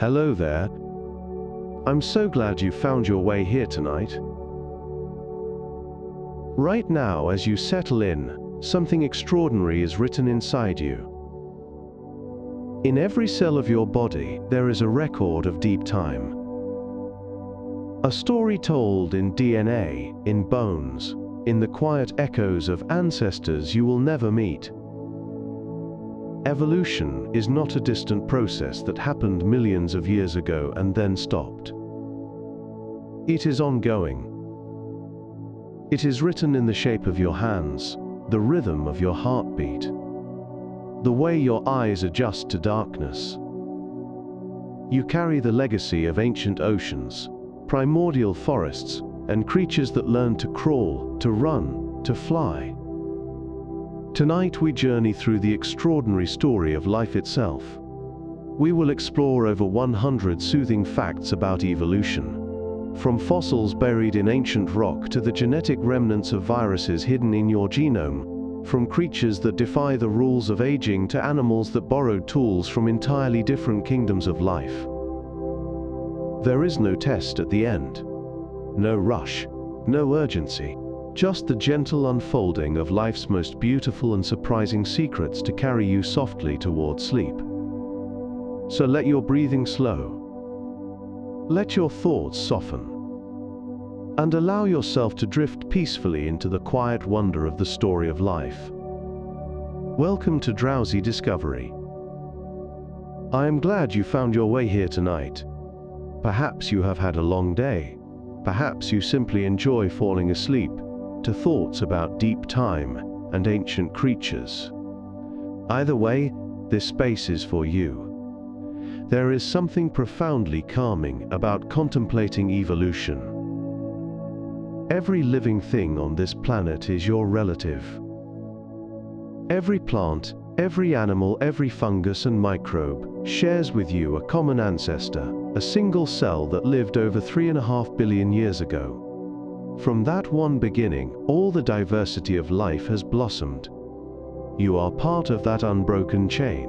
Hello there. I'm so glad you found your way here tonight. Right now, as you settle in, something extraordinary is written inside you. In every cell of your body, there is a record of deep time. A story told in DNA, in bones, in the quiet echoes of ancestors you will never meet. Evolution is not a distant process that happened millions of years ago and then stopped. It is ongoing. It is written in the shape of your hands, the rhythm of your heartbeat, the way your eyes adjust to darkness. You carry the legacy of ancient oceans, primordial forests, and creatures that learned to crawl, to run, to fly. Tonight we journey through the extraordinary story of life itself. We will explore over 100 soothing facts about evolution, from fossils buried in ancient rock to the genetic remnants of viruses hidden in your genome, from creatures that defy the rules of aging to animals that borrowed tools from entirely different kingdoms of life. There is no test at the end, no rush, no urgency. Just the gentle unfolding of life's most beautiful and surprising secrets to carry you softly toward sleep. So let your breathing slow. Let your thoughts soften. And allow yourself to drift peacefully into the quiet wonder of the story of life. Welcome to Drowsy Discovery. I am glad you found your way here tonight. Perhaps you have had a long day. Perhaps you simply enjoy falling asleep to thoughts about deep time and ancient creatures. Either way, this space is for you. There is something profoundly calming about contemplating evolution. Every living thing on this planet is your relative. Every plant, every animal, every fungus and microbe shares with you a common ancestor, a single cell that lived over 3.5 billion years ago. From that one beginning, all the diversity of life has blossomed. You are part of that unbroken chain.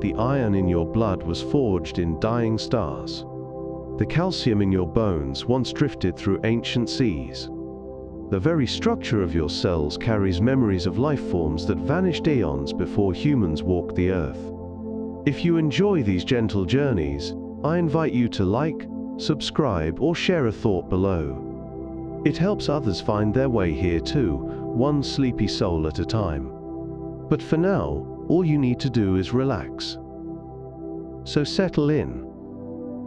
The iron in your blood was forged in dying stars. The calcium in your bones once drifted through ancient seas. The very structure of your cells carries memories of life forms that vanished eons before humans walked the earth. If you enjoy these gentle journeys, I invite you to like, subscribe, or share a thought below. It helps others find their way here too, one sleepy soul at a time. But for now, all you need to do is relax. So settle in.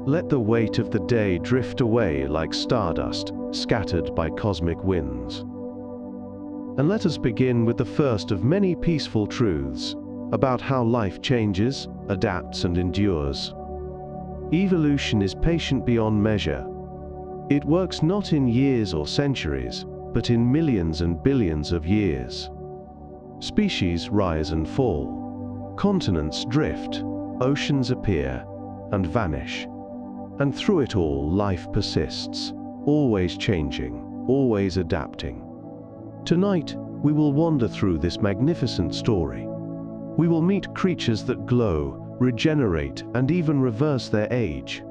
Let the weight of the day drift away like stardust scattered by cosmic winds. And let us begin with the first of many peaceful truths about how life changes, adapts, and endures. Evolution is patient beyond measure. It works not in years or centuries, but in millions and billions of years. Species rise and fall. Continents drift. Oceans appear and vanish. And through it all, life persists, always changing, always adapting. Tonight, we will wander through this magnificent story. We will meet creatures that glow, regenerate, and even reverse their age.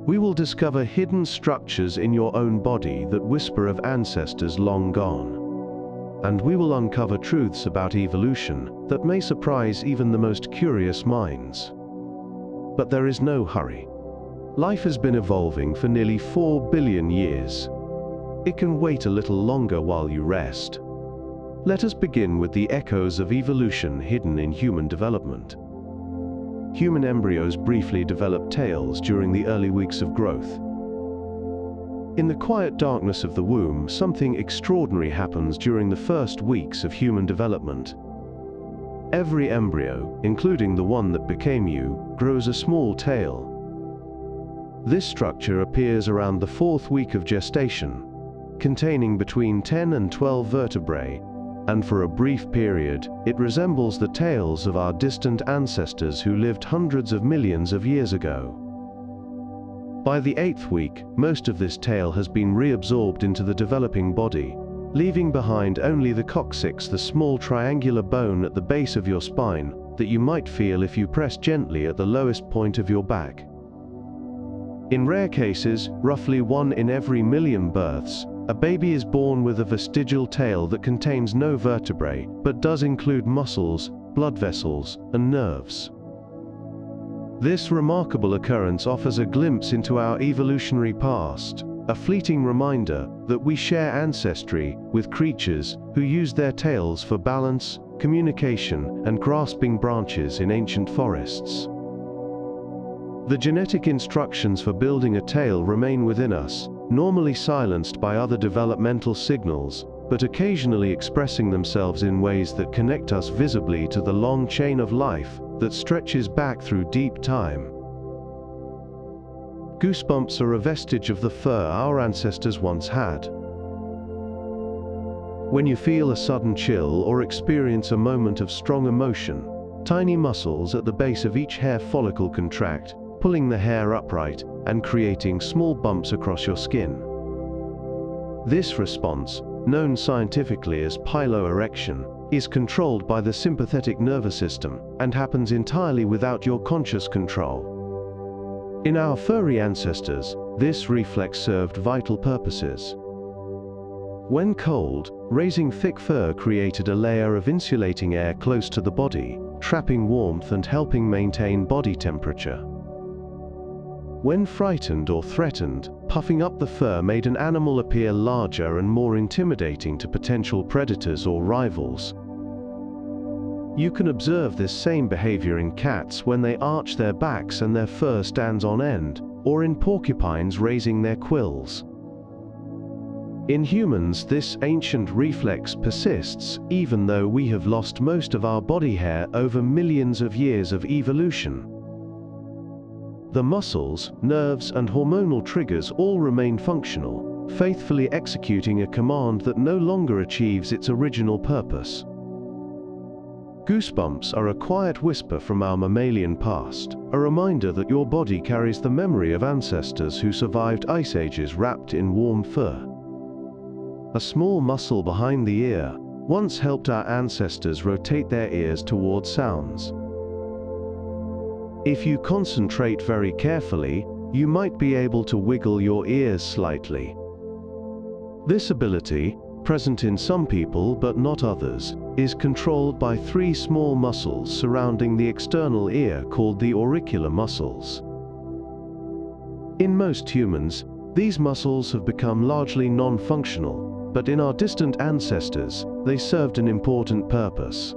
We will discover hidden structures in your own body that whisper of ancestors long gone. And we will uncover truths about evolution that may surprise even the most curious minds. But there is no hurry. Life has been evolving for nearly 4 billion years. It can wait a little longer while you rest. Let us begin with the echoes of evolution hidden in human development. Human embryos briefly develop tails during the early weeks of growth. In the quiet darkness of the womb, something extraordinary happens during the first weeks of human development. Every embryo, including the one that became you, grows a small tail. This structure appears around the 4th week of gestation, containing between 10 and 12 vertebrae, and for a brief period, it resembles the tails of our distant ancestors who lived hundreds of millions of years ago. By the 8th week, most of this tail has been reabsorbed into the developing body, leaving behind only the coccyx, the small triangular bone at the base of your spine that you might feel if you press gently at the lowest point of your back. In rare cases, roughly 1 in every million births, a baby is born with a vestigial tail that contains no vertebrae, but does include muscles, blood vessels, and nerves. This remarkable occurrence offers a glimpse into our evolutionary past, a fleeting reminder that we share ancestry with creatures who used their tails for balance, communication, and grasping branches in ancient forests. The genetic instructions for building a tail remain within us, normally silenced by other developmental signals, but occasionally expressing themselves in ways that connect us visibly to the long chain of life that stretches back through deep time. Goosebumps are a vestige of the fur our ancestors once had. When you feel a sudden chill or experience a moment of strong emotion, tiny muscles at the base of each hair follicle contract, pulling the hair upright and creating small bumps across your skin. This response, known scientifically as piloerection, is controlled by the sympathetic nervous system and happens entirely without your conscious control. In our furry ancestors, this reflex served vital purposes. When cold, raising thick fur created a layer of insulating air close to the body, trapping warmth and helping maintain body temperature. When frightened or threatened, puffing up the fur made an animal appear larger and more intimidating to potential predators or rivals. You can observe this same behavior in cats when they arch their backs and their fur stands on end, or in porcupines raising their quills. In humans, this ancient reflex persists, even though we have lost most of our body hair over millions of years of evolution. The muscles, nerves, and hormonal triggers all remain functional, faithfully executing a command that no longer achieves its original purpose. Goosebumps are a quiet whisper from our mammalian past, a reminder that your body carries the memory of ancestors who survived ice ages wrapped in warm fur. A small muscle behind the ear once helped our ancestors rotate their ears toward sounds. If you concentrate very carefully, you might be able to wiggle your ears slightly. This ability, present in some people but not others, is controlled by 3 small muscles surrounding the external ear called the auricular muscles. In most humans, these muscles have become largely non-functional, but in our distant ancestors, they served an important purpose.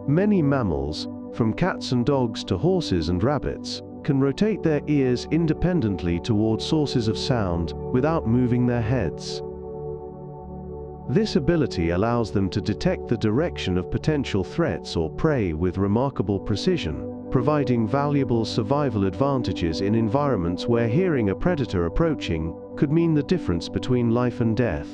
Many mammals, from cats and dogs to horses and rabbits, can rotate their ears independently toward sources of sound without moving their heads. This ability allows them to detect the direction of potential threats or prey with remarkable precision, providing valuable survival advantages in environments where hearing a predator approaching could mean the difference between life and death.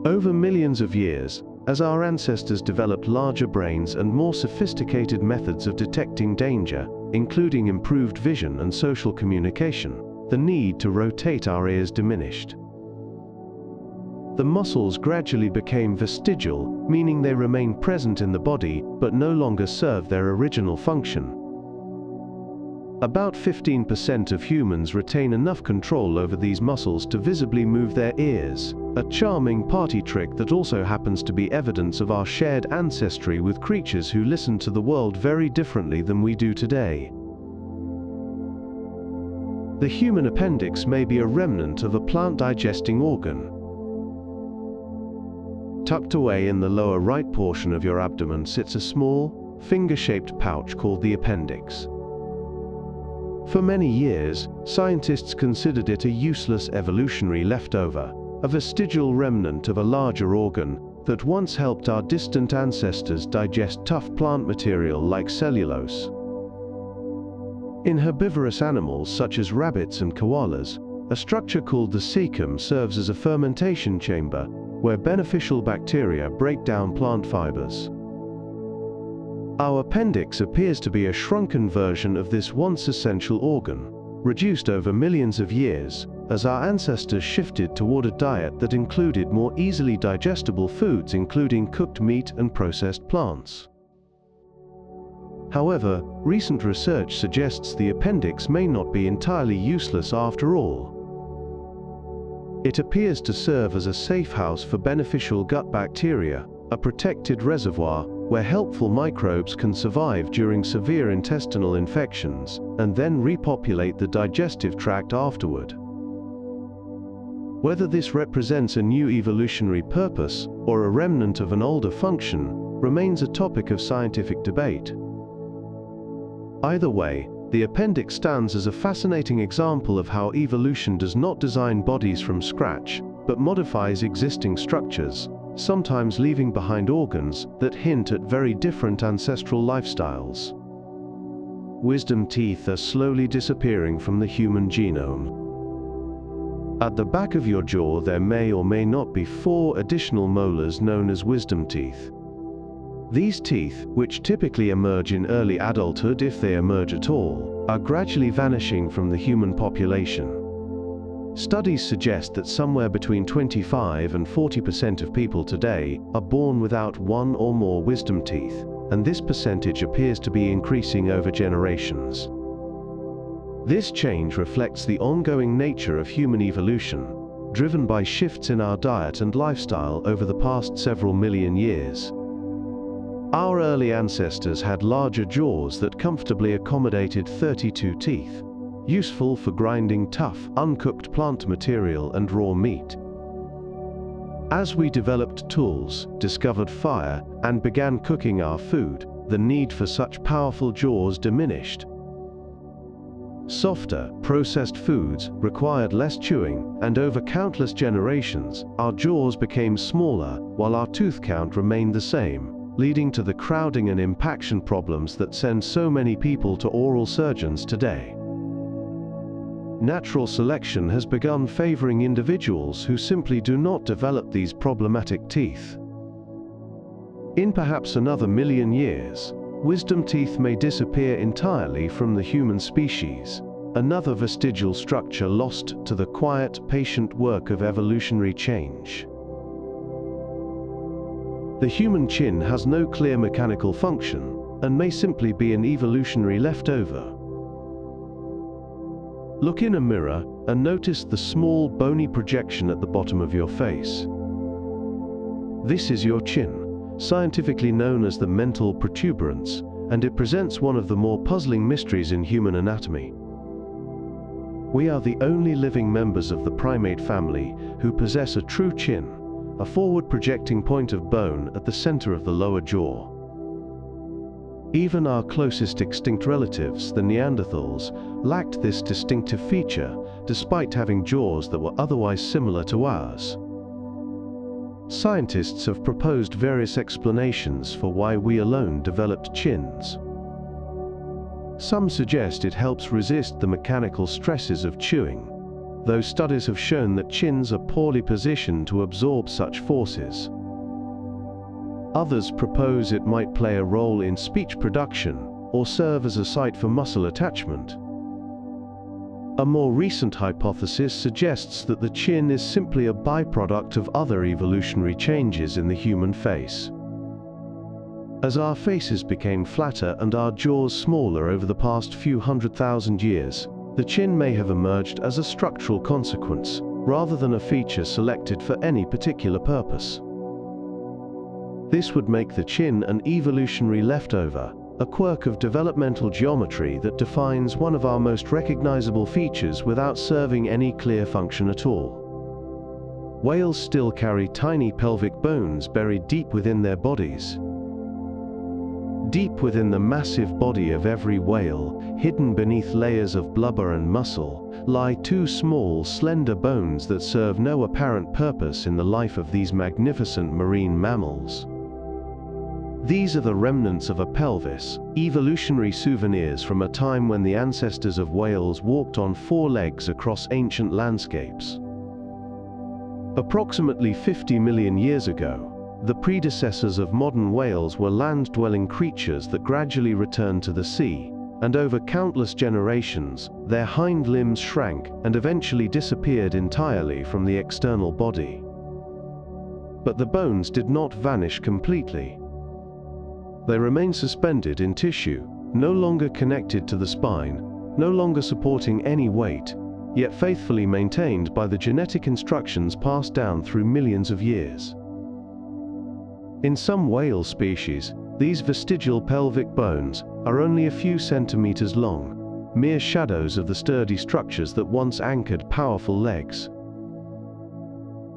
Over millions of years, as our ancestors developed larger brains and more sophisticated methods of detecting danger, including improved vision and social communication, the need to rotate our ears diminished. The muscles gradually became vestigial, meaning they remain present in the body but no longer serve their original function. About 15% of humans retain enough control over these muscles to visibly move their ears, a charming party trick that also happens to be evidence of our shared ancestry with creatures who listen to the world very differently than we do today. The human appendix may be a remnant of a plant-digesting organ. Tucked away in the lower right portion of your abdomen sits a small, finger-shaped pouch called the appendix. For many years, scientists considered it a useless evolutionary leftover, a vestigial remnant of a larger organ that once helped our distant ancestors digest tough plant material like cellulose. In herbivorous animals such as rabbits and koalas, a structure called the cecum serves as a fermentation chamber where beneficial bacteria break down plant fibers. Our appendix appears to be a shrunken version of this once essential organ, reduced over millions of years, as our ancestors shifted toward a diet that included more easily digestible foods including cooked meat and processed plants. However, recent research suggests the appendix may not be entirely useless after all. It appears to serve as a safe house for beneficial gut bacteria, a protected reservoir where helpful microbes can survive during severe intestinal infections and then repopulate the digestive tract afterward. Whether this represents a new evolutionary purpose or a remnant of an older function remains a topic of scientific debate. Either way, the appendix stands as a fascinating example of how evolution does not design bodies from scratch, but modifies existing structures, sometimes leaving behind organs that hint at very different ancestral lifestyles. Wisdom teeth are slowly disappearing from the human genome. At the back of your jaw there may or may not be 4 additional molars known as wisdom teeth. These teeth, which typically emerge in early adulthood if they emerge at all, are gradually vanishing from the human population. Studies suggest that somewhere between 25 and 40% of people today are born without 1 or more wisdom teeth, and this percentage appears to be increasing over generations. This change reflects the ongoing nature of human evolution, driven by shifts in our diet and lifestyle over the past several million years. Our early ancestors had larger jaws that comfortably accommodated 32 teeth, useful for grinding tough, uncooked plant material and raw meat. As we developed tools, discovered fire, and began cooking our food, the need for such powerful jaws diminished. Softer, processed foods required less chewing, and over countless generations, our jaws became smaller while our tooth count remained the same, leading to the crowding and impaction problems that send so many people to oral surgeons today. Natural selection has begun favoring individuals who simply do not develop these problematic teeth. In perhaps another million years, wisdom teeth may disappear entirely from the human species, another vestigial structure lost to the quiet, patient work of evolutionary change. The human chin has no clear mechanical function and may simply be an evolutionary leftover. Look in a mirror and notice the small, bony projection at the bottom of your face. This is your chin, scientifically known as the mental protuberance, and it presents one of the more puzzling mysteries in human anatomy. We are the only living members of the primate family who possess a true chin, a forward-projecting point of bone at the center of the lower jaw. Even our closest extinct relatives, the Neanderthals, lacked this distinctive feature, despite having jaws that were otherwise similar to ours. Scientists have proposed various explanations for why we alone developed chins. Some suggest it helps resist the mechanical stresses of chewing, though studies have shown that chins are poorly positioned to absorb such forces. Others propose it might play a role in speech production or serve as a site for muscle attachment. A more recent hypothesis suggests that the chin is simply a byproduct of other evolutionary changes in the human face. As our faces became flatter and our jaws smaller over the past few 100,000 years, the chin may have emerged as a structural consequence, rather than a feature selected for any particular purpose. This would make the chin an evolutionary leftover, a quirk of developmental geometry that defines one of our most recognizable features without serving any clear function at all. Whales still carry tiny pelvic bones buried deep within their bodies. Deep within the massive body of every whale, hidden beneath layers of blubber and muscle, lie 2 small, slender bones that serve no apparent purpose in the life of these magnificent marine mammals. These are the remnants of a pelvis, evolutionary souvenirs from a time when the ancestors of whales walked on 4 legs across ancient landscapes. Approximately 50 million years ago, the predecessors of modern whales were land-dwelling creatures that gradually returned to the sea, and over countless generations, their hind limbs shrank and eventually disappeared entirely from the external body. But the bones did not vanish completely. They remain suspended in tissue, no longer connected to the spine, no longer supporting any weight, yet faithfully maintained by the genetic instructions passed down through millions of years. In some whale species, these vestigial pelvic bones are only a few centimeters long, mere shadows of the sturdy structures that once anchored powerful legs.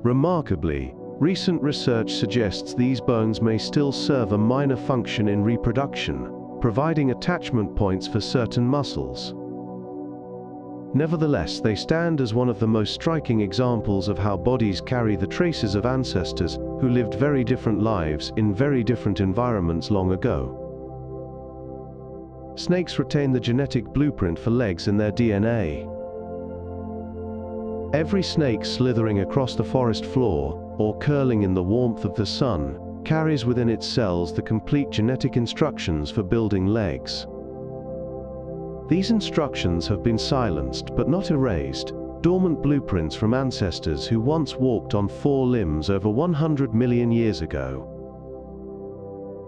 Remarkably, recent research suggests these bones may still serve a minor function in reproduction, providing attachment points for certain muscles. Nevertheless, they stand as one of the most striking examples of how bodies carry the traces of ancestors who lived very different lives in very different environments long ago. Snakes retain the genetic blueprint for legs in their DNA. Every snake slithering across the forest floor, or curling in the warmth of the sun, carries within its cells the complete genetic instructions for building legs. These instructions have been silenced but not erased, dormant blueprints from ancestors who once walked on 4 limbs over 100 million years ago.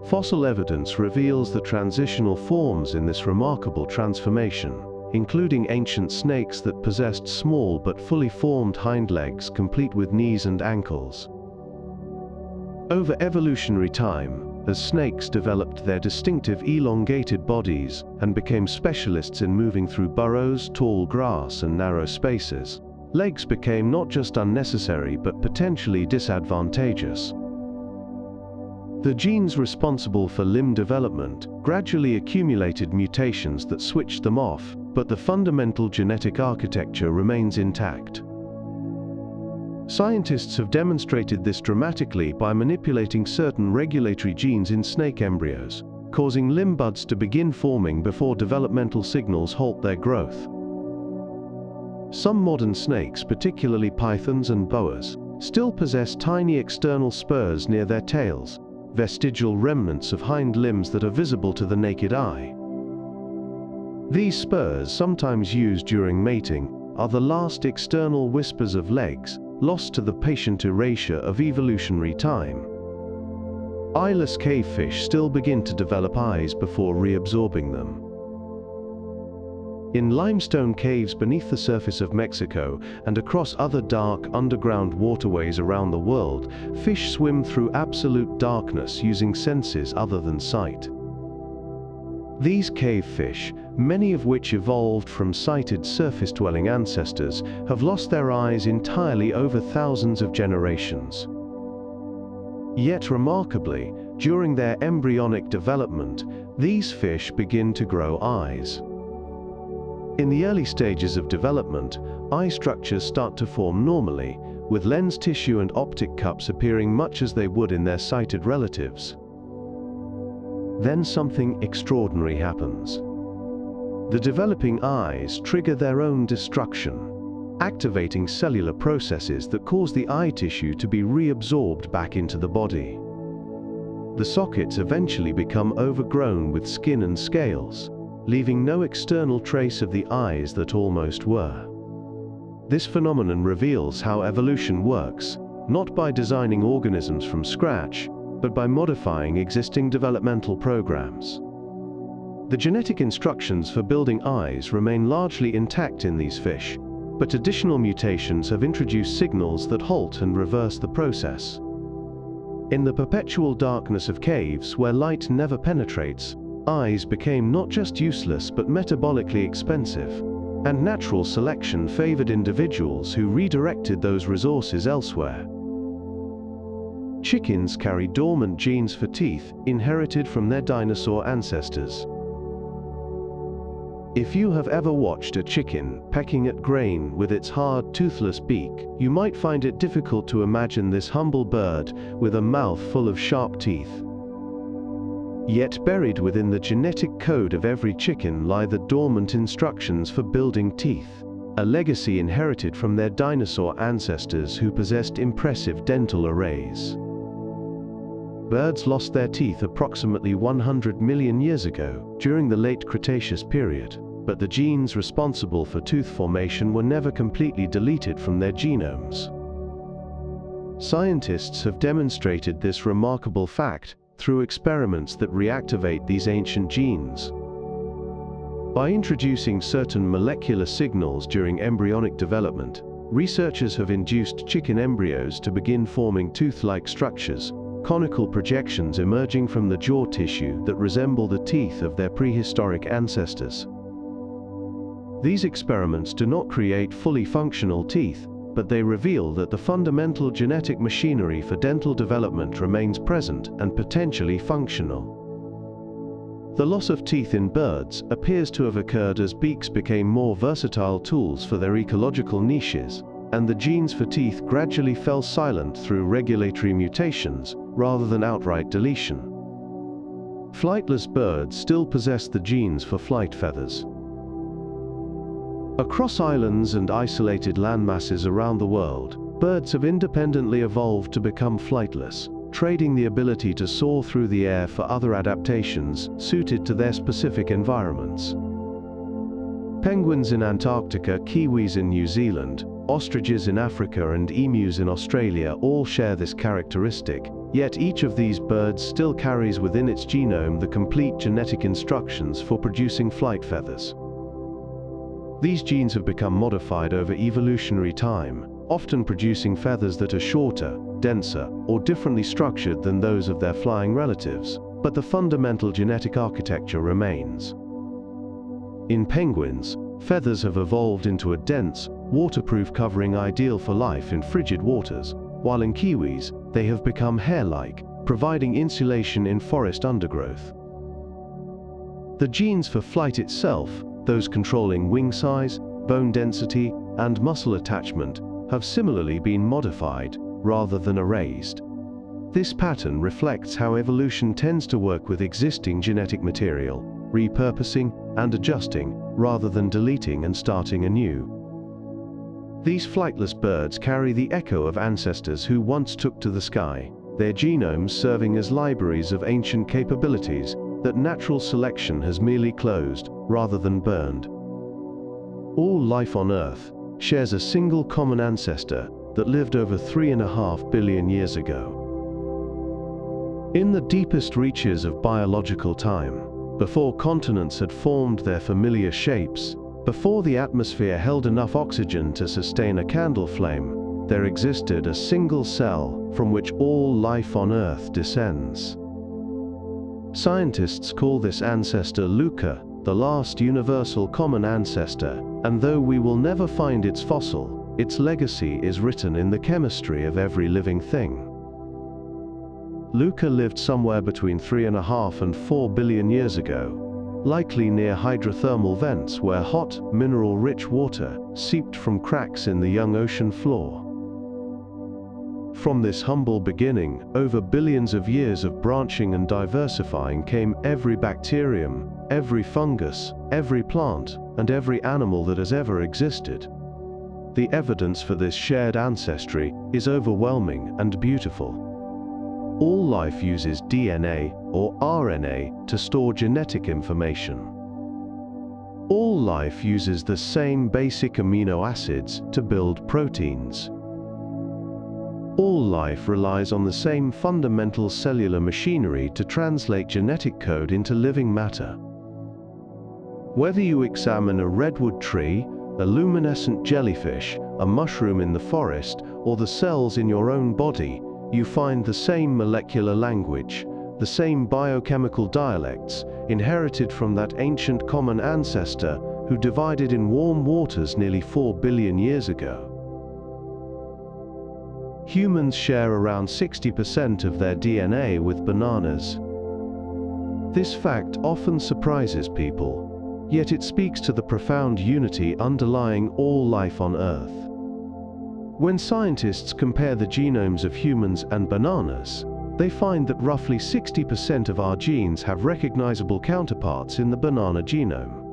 Fossil evidence reveals the transitional forms in this remarkable transformation, including ancient snakes that possessed small but fully formed hind legs complete with knees and ankles. Over evolutionary time, as snakes developed their distinctive elongated bodies and became specialists in moving through burrows, tall grass, and narrow spaces, legs became not just unnecessary but potentially disadvantageous. The genes responsible for limb development gradually accumulated mutations that switched them off, but the fundamental genetic architecture remains intact. Scientists have demonstrated this dramatically by manipulating certain regulatory genes in snake embryos, causing limb buds to begin forming before developmental signals halt their growth. Some modern snakes, particularly pythons and boas, still possess tiny external spurs near their tails, vestigial remnants of hind limbs that are visible to the naked eye. These spurs, sometimes used during mating, are the last external whispers of legs, lost to the patient erasure of evolutionary time. Eyeless cavefish still begin to develop eyes before reabsorbing them. In limestone caves beneath the surface of Mexico and across other dark underground waterways around the world, fish swim through absolute darkness using senses other than sight. These cave fish, many of which evolved from sighted surface-dwelling ancestors, have lost their eyes entirely over thousands of generations. Yet remarkably, during their embryonic development, these fish begin to grow eyes. In the early stages of development, eye structures start to form normally, with lens tissue and optic cups appearing much as they would in their sighted relatives. Then something extraordinary happens. The developing eyes trigger their own destruction, activating cellular processes that cause the eye tissue to be reabsorbed back into the body. The sockets eventually become overgrown with skin and scales, leaving no external trace of the eyes that almost were. This phenomenon reveals how evolution works, not by designing organisms from scratch, but by modifying existing developmental programs. The genetic instructions for building eyes remain largely intact in these fish, but additional mutations have introduced signals that halt and reverse the process. In the perpetual darkness of caves where light never penetrates, eyes became not just useless but metabolically expensive, and natural selection favored individuals who redirected those resources elsewhere. Chickens carry dormant genes for teeth inherited from their dinosaur ancestors. If you have ever watched a chicken pecking at grain with its hard, toothless beak, you might find it difficult to imagine this humble bird with a mouth full of sharp teeth. Yet buried within the genetic code of every chicken lie the dormant instructions for building teeth, a legacy inherited from their dinosaur ancestors who possessed impressive dental arrays. Birds lost their teeth approximately 100 million years ago, during the late Cretaceous period, but the genes responsible for tooth formation were never completely deleted from their genomes. Scientists have demonstrated this remarkable fact through experiments that reactivate these ancient genes. By introducing certain molecular signals during embryonic development, researchers have induced chicken embryos to begin forming tooth-like structures, conical projections emerging from the jaw tissue that resemble the teeth of their prehistoric ancestors. These experiments do not create fully functional teeth, but they reveal that the fundamental genetic machinery for dental development remains present and potentially functional. The loss of teeth in birds appears to have occurred as beaks became more versatile tools for their ecological niches, and the genes for teeth gradually fell silent through regulatory mutations rather than outright deletion. Flightless birds still possess the genes for flight feathers. Across islands and isolated landmasses around the world, birds have independently evolved to become flightless, trading the ability to soar through the air for other adaptations suited to their specific environments. Penguins in Antarctica, kiwis in New Zealand, ostriches in Africa and emus in Australia all share this characteristic, yet each of these birds still carries within its genome the complete genetic instructions for producing flight feathers. These genes have become modified over evolutionary time, often producing feathers that are shorter, denser, or differently structured than those of their flying relatives, but the fundamental genetic architecture remains. In penguins, feathers have evolved into a dense, waterproof covering ideal for life in frigid waters, while in kiwis, they have become hair-like, providing insulation in forest undergrowth. The genes for flight itself, those controlling wing size, bone density, and muscle attachment, have similarly been modified, rather than erased. This pattern reflects how evolution tends to work with existing genetic material, repurposing and adjusting, rather than deleting and starting anew. These flightless birds carry the echo of ancestors who once took to the sky, their genomes serving as libraries of ancient capabilities that natural selection has merely closed, rather than burned. All life on Earth shares a single common ancestor that lived over 3.5 billion years ago. In the deepest reaches of biological time, before continents had formed their familiar shapes, before the atmosphere held enough oxygen to sustain a candle flame, there existed a single cell from which all life on Earth descends. Scientists call this ancestor Luca, the last universal common ancestor, and though we will never find its fossil, its legacy is written in the chemistry of every living thing. Luca lived somewhere between 3.5 and 4 billion years ago, likely near hydrothermal vents where hot, mineral-rich water seeped from cracks in the young ocean floor. From this humble beginning, over billions of years of branching and diversifying came every bacterium, every fungus, every plant, and every animal that has ever existed. The evidence for this shared ancestry is overwhelming and beautiful. All life uses DNA, or RNA, to store genetic information. All life uses the same basic amino acids to build proteins. All life relies on the same fundamental cellular machinery to translate genetic code into living matter. Whether you examine a redwood tree, a luminescent jellyfish, a mushroom in the forest, or the cells in your own body, you find the same molecular language, the same biochemical dialects, inherited from that ancient common ancestor who divided in warm waters nearly 4 billion years ago. Humans share around 60% of their DNA with bananas. This fact often surprises people, yet it speaks to the profound unity underlying all life on Earth. When scientists compare the genomes of humans and bananas, they find that roughly 60% of our genes have recognizable counterparts in the banana genome.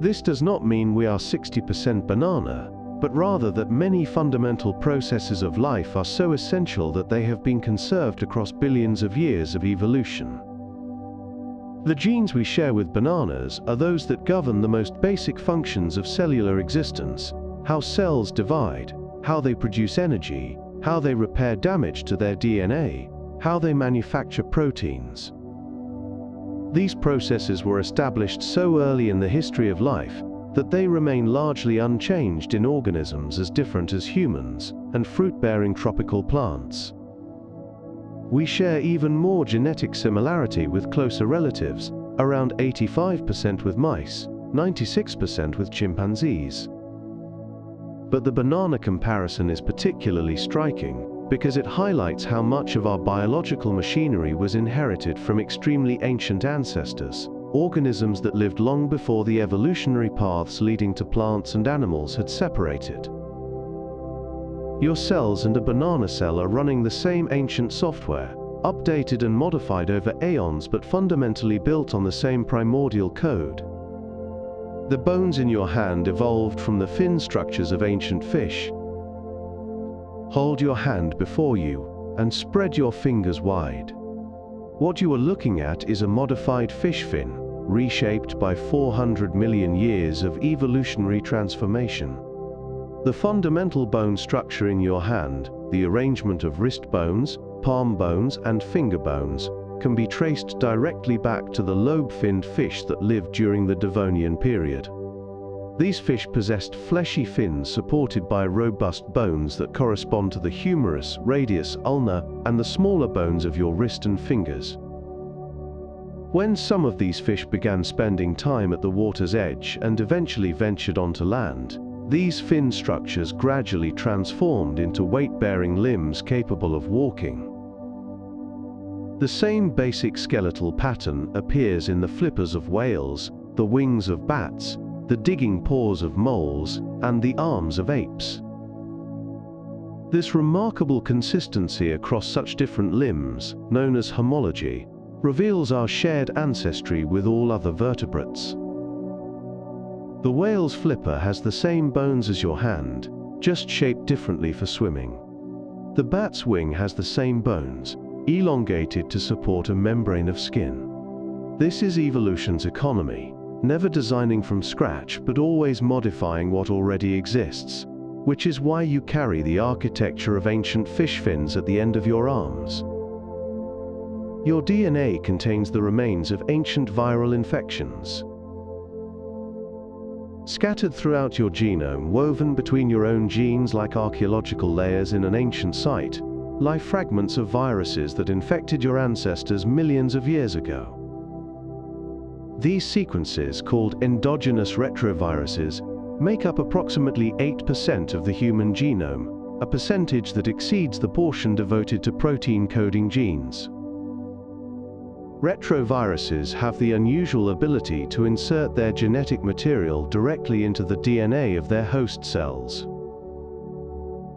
This does not mean we are 60% banana, but rather that many fundamental processes of life are so essential that they have been conserved across billions of years of evolution. The genes we share with bananas are those that govern the most basic functions of cellular existence: how cells divide, how they produce energy, how they repair damage to their DNA, how they manufacture proteins. These processes were established so early in the history of life that they remain largely unchanged in organisms as different as humans and fruit-bearing tropical plants. We share even more genetic similarity with closer relatives, around 85% with mice, 96% with chimpanzees. But the banana comparison is particularly striking because it highlights how much of our biological machinery was inherited from extremely ancient ancestors, organisms that lived long before the evolutionary paths leading to plants and animals had separated. Your cells and a banana cell are running the same ancient software, updated and modified over aeons but fundamentally built on the same primordial code. The bones in your hand evolved from the fin structures of ancient fish. Hold your hand before you and spread your fingers wide. What you are looking at is a modified fish fin, reshaped by 400 million years of evolutionary transformation. The fundamental bone structure in your hand, the arrangement of wrist bones, palm bones, and finger bones, can be traced directly back to the lobe-finned fish that lived during the Devonian period. These fish possessed fleshy fins supported by robust bones that correspond to the humerus, radius, ulna, and the smaller bones of your wrist and fingers. When some of these fish began spending time at the water's edge and eventually ventured onto land, these fin structures gradually transformed into weight-bearing limbs capable of walking. The same basic skeletal pattern appears in the flippers of whales, the wings of bats, the digging paws of moles, and the arms of apes. This remarkable consistency across such different limbs, known as homology, reveals our shared ancestry with all other vertebrates. The whale's flipper has the same bones as your hand, just shaped differently for swimming. The bat's wing has the same bones, elongated to support a membrane of skin. This is evolution's economy, never designing from scratch but always modifying what already exists, which is why you carry the architecture of ancient fish fins at the end of your arms. Your DNA contains the remains of ancient viral infections. Scattered throughout your genome, woven between your own genes like archaeological layers in an ancient site, lie fragments of viruses that infected your ancestors millions of years ago. These sequences, called endogenous retroviruses, make up approximately 8% of the human genome, a percentage that exceeds the portion devoted to protein-coding genes. Retroviruses have the unusual ability to insert their genetic material directly into the DNA of their host cells.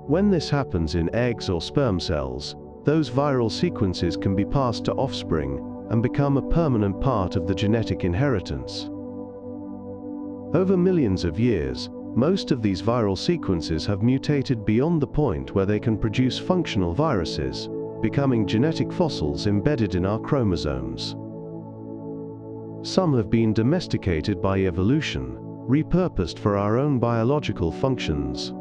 When this happens in eggs or sperm cells, those viral sequences can be passed to offspring and become a permanent part of the genetic inheritance. Over millions of years, most of these viral sequences have mutated beyond the point where they can produce functional viruses, becoming genetic fossils embedded in our chromosomes. Some have been domesticated by evolution, repurposed for our own biological functions.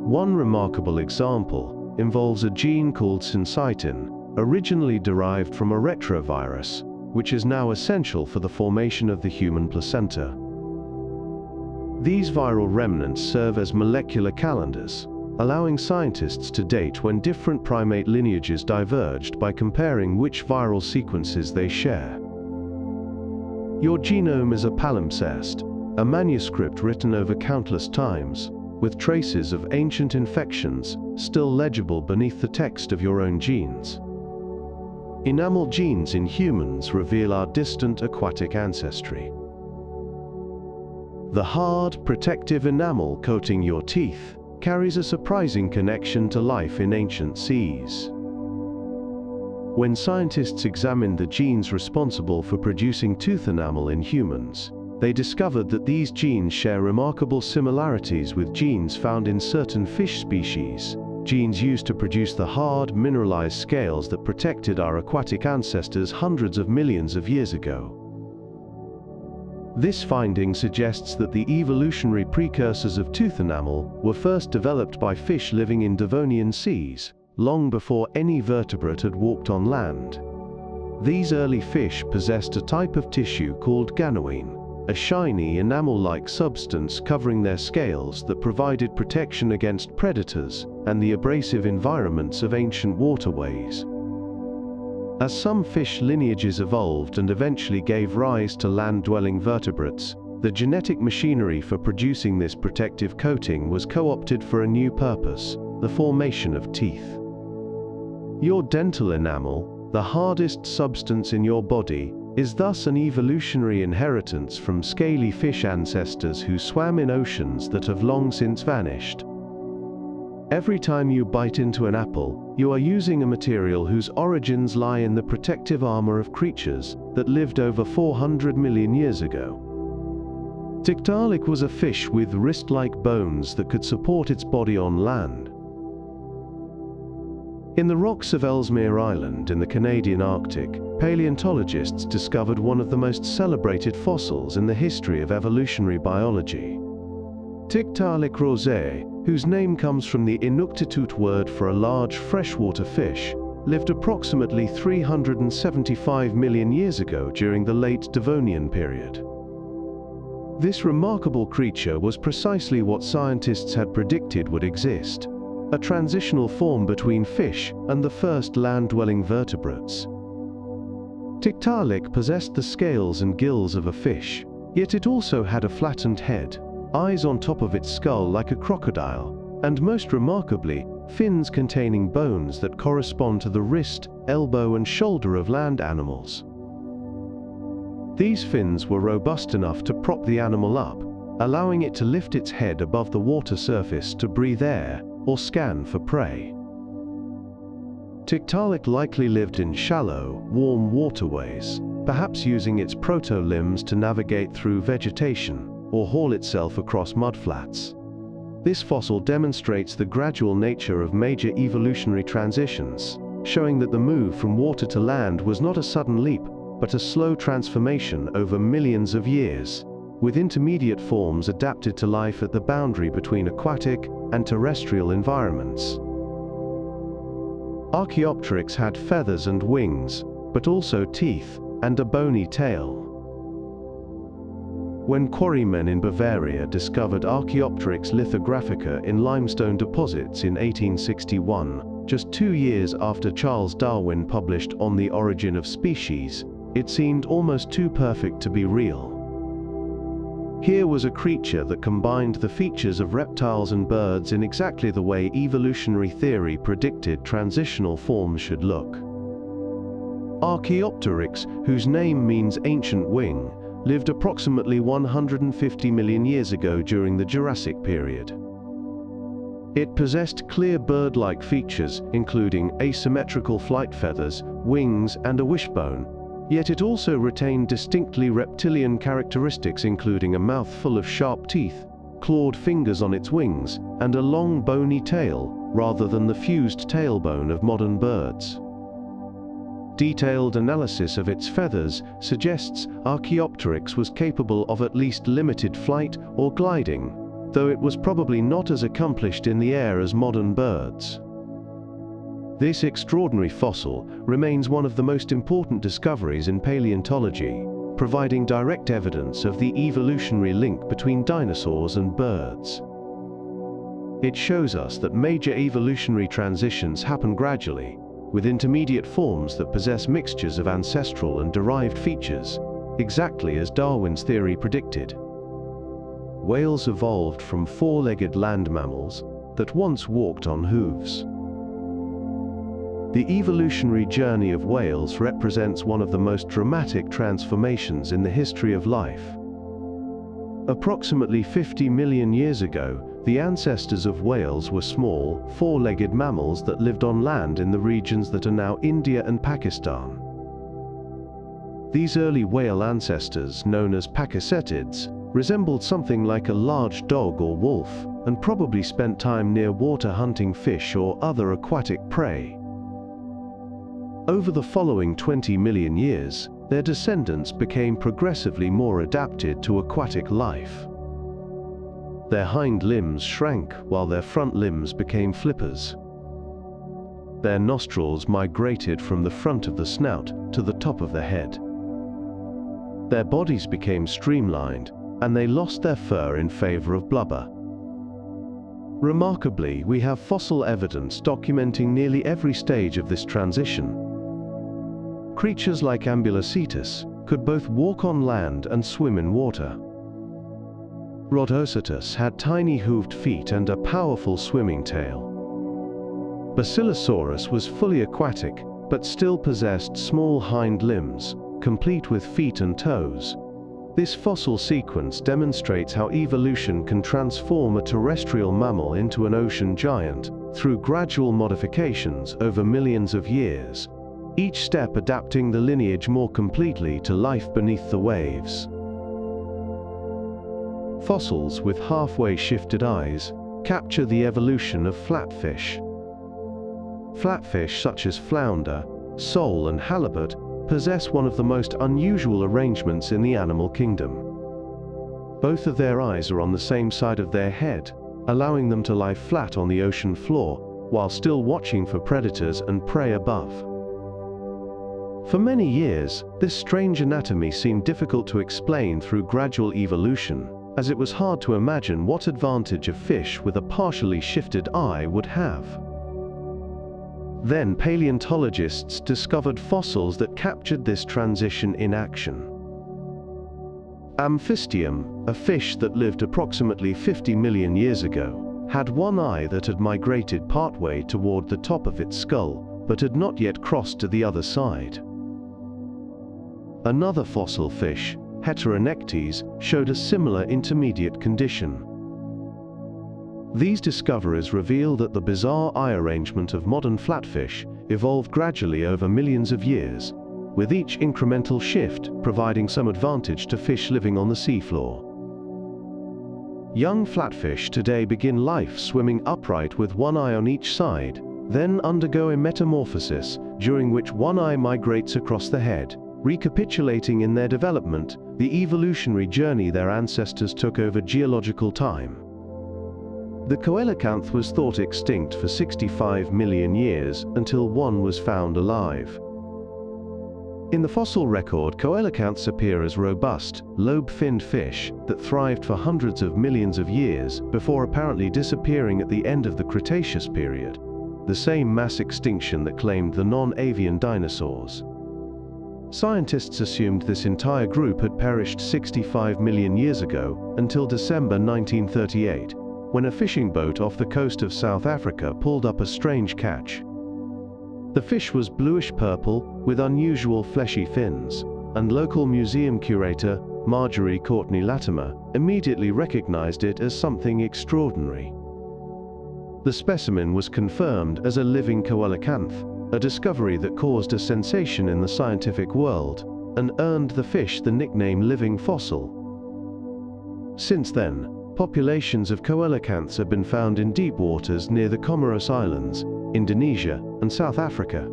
One remarkable example involves a gene called syncytin, originally derived from a retrovirus, which is now essential for the formation of the human placenta. These viral remnants serve as molecular calendars, allowing scientists to date when different primate lineages diverged by comparing which viral sequences they share. Your genome is a palimpsest, a manuscript written over countless times, with traces of ancient infections still legible beneath the text of your own genes. Enamel genes in humans reveal our distant aquatic ancestry. The hard, protective enamel coating your teeth carries a surprising connection to life in ancient seas. When scientists examined the genes responsible for producing tooth enamel in humans, they discovered that these genes share remarkable similarities with genes found in certain fish species, genes used to produce the hard, mineralized scales that protected our aquatic ancestors hundreds of millions of years ago. This finding suggests that the evolutionary precursors of tooth enamel were first developed by fish living in Devonian seas, long before any vertebrate had walked on land. These early fish possessed a type of tissue called ganoine, a shiny enamel-like substance covering their scales that provided protection against predators and the abrasive environments of ancient waterways. As some fish lineages evolved and eventually gave rise to land-dwelling vertebrates, the genetic machinery for producing this protective coating was co-opted for a new purpose: the formation of teeth. Your dental enamel, the hardest substance in your body, is thus an evolutionary inheritance from scaly fish ancestors who swam in oceans that have long since vanished. Every time you bite into an apple, you are using a material whose origins lie in the protective armor of creatures that lived over 400 million years ago. Tiktaalik was a fish with wrist-like bones that could support its body on land. In the rocks of Ellesmere Island in the Canadian Arctic, paleontologists discovered one of the most celebrated fossils in the history of evolutionary biology. Tiktaalik rosé, whose name comes from the Inuktitut word for a large freshwater fish, lived approximately 375 million years ago during the late Devonian period. This remarkable creature was precisely what scientists had predicted would exist: a transitional form between fish and the first land-dwelling vertebrates. Tiktaalik possessed the scales and gills of a fish, yet it also had a flattened head, eyes on top of its skull like a crocodile, and most remarkably, fins containing bones that correspond to the wrist, elbow, and shoulder of land animals. These fins were robust enough to prop the animal up, allowing it to lift its head above the water surface to breathe air or scan for prey. Tiktaalik likely lived in shallow, warm waterways, perhaps using its proto-limbs to navigate through vegetation or haul itself across mudflats. This fossil demonstrates the gradual nature of major evolutionary transitions, showing that the move from water to land was not a sudden leap, but a slow transformation over millions of years, with intermediate forms adapted to life at the boundary between aquatic and terrestrial environments. Archaeopteryx had feathers and wings, but also teeth and a bony tail. When quarrymen in Bavaria discovered Archaeopteryx lithographica in limestone deposits in 1861, just 2 years after Charles Darwin published On the Origin of Species, it seemed almost too perfect to be real. Here was a creature that combined the features of reptiles and birds in exactly the way evolutionary theory predicted transitional forms should look. Archaeopteryx, whose name means ancient wing, lived approximately 150 million years ago during the Jurassic period. It possessed clear bird-like features, including asymmetrical flight feathers, wings, and a wishbone, yet it also retained distinctly reptilian characteristics, including a mouth full of sharp teeth, clawed fingers on its wings, and a long bony tail, rather than the fused tailbone of modern birds. Detailed analysis of its feathers suggests Archaeopteryx was capable of at least limited flight or gliding, though it was probably not as accomplished in the air as modern birds. This extraordinary fossil remains one of the most important discoveries in paleontology, providing direct evidence of the evolutionary link between dinosaurs and birds. It shows us that major evolutionary transitions happen gradually, with intermediate forms that possess mixtures of ancestral and derived features, exactly as Darwin's theory predicted. Whales evolved from four-legged land mammals that once walked on hooves. The evolutionary journey of whales represents one of the most dramatic transformations in the history of life. Approximately 50 million years ago, the ancestors of whales were small, four-legged mammals that lived on land in the regions that are now India and Pakistan. These early whale ancestors, known as pachycetids, resembled something like a large dog or wolf, and probably spent time near water hunting fish or other aquatic prey. Over the following 20 million years, their descendants became progressively more adapted to aquatic life. Their hind limbs shrank while their front limbs became flippers. their nostrils migrated from the front of the snout to the top of the head. Their bodies became streamlined, and they lost their fur in favor of blubber. Remarkably, we have fossil evidence documenting nearly every stage of this transition. Creatures like Ambulocetus could both walk on land and swim in water. Rhodoccetus had tiny hooved feet and a powerful swimming tail. Basilosaurus was fully aquatic, but still possessed small hind limbs, complete with feet and toes. This fossil sequence demonstrates how evolution can transform a terrestrial mammal into an ocean giant through gradual modifications over millions of years, each step adapting the lineage more completely to life beneath the waves. Fossils with halfway shifted eyes capture the evolution of flatfish. Flatfish such as flounder, sole, and halibut possess one of the most unusual arrangements in the animal kingdom. Both of their eyes are on the same side of their head, allowing them to lie flat on the ocean floor while still watching for predators and prey above. For many years, this strange anatomy seemed difficult to explain through gradual evolution, as it was hard to imagine what advantage a fish with a partially shifted eye would have. Then paleontologists discovered fossils that captured this transition in action. Amphistium, a fish that lived approximately 50 million years ago, had one eye that had migrated partway toward the top of its skull, but had not yet crossed to the other side. Another fossil fish, Heteronectes, showed a similar intermediate condition. These discoveries reveal that the bizarre eye arrangement of modern flatfish evolved gradually over millions of years, with each incremental shift providing some advantage to fish living on the seafloor. Young flatfish today begin life swimming upright with one eye on each side, then undergo a metamorphosis during which one eye migrates across the head, recapitulating in their development the evolutionary journey their ancestors took over geological time. The coelacanth was thought extinct for 65 million years until one was found alive. In the fossil record, coelacanths appear as robust, lobe-finned fish that thrived for hundreds of millions of years before apparently disappearing at the end of the Cretaceous period, the same mass extinction that claimed the non-avian dinosaurs. Scientists assumed this entire group had perished 65 million years ago until December 1938, when a fishing boat off the coast of South Africa pulled up a strange catch. The fish was bluish-purple with unusual fleshy fins, and local museum curator Marjorie Courtney Latimer immediately recognized it as something extraordinary. The specimen was confirmed as a living coelacanth, a discovery that caused a sensation in the scientific world and earned the fish the nickname living fossil. Since then, populations of coelacanths have been found in deep waters near the Comoros Islands, Indonesia, and South Africa.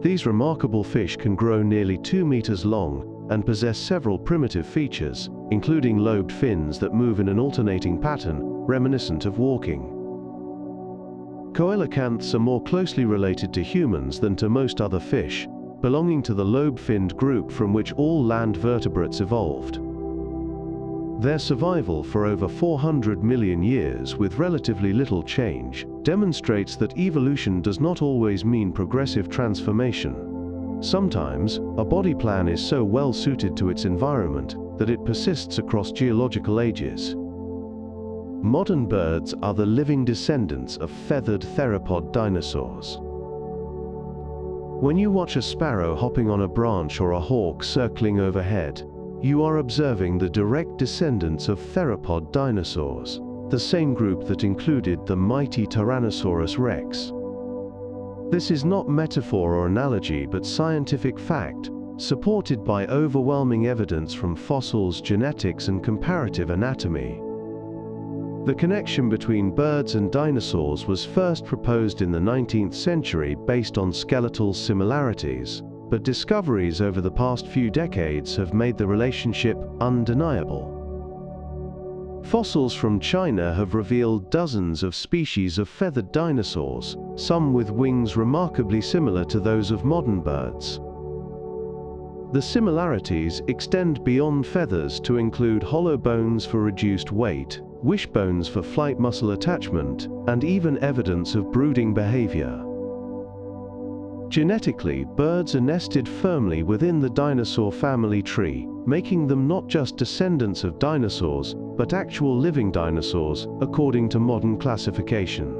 These remarkable fish can grow nearly 2 meters long and possess several primitive features, including lobed fins that move in an alternating pattern reminiscent of walking. Coelacanths are more closely related to humans than to most other fish, belonging to the lobe-finned group from which all land vertebrates evolved. Their survival for over 400 million years with relatively little change demonstrates that evolution does not always mean progressive transformation. Sometimes, a body plan is so well suited to its environment that it persists across geological ages. Modern birds are the living descendants of feathered theropod dinosaurs. When you watch a sparrow hopping on a branch or a hawk circling overhead, you are observing the direct descendants of theropod dinosaurs, the same group that included the mighty Tyrannosaurus rex. This is not metaphor or analogy but scientific fact, supported by overwhelming evidence from fossils, genetics, and comparative anatomy. The connection between birds and dinosaurs was first proposed in the 19th century based on skeletal similarities, but discoveries over the past few decades have made the relationship undeniable. Fossils from China have revealed dozens of species of feathered dinosaurs, some with wings remarkably similar to those of modern birds. The similarities extend beyond feathers to include hollow bones for reduced weight, wishbones for flight muscle attachment, and even evidence of brooding behavior. Genetically, birds are nested firmly within the dinosaur family tree, making them not just descendants of dinosaurs, but actual living dinosaurs, according to modern classification.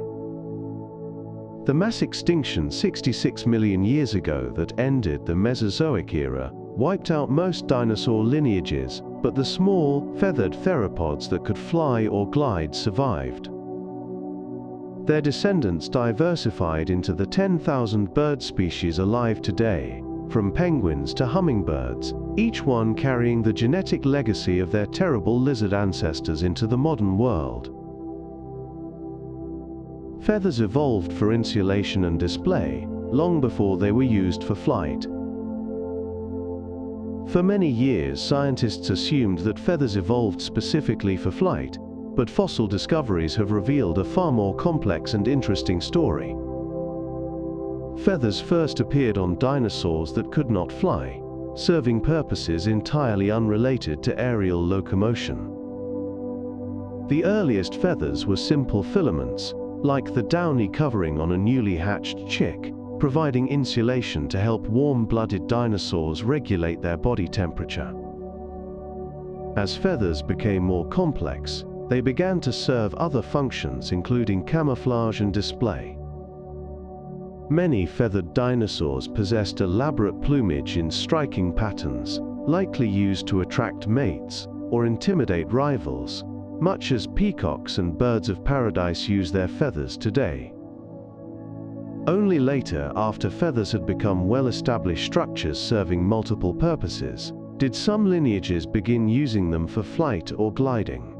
The mass extinction 66 million years ago that ended the Mesozoic era wiped out most dinosaur lineages, but the small, feathered theropods that could fly or glide survived. Their descendants diversified into the 10,000 bird species alive today, from penguins to hummingbirds, each one carrying the genetic legacy of their terrible lizard ancestors into the modern world. Feathers evolved for insulation and display, long before they were used for flight. For many years, scientists assumed that feathers evolved specifically for flight, but fossil discoveries have revealed a far more complex and interesting story. Feathers first appeared on dinosaurs that could not fly, serving purposes entirely unrelated to aerial locomotion. The earliest feathers were simple filaments, like the downy covering on a newly hatched chick, providing insulation to help warm-blooded dinosaurs regulate their body temperature. As feathers became more complex, they began to serve other functions, including camouflage and display. Many feathered dinosaurs possessed elaborate plumage in striking patterns, likely used to attract mates or intimidate rivals, much as peacocks and birds of paradise use their feathers today. Only later, after feathers had become well-established structures serving multiple purposes, did some lineages begin using them for flight or gliding.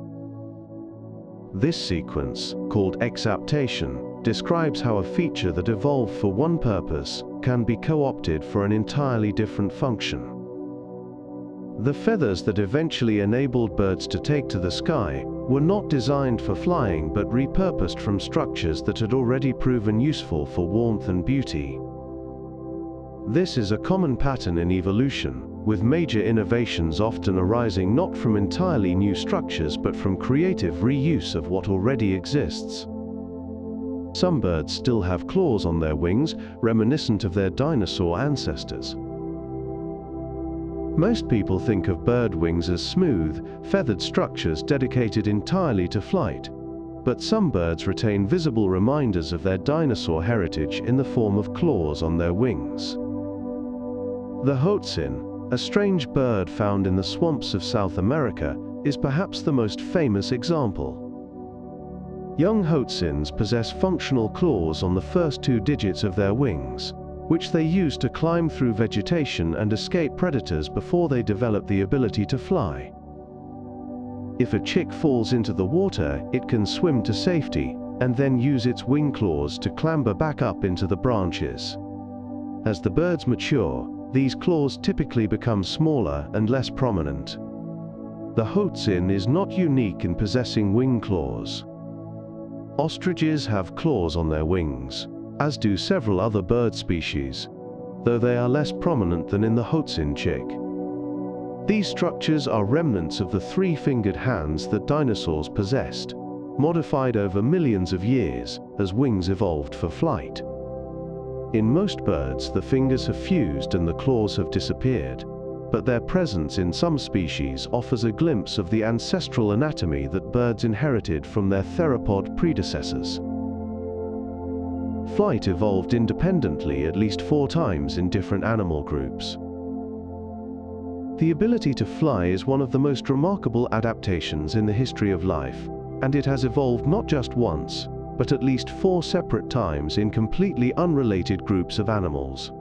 This sequence, called exaptation, describes how a feature that evolved for one purpose can be co-opted for an entirely different function. The feathers that eventually enabled birds to take to the sky were not designed for flying but repurposed from structures that had already proven useful for warmth and beauty. This is a common pattern in evolution, with major innovations often arising not from entirely new structures but from creative reuse of what already exists. Some birds still have claws on their wings, reminiscent of their dinosaur ancestors. Most people think of bird wings as smooth, feathered structures dedicated entirely to flight, but some birds retain visible reminders of their dinosaur heritage in the form of claws on their wings. The hoatzin, a strange bird found in the swamps of South America, is perhaps the most famous example. Young hoatzins possess functional claws on the first two digits of their wings, which they use to climb through vegetation and escape predators before they develop the ability to fly. If a chick falls into the water, it can swim to safety, and then use its wing claws to clamber back up into the branches. As the birds mature, these claws typically become smaller and less prominent. The hoatzin is not unique in possessing wing claws. Ostriches have claws on their wings, as do several other bird species, though they are less prominent than in the hoatzin chick. These structures are remnants of the three-fingered hands that dinosaurs possessed, modified over millions of years as wings evolved for flight. In most birds, the fingers have fused and the claws have disappeared, but their presence in some species offers a glimpse of the ancestral anatomy that birds inherited from their theropod predecessors. Flight evolved independently at least 4 times in different animal groups. The ability to fly is one of the most remarkable adaptations in the history of life, and it has evolved not just once, but at least 4 separate times in completely unrelated groups of animals.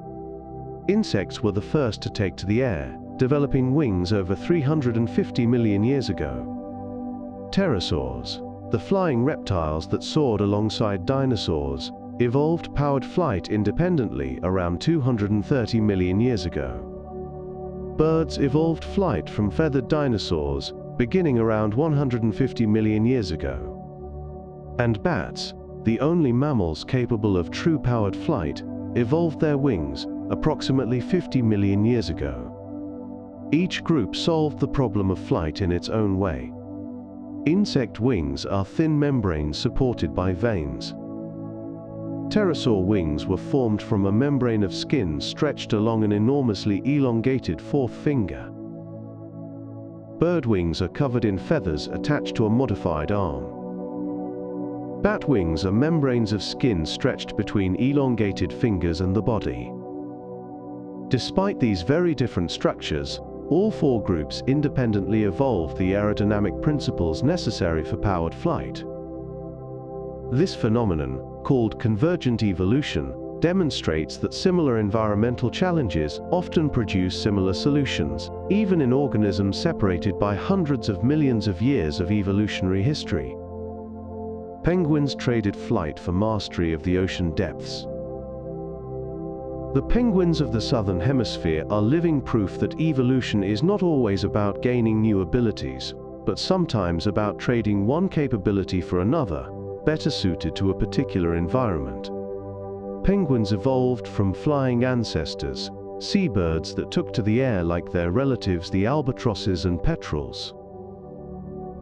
Insects were the first to take to the air, developing wings over 350 million years ago. Pterosaurs, the flying reptiles that soared alongside dinosaurs, evolved powered flight independently around 230 million years ago. Birds evolved flight from feathered dinosaurs, beginning around 150 million years ago. And bats, the only mammals capable of true powered flight, evolved their wings approximately 50 million years ago. Each group solved the problem of flight in its own way. Insect wings are thin membranes supported by veins. Pterosaur wings were formed from a membrane of skin stretched along an enormously elongated fourth finger. Bird wings are covered in feathers attached to a modified arm. Bat wings are membranes of skin stretched between elongated fingers and the body. Despite these very different structures, all four groups independently evolved the aerodynamic principles necessary for powered flight. This phenomenon, called convergent evolution, demonstrates that similar environmental challenges often produce similar solutions, even in organisms separated by hundreds of millions of years of evolutionary history. Penguins traded flight for mastery of the ocean depths. The penguins of the southern hemisphere are living proof that evolution is not always about gaining new abilities, but sometimes about trading one capability for another, better suited to a particular environment. Penguins evolved from flying ancestors, seabirds that took to the air like their relatives the albatrosses and petrels.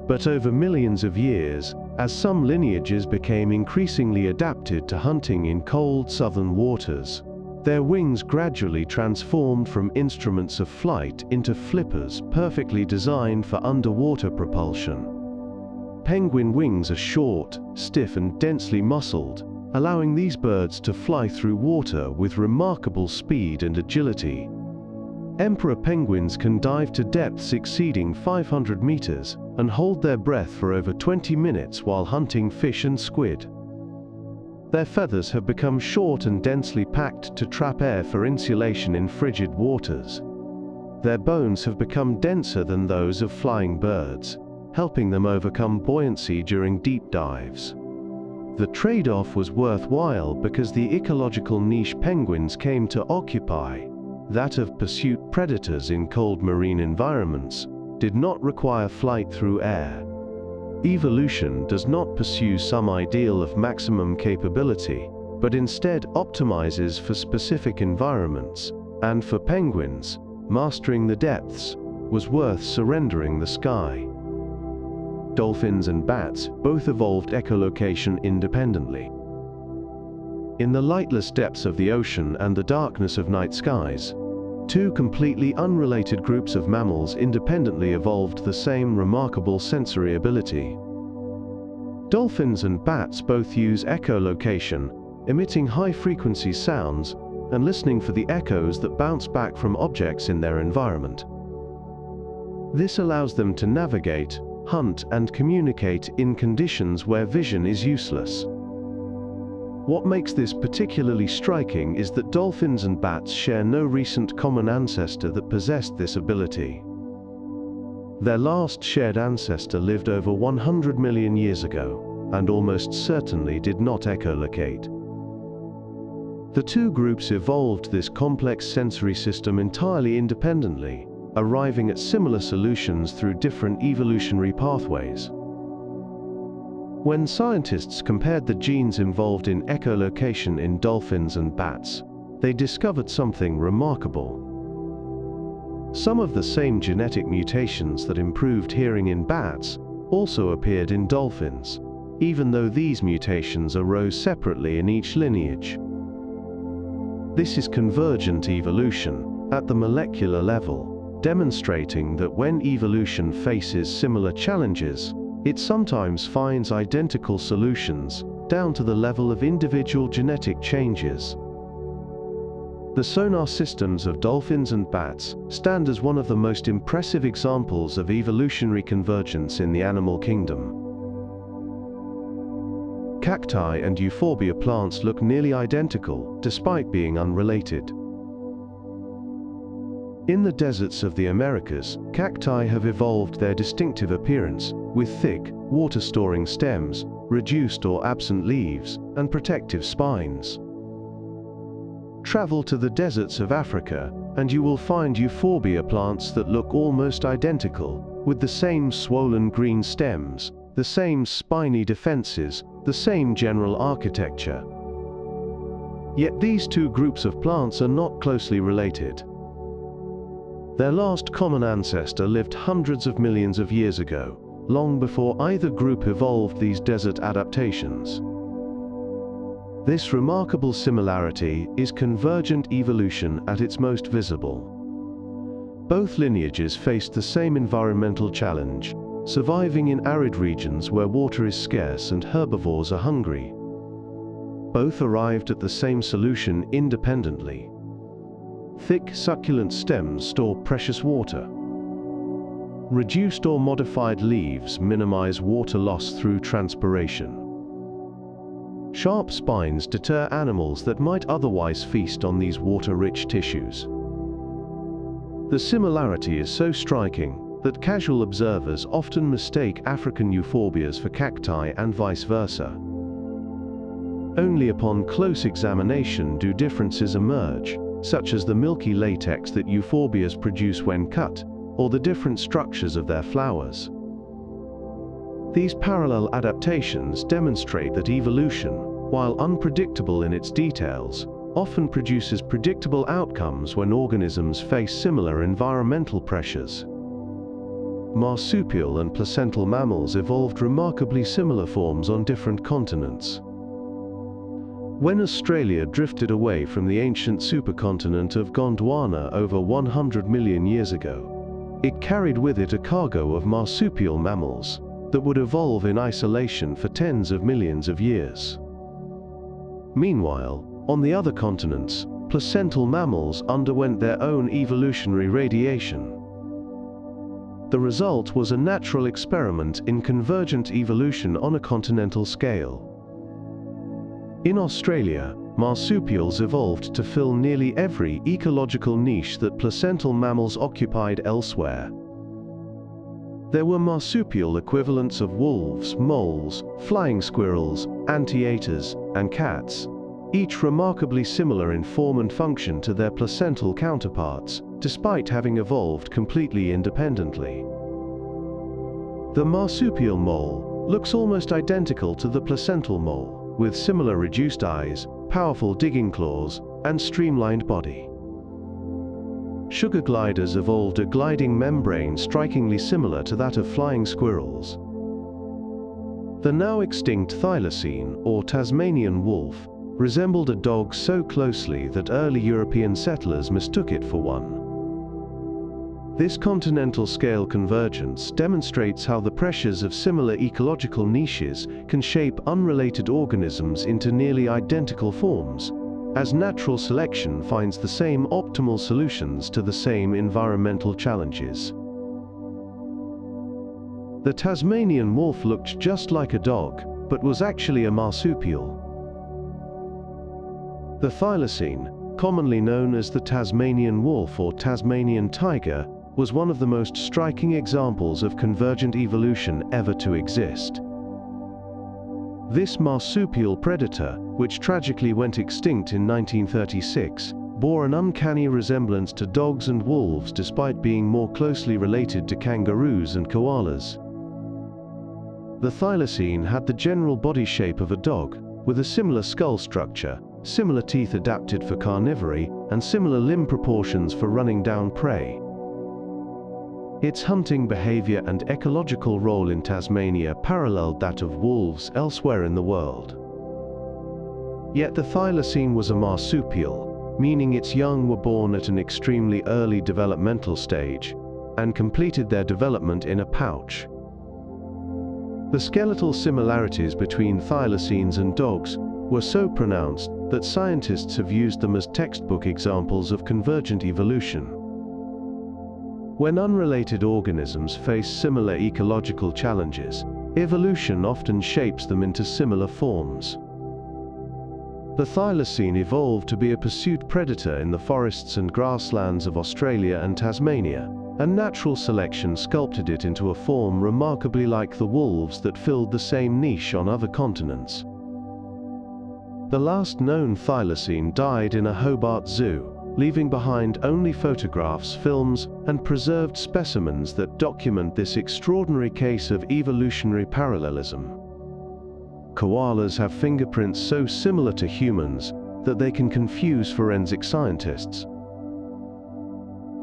But over millions of years, as some lineages became increasingly adapted to hunting in cold southern waters, their wings gradually transformed from instruments of flight into flippers perfectly designed for underwater propulsion. Penguin wings are short, stiff and densely muscled, allowing these birds to fly through water with remarkable speed and agility. Emperor penguins can dive to depths exceeding 500 meters and hold their breath for over 20 minutes while hunting fish and squid. Their feathers have become short and densely packed to trap air for insulation in frigid waters. Their bones have become denser than those of flying birds, helping them overcome buoyancy during deep dives. The trade-off was worthwhile because the ecological niche penguins came to occupy, that of pursuit predators in cold marine environments, did not require flight through air. Evolution does not pursue some ideal of maximum capability, but instead optimizes for specific environments, and for penguins, mastering the depths was worth surrendering the sky. Dolphins and bats both evolved echolocation independently. In the lightless depths of the ocean and the darkness of night skies, two completely unrelated groups of mammals independently evolved the same remarkable sensory ability. Dolphins and bats both use echolocation, emitting high-frequency sounds and listening for the echoes that bounce back from objects in their environment. This allows them to navigate, hunt and communicate in conditions where vision is useless. What makes this particularly striking is that dolphins and bats share no recent common ancestor that possessed this ability. Their last shared ancestor lived over 100 million years ago, and almost certainly did not echolocate. The two groups evolved this complex sensory system entirely independently, arriving at similar solutions through different evolutionary pathways. When scientists compared the genes involved in echolocation in dolphins and bats, they discovered something remarkable. Some of the same genetic mutations that improved hearing in bats also appeared in dolphins, even though these mutations arose separately in each lineage. This is convergent evolution at the molecular level, demonstrating that when evolution faces similar challenges, it sometimes finds identical solutions, down to the level of individual genetic changes. The sonar systems of dolphins and bats stand as one of the most impressive examples of evolutionary convergence in the animal kingdom. Cacti and euphorbia plants look nearly identical, despite being unrelated. In the deserts of the Americas, cacti have evolved their distinctive appearance, with thick, water-storing stems, reduced or absent leaves, and protective spines. Travel to the deserts of Africa, and you will find euphorbia plants that look almost identical, with the same swollen green stems, the same spiny defenses, the same general architecture. Yet these two groups of plants are not closely related. Their last common ancestor lived hundreds of millions of years ago, long before either group evolved these desert adaptations. This remarkable similarity is convergent evolution at its most visible. Both lineages faced the same environmental challenge, surviving in arid regions where water is scarce and herbivores are hungry. Both arrived at the same solution independently. Thick, succulent stems store precious water. Reduced or modified leaves minimize water loss through transpiration. Sharp spines deter animals that might otherwise feast on these water-rich tissues. The similarity is so striking that casual observers often mistake African euphorbias for cacti and vice versa. Only upon close examination do differences emerge, such as the milky latex that euphorbias produce when cut, or the different structures of their flowers. These parallel adaptations demonstrate that evolution, while unpredictable in its details, often produces predictable outcomes when organisms face similar environmental pressures. Marsupial and placental mammals evolved remarkably similar forms on different continents. When Australia drifted away from the ancient supercontinent of Gondwana over 100 million years ago, it carried with it a cargo of marsupial mammals that would evolve in isolation for tens of millions of years. Meanwhile, on the other continents, placental mammals underwent their own evolutionary radiation. The result was a natural experiment in convergent evolution on a continental scale. In Australia, marsupials evolved to fill nearly every ecological niche that placental mammals occupied elsewhere. There were marsupial equivalents of wolves, moles, flying squirrels, anteaters, and cats, each remarkably similar in form and function to their placental counterparts, despite having evolved completely independently. The marsupial mole looks almost identical to the placental mole, with similar reduced eyes, powerful digging claws, and streamlined body. Sugar gliders evolved a gliding membrane strikingly similar to that of flying squirrels. The now extinct thylacine, or Tasmanian wolf, resembled a dog so closely that early European settlers mistook it for one. This continental scale convergence demonstrates how the pressures of similar ecological niches can shape unrelated organisms into nearly identical forms, as natural selection finds the same optimal solutions to the same environmental challenges. The Tasmanian wolf looked just like a dog, but was actually a marsupial. The thylacine, commonly known as the Tasmanian wolf or Tasmanian tiger, was one of the most striking examples of convergent evolution ever to exist. This marsupial predator, which tragically went extinct in 1936, bore an uncanny resemblance to dogs and wolves despite being more closely related to kangaroos and koalas. The thylacine had the general body shape of a dog, with a similar skull structure, similar teeth adapted for carnivory, and similar limb proportions for running down prey. Its hunting behavior and ecological role in Tasmania paralleled that of wolves elsewhere in the world. Yet the thylacine was a marsupial, meaning its young were born at an extremely early developmental stage, and completed their development in a pouch. The skeletal similarities between thylacines and dogs were so pronounced that scientists have used them as textbook examples of convergent evolution. When unrelated organisms face similar ecological challenges, evolution often shapes them into similar forms. The thylacine evolved to be a pursuit predator in the forests and grasslands of Australia and Tasmania, and natural selection sculpted it into a form remarkably like the wolves that filled the same niche on other continents. The last known thylacine died in a Hobart zoo, leaving behind only photographs, films, and preserved specimens that document this extraordinary case of evolutionary parallelism. Koalas have fingerprints so similar to humans that they can confuse forensic scientists.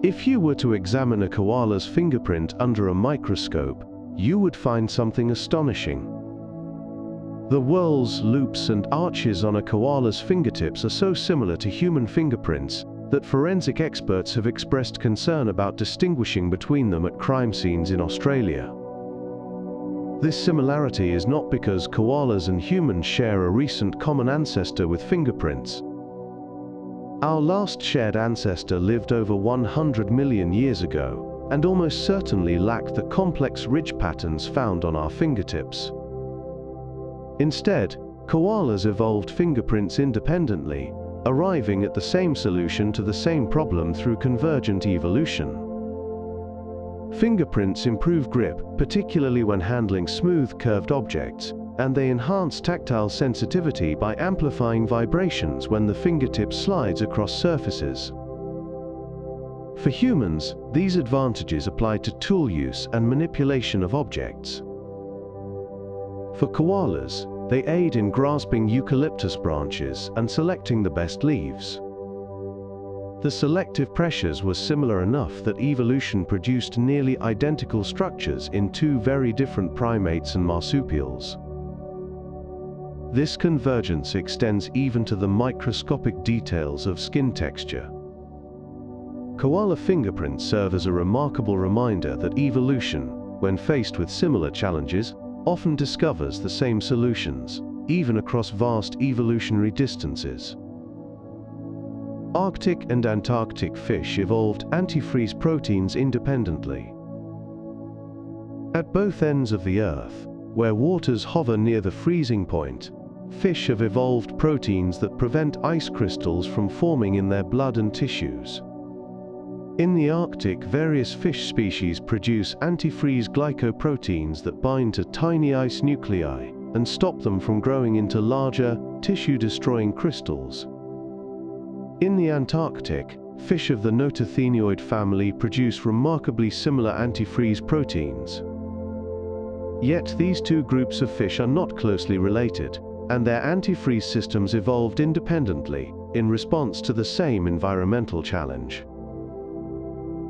If you were to examine a koala's fingerprint under a microscope, you would find something astonishing. The whorls, loops, and arches on a koala's fingertips are so similar to human fingerprints that forensic experts have expressed concern about distinguishing between them at crime scenes in Australia. This similarity is not because koalas and humans share a recent common ancestor with fingerprints. Our last shared ancestor lived over 100 million years ago, and almost certainly lacked the complex ridge patterns found on our fingertips. Instead, koalas evolved fingerprints independently, arriving at the same solution to the same problem through convergent evolution. Fingerprints improve grip, particularly when handling smooth, curved objects, and they enhance tactile sensitivity by amplifying vibrations when the fingertip slides across surfaces. For humans, these advantages apply to tool use and manipulation of objects. For koalas, they aid in grasping eucalyptus branches and selecting the best leaves. The selective pressures were similar enough that evolution produced nearly identical structures in two very different primates and marsupials. This convergence extends even to the microscopic details of skin texture. Koala fingerprints serve as a remarkable reminder that evolution, when faced with similar challenges, often discovers the same solutions, even across vast evolutionary distances. Arctic and Antarctic fish evolved antifreeze proteins independently. At both ends of the Earth, where waters hover near the freezing point, fish have evolved proteins that prevent ice crystals from forming in their blood and tissues. In the Arctic, various fish species produce antifreeze glycoproteins that bind to tiny ice nuclei and stop them from growing into larger, tissue-destroying crystals. In the Antarctic, fish of the notothenoid family produce remarkably similar antifreeze proteins. Yet these two groups of fish are not closely related, and their antifreeze systems evolved independently, in response to the same environmental challenge.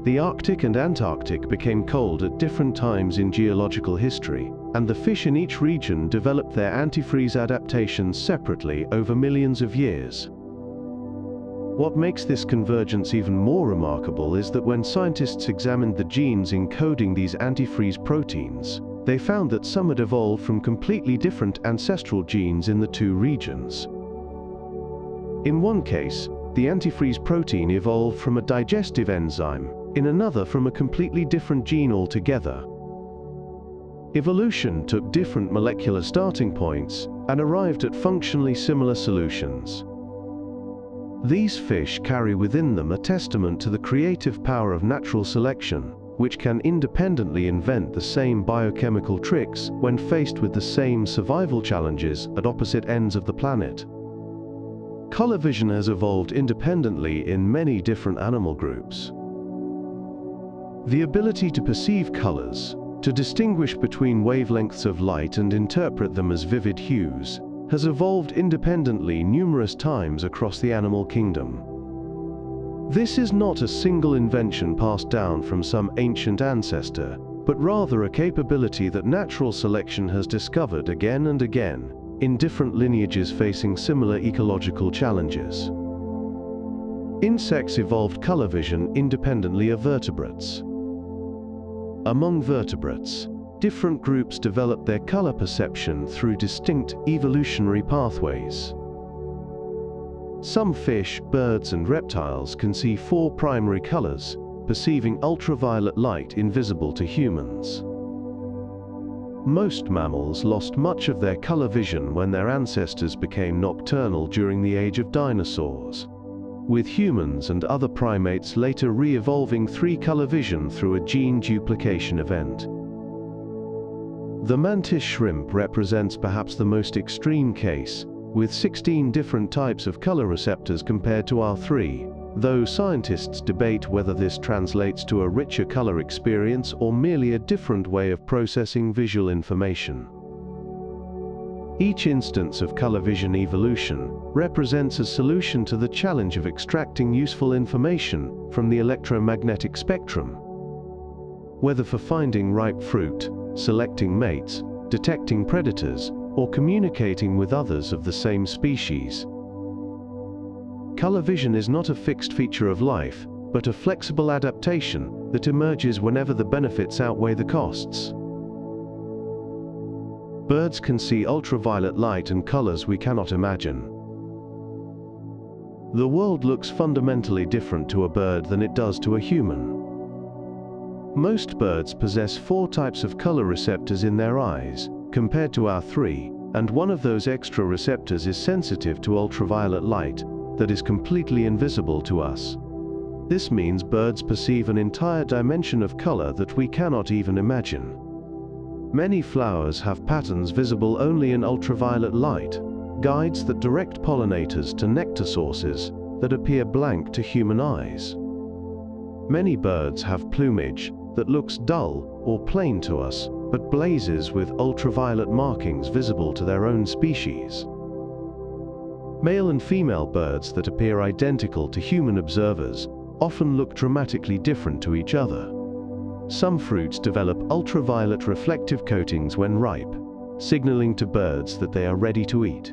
The Arctic and Antarctic became cold at different times in geological history, and the fish in each region developed their antifreeze adaptations separately over millions of years. What makes this convergence even more remarkable is that when scientists examined the genes encoding these antifreeze proteins, they found that some had evolved from completely different ancestral genes in the two regions. In one case, the antifreeze protein evolved from a digestive enzyme, in another from a completely different gene altogether. Evolution took different molecular starting points and arrived at functionally similar solutions. These fish carry within them a testament to the creative power of natural selection, which can independently invent the same biochemical tricks when faced with the same survival challenges at opposite ends of the planet. Color vision has evolved independently in many different animal groups. The ability to perceive colors, to distinguish between wavelengths of light and interpret them as vivid hues, has evolved independently numerous times across the animal kingdom. This is not a single invention passed down from some ancient ancestor, but rather a capability that natural selection has discovered again and again, in different lineages facing similar ecological challenges. Insects evolved color vision independently of vertebrates. Among vertebrates, different groups developed their color perception through distinct evolutionary pathways. Some fish, birds, and reptiles can see 4 primary colors, perceiving ultraviolet light invisible to humans. Most mammals lost much of their color vision when their ancestors became nocturnal during the age of dinosaurs, with humans and other primates later re-evolving 3-color vision through a gene duplication event. The mantis shrimp represents perhaps the most extreme case, with 16 different types of color receptors compared to our 3, though scientists debate whether this translates to a richer color experience or merely a different way of processing visual information. Each instance of color vision evolution represents a solution to the challenge of extracting useful information from the electromagnetic spectrum. Whether for finding ripe fruit, selecting mates, detecting predators, or communicating with others of the same species. Color vision is not a fixed feature of life, but a flexible adaptation that emerges whenever the benefits outweigh the costs. Birds can see ultraviolet light and colors we cannot imagine. The world looks fundamentally different to a bird than it does to a human. Most birds possess 4 types of color receptors in their eyes, compared to our 3, and one of those extra receptors is sensitive to ultraviolet light that is completely invisible to us. This means birds perceive an entire dimension of color that we cannot even imagine. Many flowers have patterns visible only in ultraviolet light, guides that direct pollinators to nectar sources that appear blank to human eyes. Many birds have plumage that looks dull or plain to us, but blazes with ultraviolet markings visible to their own species. Male and female birds that appear identical to human observers often look dramatically different to each other. Some fruits develop ultraviolet reflective coatings when ripe, signaling to birds that they are ready to eat.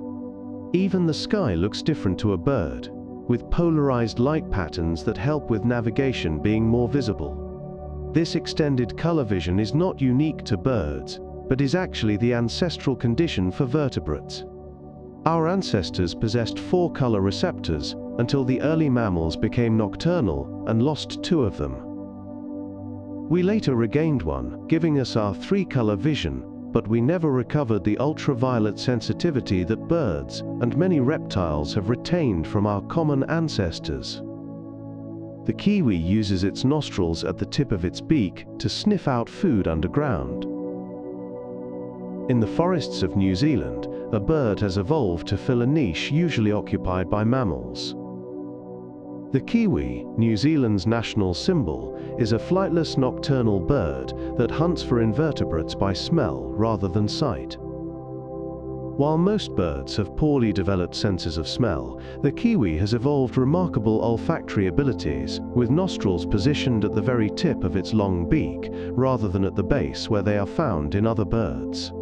Even the sky looks different to a bird, with polarized light patterns that help with navigation being more visible. This extended color vision is not unique to birds, but is actually the ancestral condition for vertebrates. Our ancestors possessed 4 color receptors until the early mammals became nocturnal and lost 2 of them. We later regained one, giving us our 3-color vision, but we never recovered the ultraviolet sensitivity that birds and many reptiles have retained from our common ancestors. The kiwi uses its nostrils at the tip of its beak to sniff out food underground. In the forests of New Zealand, a bird has evolved to fill a niche usually occupied by mammals. The kiwi, New Zealand's national symbol, is a flightless nocturnal bird that hunts for invertebrates by smell rather than sight. While most birds have poorly developed senses of smell, the kiwi has evolved remarkable olfactory abilities, with nostrils positioned at the very tip of its long beak, rather than at the base where they are found in other birds.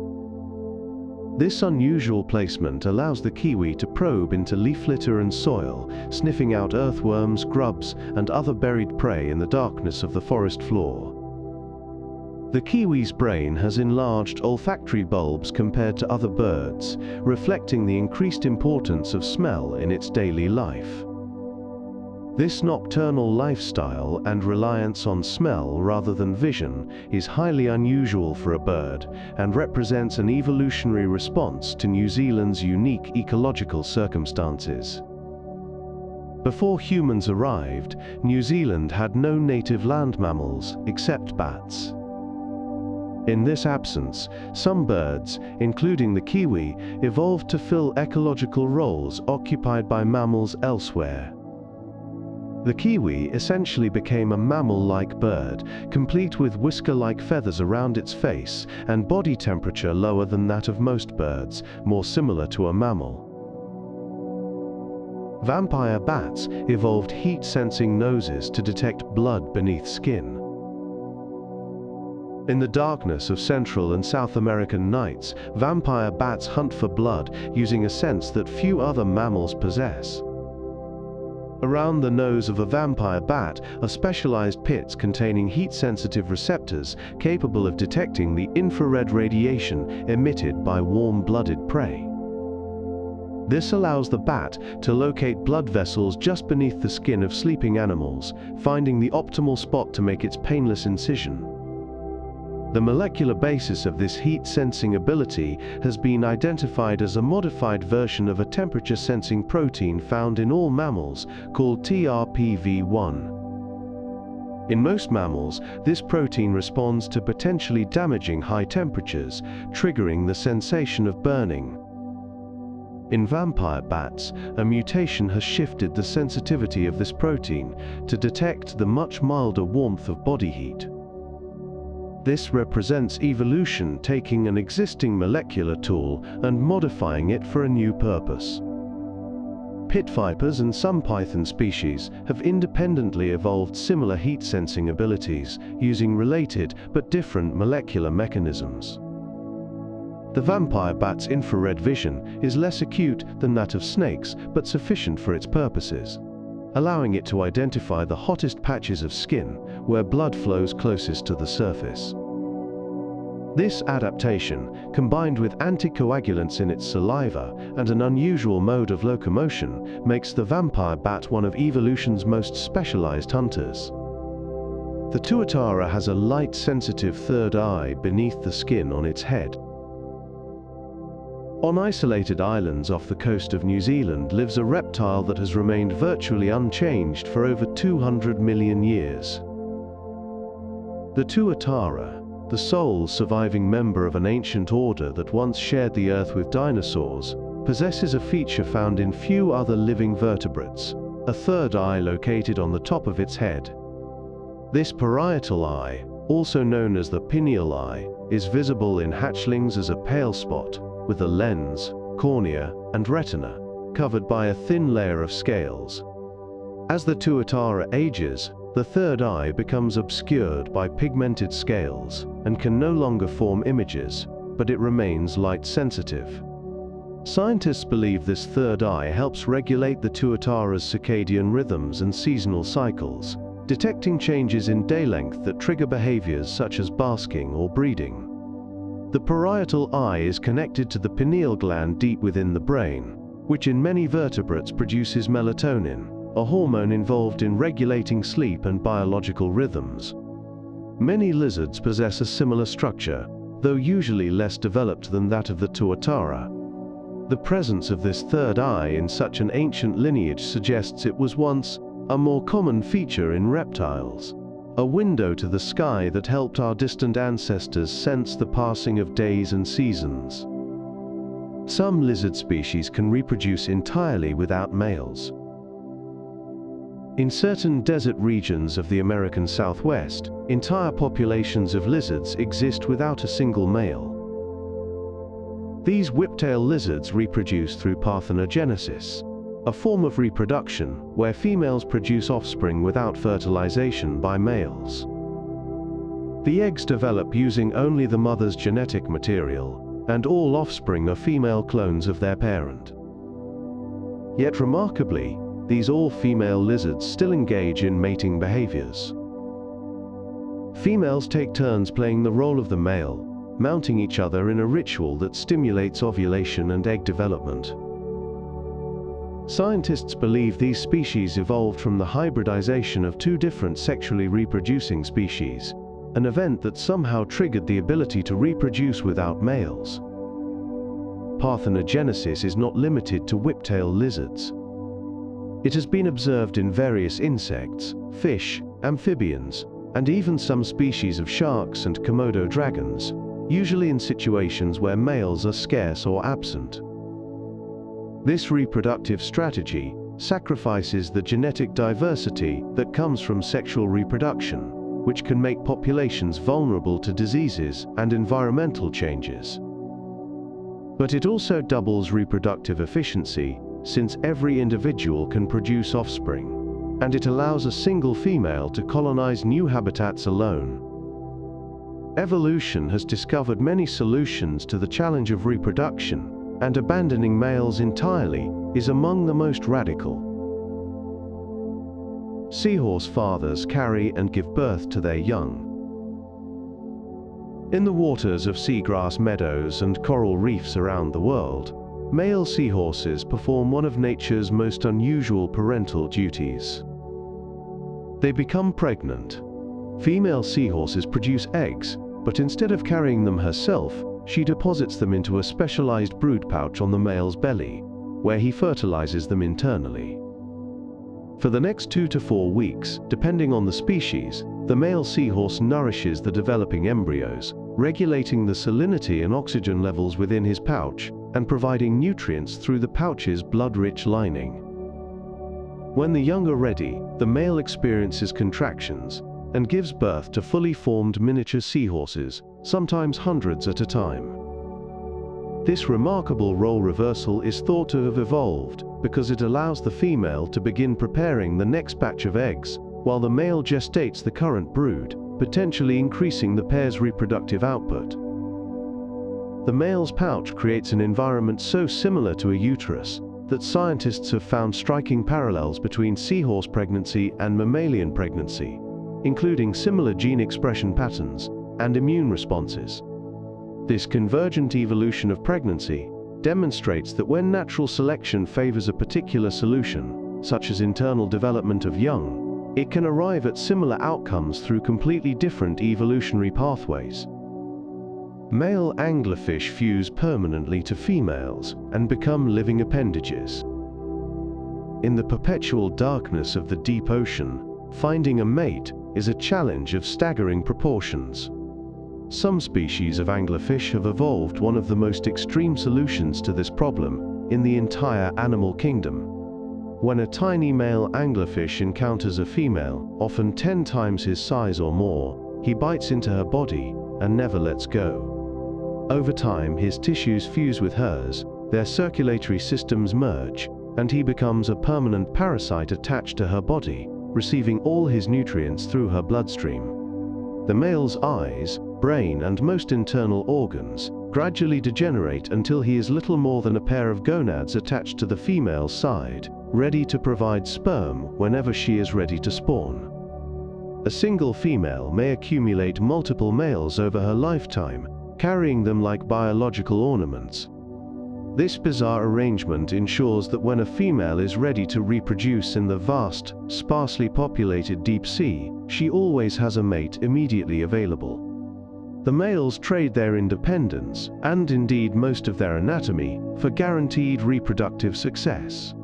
This unusual placement allows the kiwi to probe into leaf litter and soil, sniffing out earthworms, grubs, and other buried prey in the darkness of the forest floor. The kiwi's brain has enlarged olfactory bulbs compared to other birds, reflecting the increased importance of smell in its daily life. This nocturnal lifestyle and reliance on smell rather than vision is highly unusual for a bird and represents an evolutionary response to New Zealand's unique ecological circumstances. Before humans arrived, New Zealand had no native land mammals except bats. In this absence, some birds, including the kiwi, evolved to fill ecological roles occupied by mammals elsewhere. The kiwi essentially became a mammal-like bird, complete with whisker-like feathers around its face and body temperature lower than that of most birds, more similar to a mammal. Vampire bats evolved heat-sensing noses to detect blood beneath skin. In the darkness of Central and South American nights, vampire bats hunt for blood using a sense that few other mammals possess. Around the nose of a vampire bat are specialized pits containing heat-sensitive receptors capable of detecting the infrared radiation emitted by warm-blooded prey. This allows the bat to locate blood vessels just beneath the skin of sleeping animals, finding the optimal spot to make its painless incision. The molecular basis of this heat-sensing ability has been identified as a modified version of a temperature-sensing protein found in all mammals called TRPV1. In most mammals, this protein responds to potentially damaging high temperatures, triggering the sensation of burning. In vampire bats, a mutation has shifted the sensitivity of this protein to detect the much milder warmth of body heat. This represents evolution taking an existing molecular tool and modifying it for a new purpose. Pit vipers and some python species have independently evolved similar heat-sensing abilities using related but different molecular mechanisms. The vampire bat's infrared vision is less acute than that of snakes, but sufficient for its purposes, allowing it to identify the hottest patches of skin where blood flows closest to the surface. This adaptation, combined with anticoagulants in its saliva and an unusual mode of locomotion, makes the vampire bat one of evolution's most specialized hunters. The tuatara has a light-sensitive third eye beneath the skin on its head. On isolated islands off the coast of New Zealand lives a reptile that has remained virtually unchanged for over 200 million years. The tuatara, the sole surviving member of an ancient order that once shared the earth with dinosaurs, possesses a feature found in few other living vertebrates, a third eye located on the top of its head. This parietal eye, also known as the pineal eye, is visible in hatchlings as a pale spot, with a lens, cornea, and retina, covered by a thin layer of scales. As the tuatara ages, the third eye becomes obscured by pigmented scales and can no longer form images, but it remains light-sensitive. Scientists believe this third eye helps regulate the tuatara's circadian rhythms and seasonal cycles, detecting changes in day length that trigger behaviors such as basking or breeding. The parietal eye is connected to the pineal gland deep within the brain, which in many vertebrates produces melatonin, a hormone involved in regulating sleep and biological rhythms. Many lizards possess a similar structure, though usually less developed than that of the tuatara. The presence of this third eye in such an ancient lineage suggests it was once a more common feature in reptiles, a window to the sky that helped our distant ancestors sense the passing of days and seasons. Some lizard species can reproduce entirely without males. In certain desert regions of the American Southwest, entire populations of lizards exist without a single male. These whiptail lizards reproduce through parthenogenesis, a form of reproduction where females produce offspring without fertilization by males. The eggs develop using only the mother's genetic material, and all offspring are female clones of their parent. Yet remarkably, these all-female lizards still engage in mating behaviors. Females take turns playing the role of the male, mounting each other in a ritual that stimulates ovulation and egg development. Scientists believe these species evolved from the hybridization of two different sexually reproducing species, an event that somehow triggered the ability to reproduce without males. Parthenogenesis is not limited to whiptail lizards. It has been observed in various insects, fish, amphibians, and even some species of sharks and Komodo dragons, usually in situations where males are scarce or absent. This reproductive strategy sacrifices the genetic diversity that comes from sexual reproduction, which can make populations vulnerable to diseases and environmental changes. But it also doubles reproductive efficiency, since every individual can produce offspring, and it allows a single female to colonize new habitats alone. Evolution has discovered many solutions to the challenge of reproduction, and abandoning males entirely is among the most radical. Seahorse fathers carry and give birth to their young. In the waters of seagrass meadows and coral reefs around the world, male seahorses perform one of nature's most unusual parental duties. They become pregnant. Female seahorses produce eggs, but instead of carrying them herself, she deposits them into a specialized brood pouch on the male's belly, where he fertilizes them internally. For the next 2 to 4 weeks, depending on the species, the male seahorse nourishes the developing embryos, regulating the salinity and oxygen levels within his pouch, and providing nutrients through the pouch's blood-rich lining. When the young are ready, the male experiences contractions and gives birth to fully formed miniature seahorses, sometimes hundreds at a time. This remarkable role reversal is thought to have evolved because it allows the female to begin preparing the next batch of eggs, while the male gestates the current brood, potentially increasing the pair's reproductive output. The male's pouch creates an environment so similar to a uterus that scientists have found striking parallels between seahorse pregnancy and mammalian pregnancy, including similar gene expression patterns and immune responses. This convergent evolution of pregnancy demonstrates that when natural selection favors a particular solution, such as internal development of young, it can arrive at similar outcomes through completely different evolutionary pathways. Male anglerfish fuse permanently to females and become living appendages. In the perpetual darkness of the deep ocean, finding a mate is a challenge of staggering proportions. Some species of anglerfish have evolved one of the most extreme solutions to this problem in the entire animal kingdom. When a tiny male anglerfish encounters a female, often 10 times his size or more, he bites into her body and never lets go. Over time, his tissues fuse with hers, their circulatory systems merge, and he becomes a permanent parasite attached to her body, receiving all his nutrients through her bloodstream. The male's eyes, brain, and most internal organs gradually degenerate until he is little more than a pair of gonads attached to the female's side, ready to provide sperm whenever she is ready to spawn. A single female may accumulate multiple males over her lifetime, carrying them like biological ornaments. This bizarre arrangement ensures that when a female is ready to reproduce in the vast, sparsely populated deep sea, she always has a mate immediately available. The males trade their independence, and indeed most of their anatomy, for guaranteed reproductive success.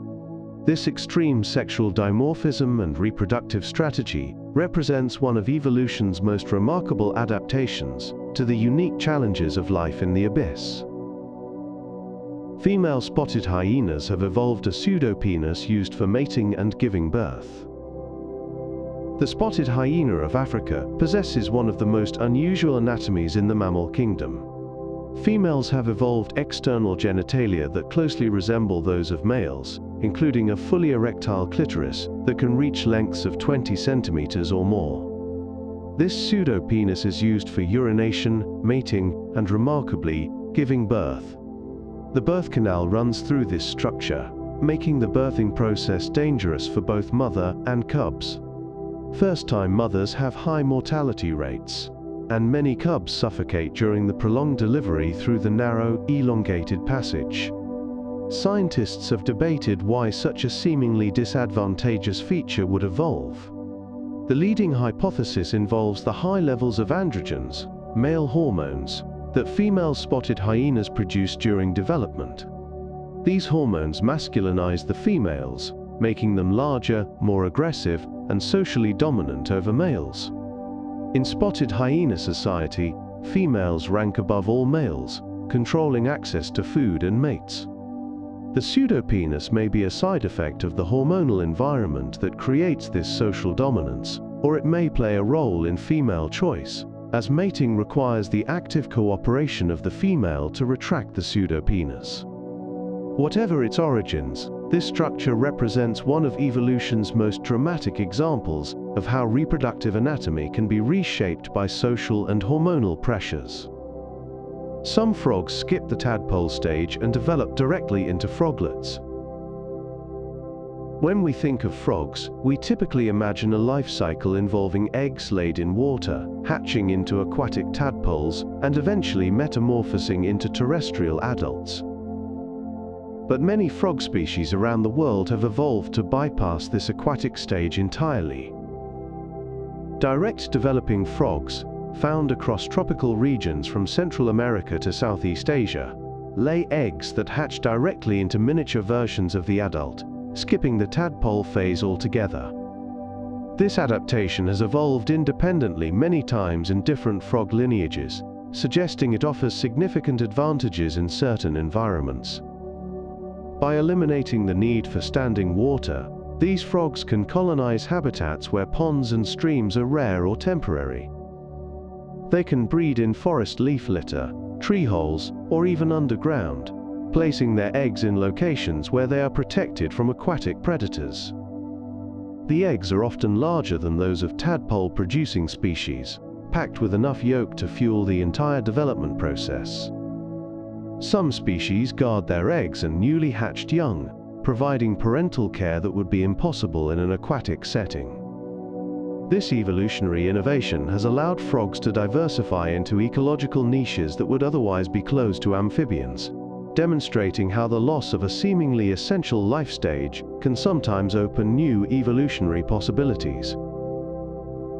This extreme sexual dimorphism and reproductive strategy represents one of evolution's most remarkable adaptations to the unique challenges of life in the abyss. Female spotted hyenas have evolved a pseudopenis used for mating and giving birth. The spotted hyena of Africa possesses one of the most unusual anatomies in the mammal kingdom. Females have evolved external genitalia that closely resemble those of males, including a fully erectile clitoris that can reach lengths of 20 centimeters or more. This pseudopenis is used for urination, mating, and remarkably, giving birth. The birth canal runs through this structure, making the birthing process dangerous for both mother and cubs. First-time mothers have high mortality rates, and many cubs suffocate during the prolonged delivery through the narrow, elongated passage. Scientists have debated why such a seemingly disadvantageous feature would evolve. The leading hypothesis involves the high levels of androgens, male hormones, that female spotted hyenas produce during development. These hormones masculinize the females, making them larger, more aggressive, and socially dominant over males. In spotted hyena society, females rank above all males, controlling access to food and mates. The pseudopenis may be a side effect of the hormonal environment that creates this social dominance, or it may play a role in female choice, as mating requires the active cooperation of the female to retract the pseudopenis. Whatever its origins, this structure represents one of evolution's most dramatic examples of how reproductive anatomy can be reshaped by social and hormonal pressures. Some frogs skip the tadpole stage and develop directly into froglets. When we think of frogs, we typically imagine a life cycle involving eggs laid in water, hatching into aquatic tadpoles, and eventually metamorphosing into terrestrial adults. But many frog species around the world have evolved to bypass this aquatic stage entirely. Direct developing frogs, found across tropical regions from Central America to Southeast Asia, lay eggs that hatch directly into miniature versions of the adult, skipping the tadpole phase altogether. This adaptation has evolved independently many times in different frog lineages, suggesting it offers significant advantages in certain environments. By eliminating the need for standing water, these frogs can colonize habitats where ponds and streams are rare or temporary. They can breed in forest leaf litter, tree holes, or even underground, placing their eggs in locations where they are protected from aquatic predators. The eggs are often larger than those of tadpole-producing species, packed with enough yolk to fuel the entire development process. Some species guard their eggs and newly hatched young, providing parental care that would be impossible in an aquatic setting. This evolutionary innovation has allowed frogs to diversify into ecological niches that would otherwise be closed to amphibians, demonstrating how the loss of a seemingly essential life stage can sometimes open new evolutionary possibilities.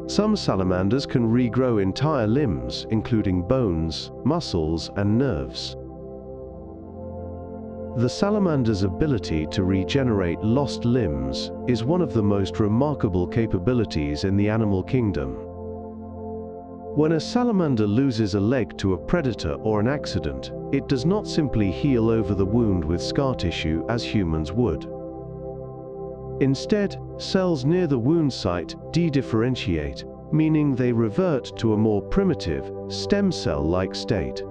Some salamanders can regrow entire limbs, including bones, muscles, and nerves. The salamander's ability to regenerate lost limbs is one of the most remarkable capabilities in the animal kingdom. When a salamander loses a leg to a predator or an accident, it does not simply heal over the wound with scar tissue as humans would. Instead, cells near the wound site de-differentiate, meaning they revert to a more primitive, stem cell-like state.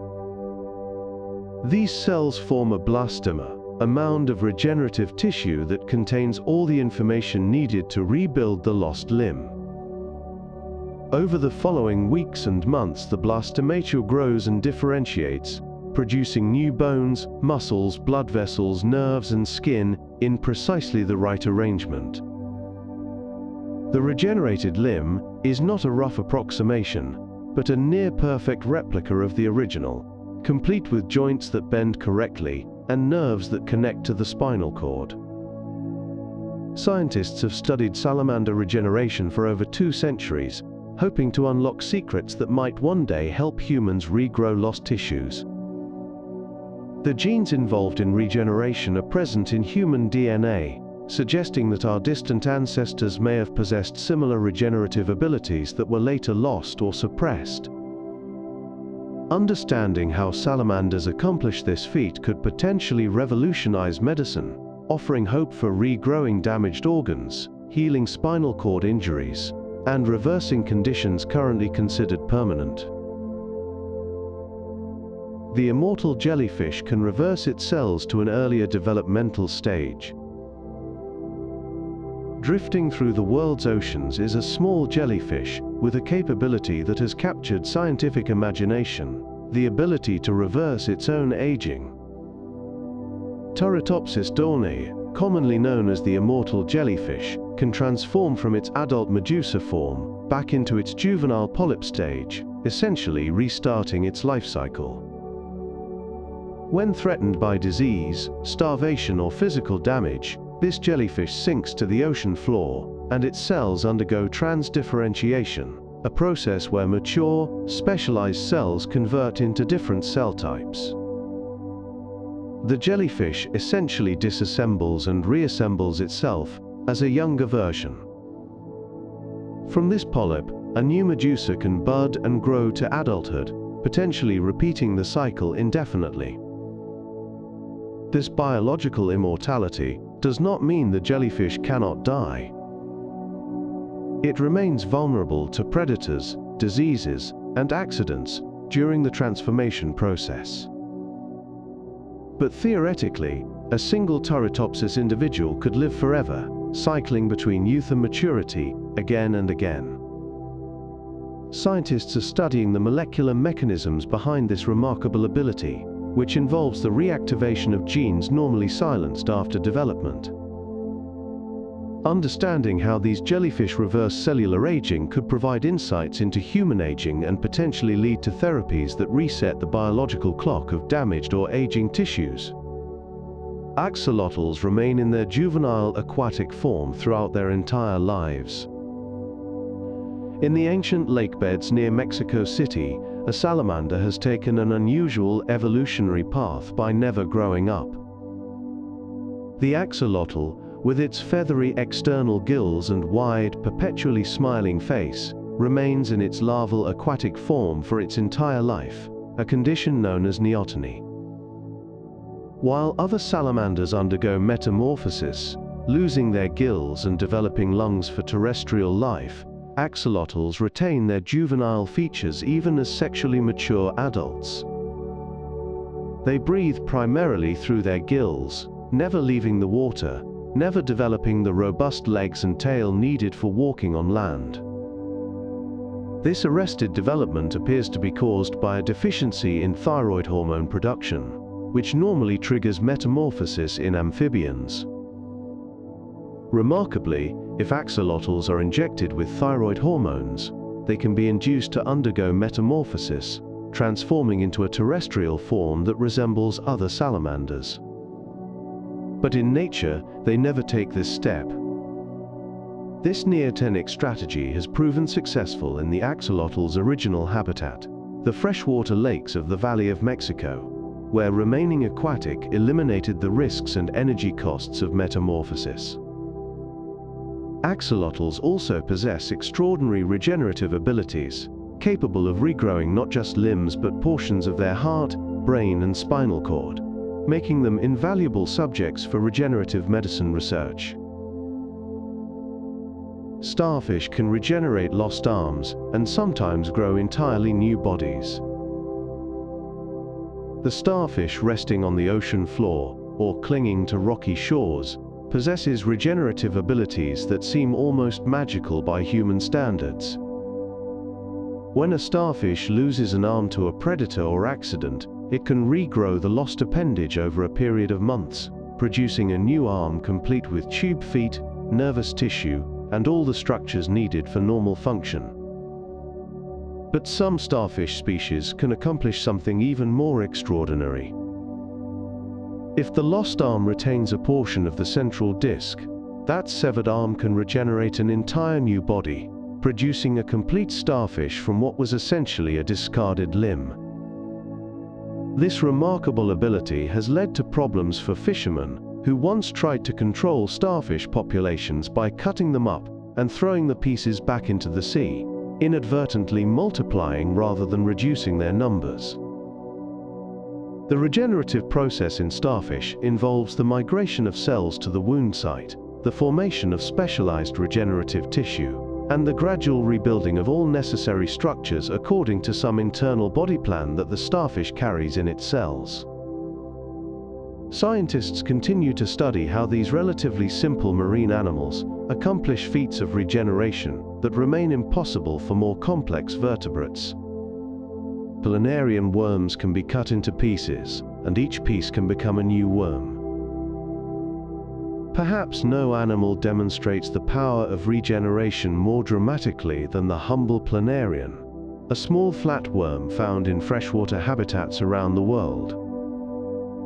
These cells form a blastema, a mound of regenerative tissue that contains all the information needed to rebuild the lost limb. Over the following weeks and months, the blastemature grows and differentiates, producing new bones, muscles, blood vessels, nerves, and skin in precisely the right arrangement. The regenerated limb is not a rough approximation, but a near-perfect replica of the original, complete with joints that bend correctly and nerves that connect to the spinal cord. Scientists have studied salamander regeneration for over 2 centuries, hoping to unlock secrets that might one day help humans regrow lost tissues. The genes involved in regeneration are present in human DNA, suggesting that our distant ancestors may have possessed similar regenerative abilities that were later lost or suppressed. Understanding how salamanders accomplish this feat could potentially revolutionize medicine, offering hope for regrowing damaged organs, healing spinal cord injuries, and reversing conditions currently considered permanent. The immortal jellyfish can reverse its cells to an earlier developmental stage. Drifting through the world's oceans is a small jellyfish with a capability that has captured scientific imagination: the ability to reverse its own aging. Turritopsis dohrnii, commonly known as the immortal jellyfish, can transform from its adult medusa form back into its juvenile polyp stage, essentially restarting its life cycle. When threatened by disease, starvation, or physical damage, this jellyfish sinks to the ocean floor, and its cells undergo transdifferentiation, a process where mature, specialized cells convert into different cell types. The jellyfish essentially disassembles and reassembles itself as a younger version. From this polyp, a new medusa can bud and grow to adulthood, potentially repeating the cycle indefinitely. This biological immortality does not mean the jellyfish cannot die. It remains vulnerable to predators, diseases, and accidents during the transformation process. But theoretically, a single Turritopsis individual could live forever, cycling between youth and maturity, again and again. Scientists are studying the molecular mechanisms behind this remarkable ability, which involves the reactivation of genes normally silenced after development. Understanding how these jellyfish reverse cellular aging could provide insights into human aging and potentially lead to therapies that reset the biological clock of damaged or aging tissues. Axolotls remain in their juvenile aquatic form throughout their entire lives. In the ancient lakebeds near Mexico City, a salamander has taken an unusual evolutionary path by never growing up. The axolotl, with its feathery external gills and wide, perpetually smiling face, remains in its larval aquatic form for its entire life. a condition known as neoteny. While other salamanders undergo metamorphosis, losing their gills and developing lungs for terrestrial life, axolotls retain their juvenile features even as sexually mature adults. They breathe primarily through their gills, never leaving the water, never developing the robust legs and tail needed for walking on land. This arrested development appears to be caused by a deficiency in thyroid hormone production, which normally triggers metamorphosis in amphibians. Remarkably, if axolotls are injected with thyroid hormones, they can be induced to undergo metamorphosis, transforming into a terrestrial form that resembles other salamanders. But in nature, they never take this step. This neotenic strategy has proven successful in the axolotl's original habitat, the freshwater lakes of the Valley of Mexico, where remaining aquatic eliminated the risks and energy costs of metamorphosis. Axolotls also possess extraordinary regenerative abilities, capable of regrowing not just limbs but portions of their heart, brain and spinal cord, making them invaluable subjects for regenerative medicine research. Starfish can regenerate lost arms and sometimes grow entirely new bodies. The starfish resting on the ocean floor, or clinging to rocky shores, possesses regenerative abilities that seem almost magical by human standards. When a starfish loses an arm to a predator or accident, it can regrow the lost appendage over a period of months, producing a new arm complete with tube feet, nervous tissue, and all the structures needed for normal function. But some starfish species can accomplish something even more extraordinary. If the lost arm retains a portion of the central disc, that severed arm can regenerate an entire new body, producing a complete starfish from what was essentially a discarded limb. This remarkable ability has led to problems for fishermen, who once tried to control starfish populations by cutting them up and throwing the pieces back into the sea, inadvertently multiplying rather than reducing their numbers. The regenerative process in starfish involves the migration of cells to the wound site, the formation of specialized regenerative tissue, and the gradual rebuilding of all necessary structures according to some internal body plan that the starfish carries in its cells. Scientists continue to study how these relatively simple marine animals accomplish feats of regeneration that remain impossible for more complex vertebrates. Planarian worms can be cut into pieces, and each piece can become a new worm. Perhaps no animal demonstrates the power of regeneration more dramatically than the humble planarian, a small flatworm found in freshwater habitats around the world.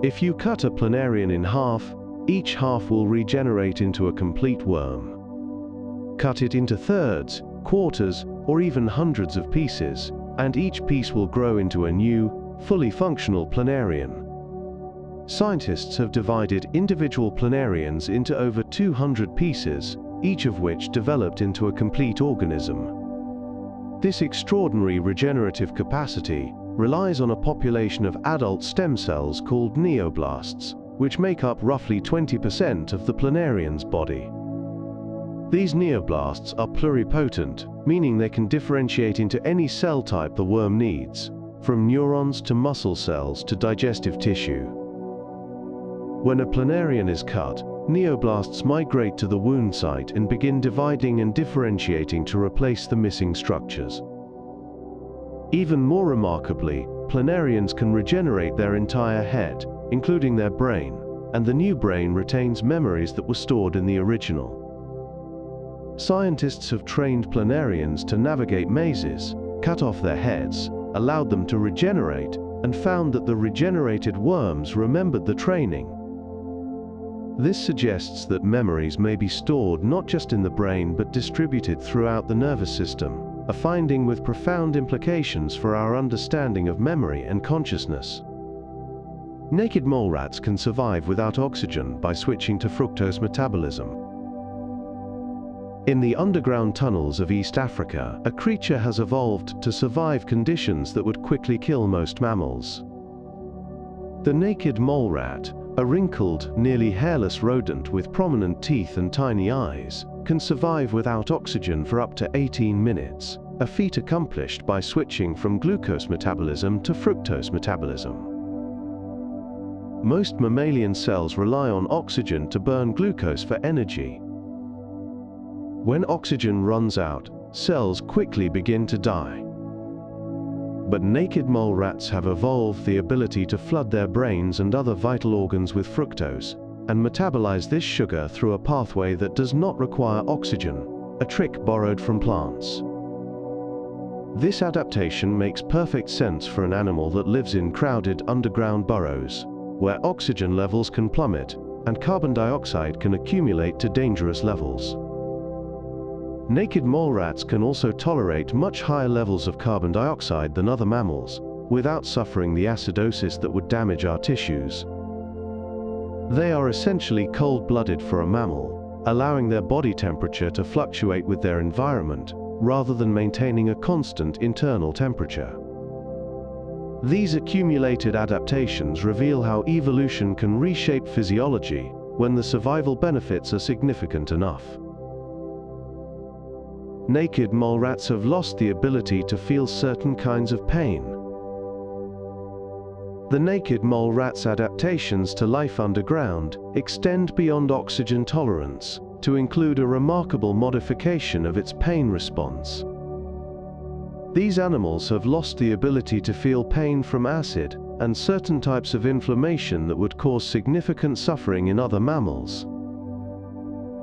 If you cut a planarian in half, each half will regenerate into a complete worm. Cut it into thirds, quarters, or even hundreds of pieces, and each piece will grow into a new, fully functional planarian. Scientists have divided individual planarians into over 200 pieces, each of which developed into a complete organism. This extraordinary regenerative capacity relies on a population of adult stem cells called neoblasts, which make up roughly 20% of the planarian's body. These neoblasts are pluripotent, meaning they can differentiate into any cell type the worm needs, from neurons to muscle cells to digestive tissue. When a planarian is cut, neoblasts migrate to the wound site and begin dividing and differentiating to replace the missing structures. Even more remarkably, planarians can regenerate their entire head, including their brain, and the new brain retains memories that were stored in the original. Scientists have trained planarians to navigate mazes, cut off their heads, allowed them to regenerate, and found that the regenerated worms remembered the training. This suggests that memories may be stored not just in the brain but distributed throughout the nervous system, a finding with profound implications for our understanding of memory and consciousness. Naked mole rats can survive without oxygen by switching to fructose metabolism. In the underground tunnels of East Africa, a creature has evolved to survive conditions that would quickly kill most mammals. The naked mole rat, a wrinkled, nearly hairless rodent with prominent teeth and tiny eyes, can survive without oxygen for up to 18 minutes, a feat accomplished by switching from glucose metabolism to fructose metabolism. Most mammalian cells rely on oxygen to burn glucose for energy. When oxygen runs out, cells quickly begin to die. But naked mole rats have evolved the ability to flood their brains and other vital organs with fructose, and metabolize this sugar through a pathway that does not require oxygen, a trick borrowed from plants. This adaptation makes perfect sense for an animal that lives in crowded underground burrows, where oxygen levels can plummet and carbon dioxide can accumulate to dangerous levels. Naked mole rats can also tolerate much higher levels of carbon dioxide than other mammals, without suffering the acidosis that would damage our tissues. They are essentially cold-blooded for a mammal, allowing their body temperature to fluctuate with their environment, rather than maintaining a constant internal temperature. These accumulated adaptations reveal how evolution can reshape physiology when the survival benefits are significant enough. Naked mole rats have lost the ability to feel certain kinds of pain. The naked mole rat's adaptations to life underground extend beyond oxygen tolerance to include a remarkable modification of its pain response. These animals have lost the ability to feel pain from acid and certain types of inflammation that would cause significant suffering in other mammals.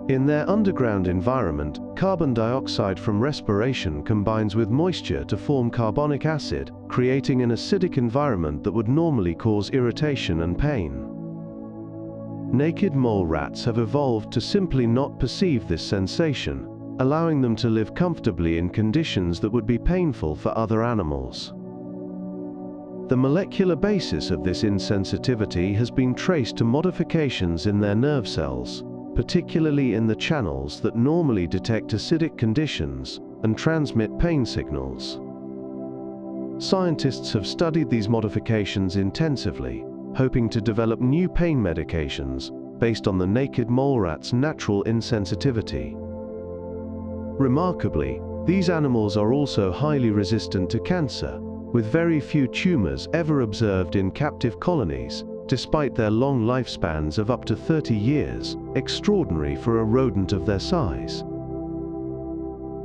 In their underground environment, carbon dioxide from respiration combines with moisture to form carbonic acid, creating an acidic environment that would normally cause irritation and pain. Naked mole rats have evolved to simply not perceive this sensation, allowing them to live comfortably in conditions that would be painful for other animals. The molecular basis of this insensitivity has been traced to modifications in their nerve cells, particularly in the channels that normally detect acidic conditions and transmit pain signals. Scientists have studied these modifications intensively, hoping to develop new pain medications based on the naked mole rat's natural insensitivity. Remarkably, these animals are also highly resistant to cancer, with very few tumors ever observed in captive colonies, despite their long lifespans of up to 30 years, extraordinary for a rodent of their size.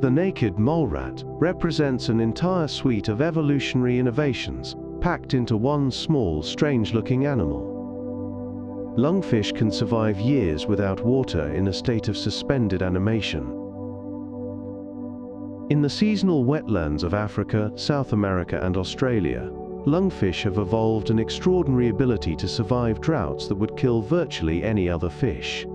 The naked mole rat represents an entire suite of evolutionary innovations packed into one small, strange-looking animal. Lungfish can survive years without water in a state of suspended animation. In the seasonal wetlands of Africa, South America, and Australia, lungfish have evolved an extraordinary ability to survive droughts that would kill virtually any other fish.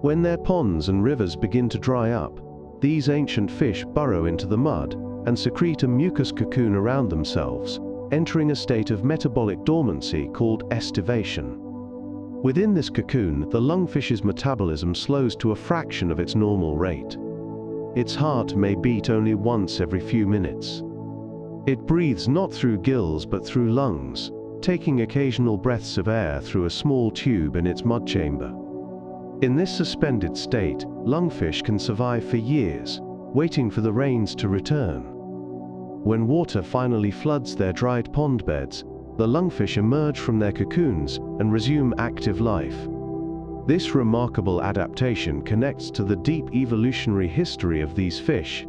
When their ponds and rivers begin to dry up, these ancient fish burrow into the mud and secrete a mucus cocoon around themselves, entering a state of metabolic dormancy called estivation. Within this cocoon, the lungfish's metabolism slows to a fraction of its normal rate. Its heart may beat only once every few minutes. It breathes not through gills but through lungs, taking occasional breaths of air through a small tube in its mud chamber. In this suspended state, lungfish can survive for years, waiting for the rains to return. When water finally floods their dried pond beds, the lungfish emerge from their cocoons and resume active life. This remarkable adaptation connects to the deep evolutionary history of these fish.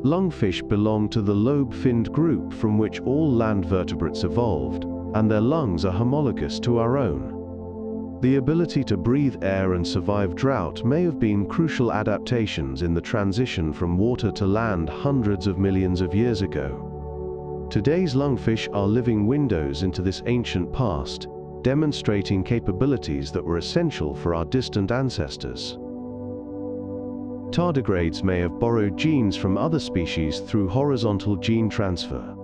Lungfish belong to the lobe-finned group from which all land vertebrates evolved, and their lungs are homologous to our own. The ability to breathe air and survive drought may have been crucial adaptations in the transition from water to land hundreds of millions of years ago. Today's lungfish are living windows into this ancient past, demonstrating capabilities that were essential for our distant ancestors. Tardigrades may have borrowed genes from other species through horizontal gene transfer.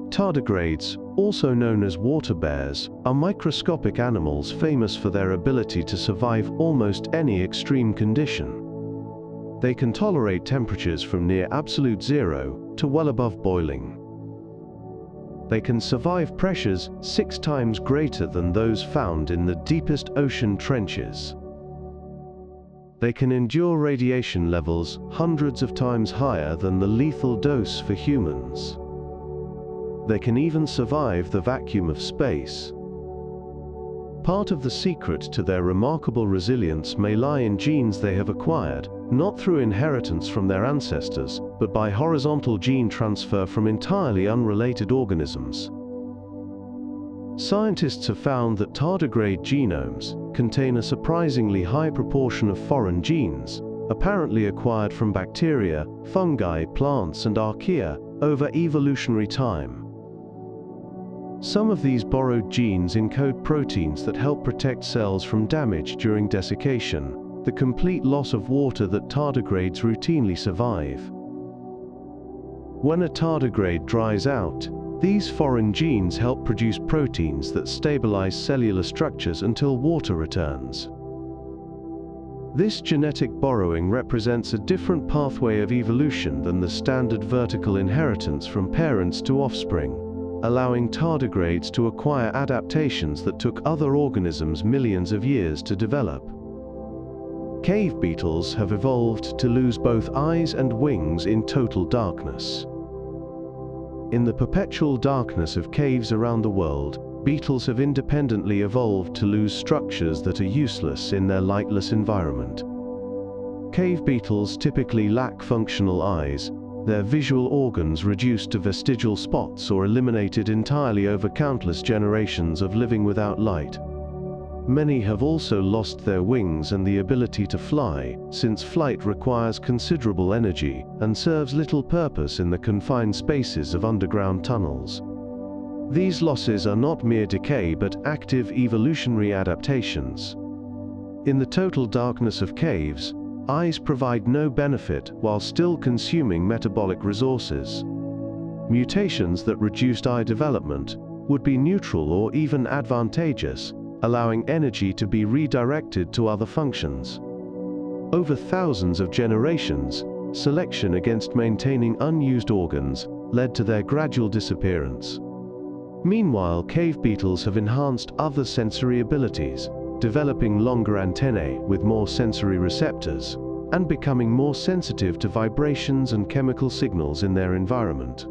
Tardigrades, also known as water bears, are microscopic animals famous for their ability to survive almost any extreme condition. They can tolerate temperatures from near absolute zero to well above boiling. They can survive pressures 6 times greater than those found in the deepest ocean trenches. They can endure radiation levels hundreds of times higher than the lethal dose for humans. They can even survive the vacuum of space. Part of the secret to their remarkable resilience may lie in genes they have acquired, not through inheritance from their ancestors, but by horizontal gene transfer from entirely unrelated organisms. Scientists have found that tardigrade genomes contain a surprisingly high proportion of foreign genes, apparently acquired from bacteria, fungi, plants, and archaea over evolutionary time. Some of these borrowed genes encode proteins that help protect cells from damage during desiccation, the complete loss of water that tardigrades routinely survive. When a tardigrade dries out, these foreign genes help produce proteins that stabilize cellular structures until water returns. This genetic borrowing represents a different pathway of evolution than the standard vertical inheritance from parents to offspring, allowing tardigrades to acquire adaptations that took other organisms millions of years to develop. Cave beetles have evolved to lose both eyes and wings in total darkness. In the perpetual darkness of caves around the world, beetles have independently evolved to lose structures that are useless in their lightless environment. Cave beetles typically lack functional eyes, their visual organs reduced to vestigial spots or eliminated entirely over countless generations of living without light. Many have also lost their wings and the ability to fly, since flight requires considerable energy and serves little purpose in the confined spaces of underground tunnels. These losses are not mere decay but active evolutionary adaptations. In the total darkness of caves, eyes provide no benefit while still consuming metabolic resources. Mutations that reduced eye development would be neutral or even advantageous, allowing energy to be redirected to other functions. Over thousands of generations, selection against maintaining unused organs led to their gradual disappearance. Meanwhile, cave beetles have enhanced other sensory abilities, developing longer antennae with more sensory receptors, and becoming more sensitive to vibrations and chemical signals in their environment.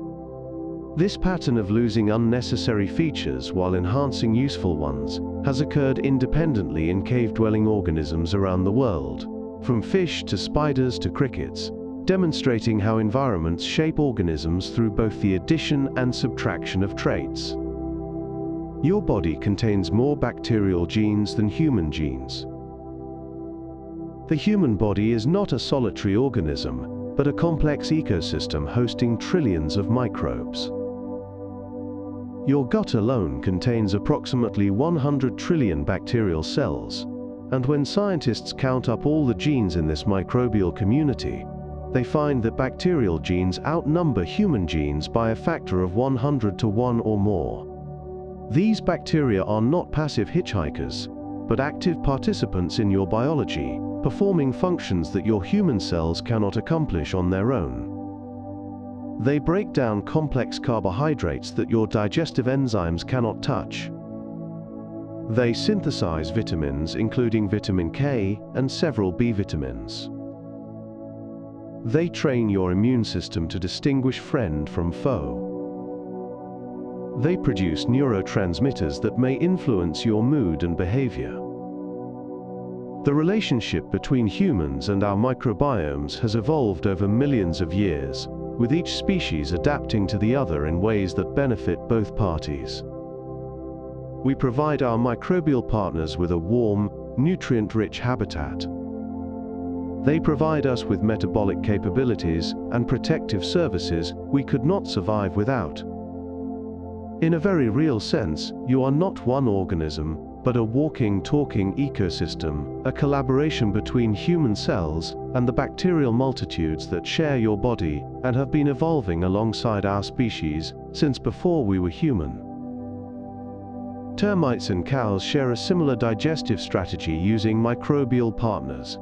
This pattern of losing unnecessary features while enhancing useful ones has occurred independently in cave-dwelling organisms around the world, from fish to spiders to crickets, demonstrating how environments shape organisms through both the addition and subtraction of traits. Your body contains more bacterial genes than human genes. The human body is not a solitary organism, but a complex ecosystem hosting trillions of microbes. Your gut alone contains approximately 100 trillion bacterial cells, and when scientists count up all the genes in this microbial community, they find that bacterial genes outnumber human genes by a factor of 100 to 1 or more. These bacteria are not passive hitchhikers, but active participants in your biology, performing functions that your human cells cannot accomplish on their own. They break down complex carbohydrates that your digestive enzymes cannot touch. They synthesize vitamins, including vitamin K and several B vitamins. They train your immune system to distinguish friend from foe. They produce neurotransmitters that may influence your mood and behavior. The relationship between humans and our microbiomes has evolved over millions of years, with each species adapting to the other in ways that benefit both parties. We provide our microbial partners with a warm, nutrient-rich habitat. They provide us with metabolic capabilities and protective services we could not survive without. In a very real sense, you are not one organism, but a walking, talking ecosystem, a collaboration between human cells and the bacterial multitudes that share your body and have been evolving alongside our species since before we were human. termites and cows share a similar digestive strategy using microbial partners.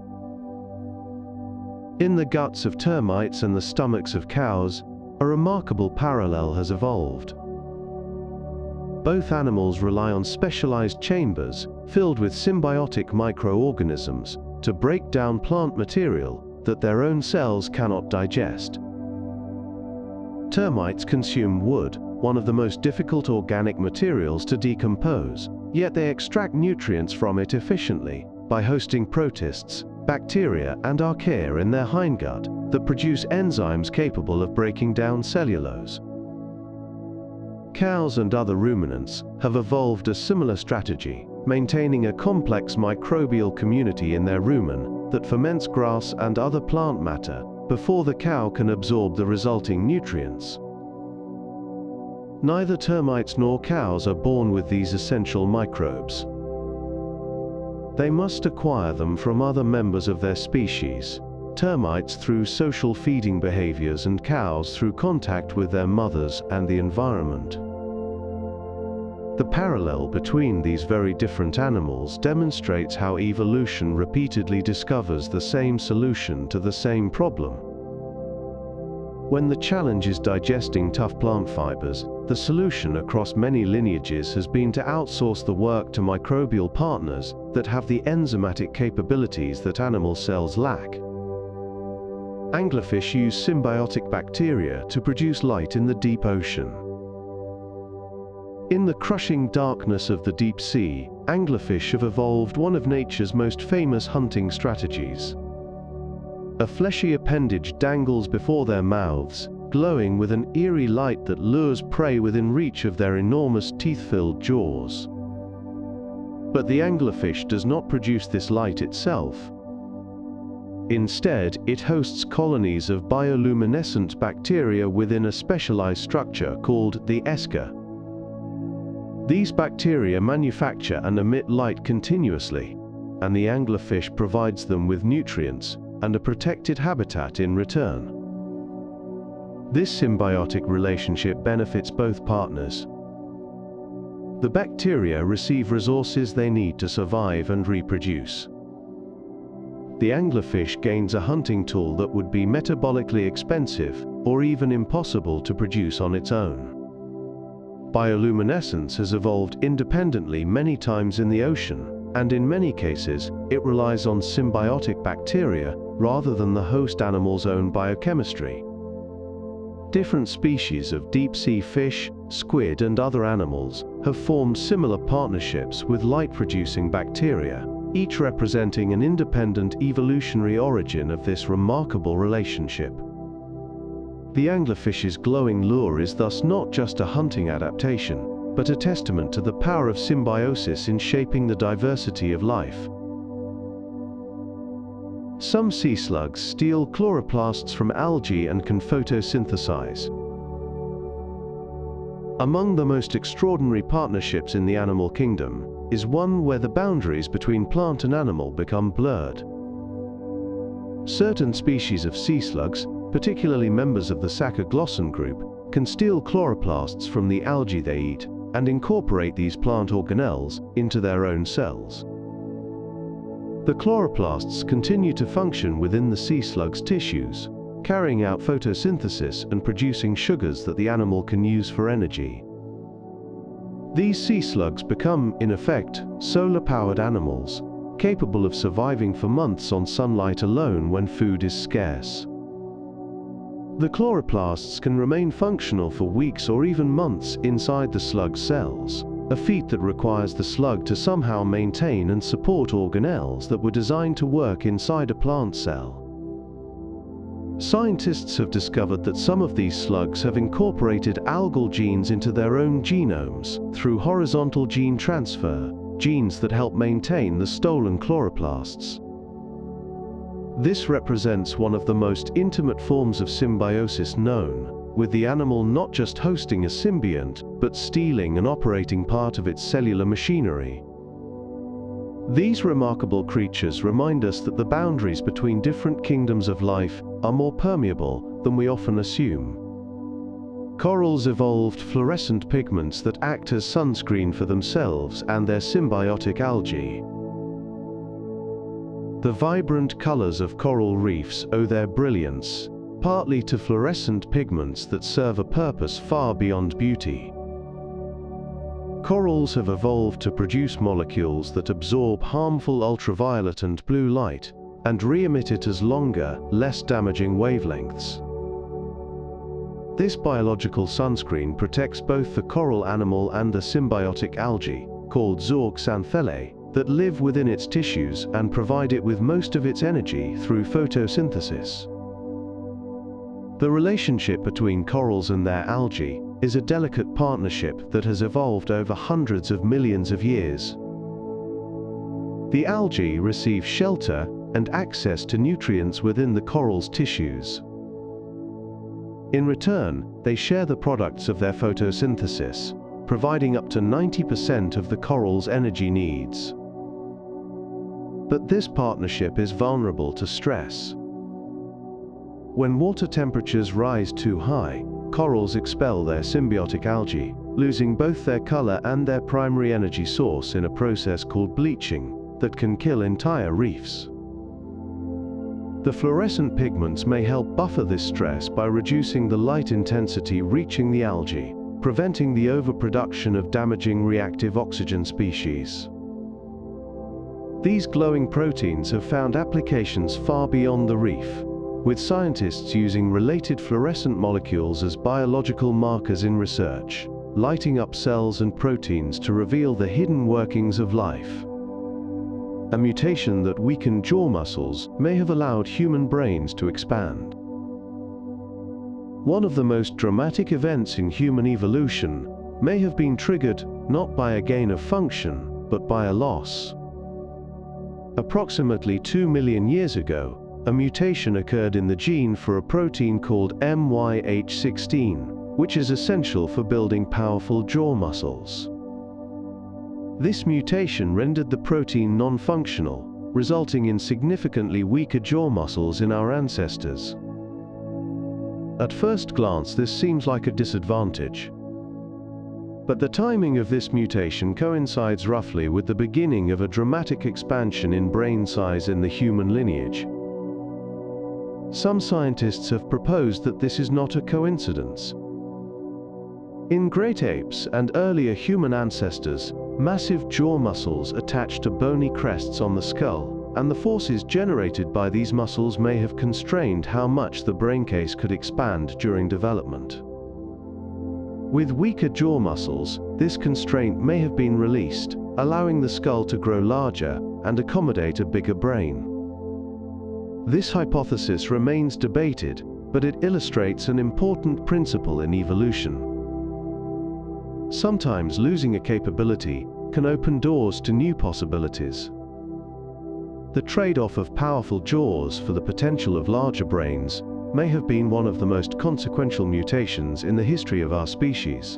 In the guts of termites and the stomachs of cows, a remarkable parallel has evolved. Both animals rely on specialized chambers filled with symbiotic microorganisms to break down plant material that their own cells cannot digest. Termites consume wood, one of the most difficult organic materials to decompose, yet they extract nutrients from it efficiently by hosting protists, bacteria and archaea in their hindgut that produce enzymes capable of breaking down cellulose. Cows and other ruminants have evolved a similar strategy, maintaining a complex microbial community in their rumen that ferments grass and other plant matter before the cow can absorb the resulting nutrients. Neither termites nor cows are born with these essential microbes. They must acquire them from other members of their species, termites through social feeding behaviors and cows through contact with their mothers and the environment. The parallel between these very different animals demonstrates how evolution repeatedly discovers the same solution to the same problem. When the challenge is digesting tough plant fibers, the solution across many lineages has been to outsource the work to microbial partners that have the enzymatic capabilities that animal cells lack. Anglerfish use symbiotic bacteria to produce light in the deep ocean. In the crushing darkness of the deep sea, anglerfish have evolved one of nature's most famous hunting strategies. A fleshy appendage dangles before their mouths, glowing with an eerie light that lures prey within reach of their enormous teeth-filled jaws. But the anglerfish does not produce this light itself. Instead, it hosts colonies of bioluminescent bacteria within a specialized structure called the esker. These bacteria manufacture and emit light continuously, and the anglerfish provides them with nutrients and a protected habitat in return. This symbiotic relationship benefits both partners. The bacteria receive resources they need to survive and reproduce. The anglerfish gains a hunting tool that would be metabolically expensive or even impossible to produce on its own. Bioluminescence has evolved independently many times in the ocean, and in many cases, it relies on symbiotic bacteria rather than the host animal's own biochemistry. Different species of deep-sea fish, squid and other animals have formed similar partnerships with light-producing bacteria, each representing an independent evolutionary origin of this remarkable relationship. The anglerfish's glowing lure is thus not just a hunting adaptation, but a testament to the power of symbiosis in shaping the diversity of life. Some sea slugs steal chloroplasts from algae and can photosynthesize. Among the most extraordinary partnerships in the animal kingdom is one where the boundaries between plant and animal become blurred. Certain species of sea slugs, particularly members of the Saccharglossan group, can steal chloroplasts from the algae they eat and incorporate these plant organelles into their own cells. The chloroplasts continue to function within the sea slug's tissues, carrying out photosynthesis and producing sugars that the animal can use for energy. These sea slugs become, in effect, solar-powered animals, capable of surviving for months on sunlight alone when food is scarce. The chloroplasts can remain functional for weeks or even months inside the slug's cells, a feat that requires the slug to somehow maintain and support organelles that were designed to work inside a plant cell. Scientists have discovered that some of these slugs have incorporated algal genes into their own genomes through horizontal gene transfer, genes that help maintain the stolen chloroplasts. This represents one of the most intimate forms of symbiosis known, with the animal not just hosting a symbiont, but stealing and operating part of its cellular machinery. These remarkable creatures remind us that the boundaries between different kingdoms of life are more permeable than we often assume. Corals evolved fluorescent pigments that act as sunscreen for themselves and their symbiotic algae. The vibrant colors of coral reefs owe their brilliance partly to fluorescent pigments that serve a purpose far beyond beauty. Corals have evolved to produce molecules that absorb harmful ultraviolet and blue light and re-emit it as longer, less damaging wavelengths. This biological sunscreen protects both the coral animal and the symbiotic algae, called zooxanthellae, that live within its tissues and provide it with most of its energy through photosynthesis. The relationship between corals and their algae is a delicate partnership that has evolved over hundreds of millions of years. The algae receive shelter and access to nutrients within the coral's tissues. In return, they share the products of their photosynthesis, providing up to 90% of the coral's energy needs. But this partnership is vulnerable to stress. When water temperatures rise too high, corals expel their symbiotic algae, losing both their color and their primary energy source in a process called bleaching that can kill entire reefs. The fluorescent pigments may help buffer this stress by reducing the light intensity reaching the algae, preventing the overproduction of damaging reactive oxygen species. These glowing proteins have found applications far beyond the reef, with scientists using related fluorescent molecules as biological markers in research, lighting up cells and proteins to reveal the hidden workings of life. A mutation that weakened jaw muscles may have allowed human brains to expand. One of the most dramatic events in human evolution may have been triggered not by a gain of function, but by a loss. Approximately 2 million years ago, a mutation occurred in the gene for a protein called MYH16, which is essential for building powerful jaw muscles. This mutation rendered the protein non-functional, resulting in significantly weaker jaw muscles in our ancestors. At first glance, this seems like a disadvantage. But the timing of this mutation coincides roughly with the beginning of a dramatic expansion in brain size in the human lineage. Some scientists have proposed that this is not a coincidence. In great apes and earlier human ancestors, massive jaw muscles attached to bony crests on the skull, and the forces generated by these muscles may have constrained how much the braincase could expand during development. With weaker jaw muscles, this constraint may have been released, allowing the skull to grow larger and accommodate a bigger brain. This hypothesis remains debated, but it illustrates an important principle in evolution. Sometimes losing a capability can open doors to new possibilities. The trade-off of powerful jaws for the potential of larger brains may have been one of the most consequential mutations in the history of our species.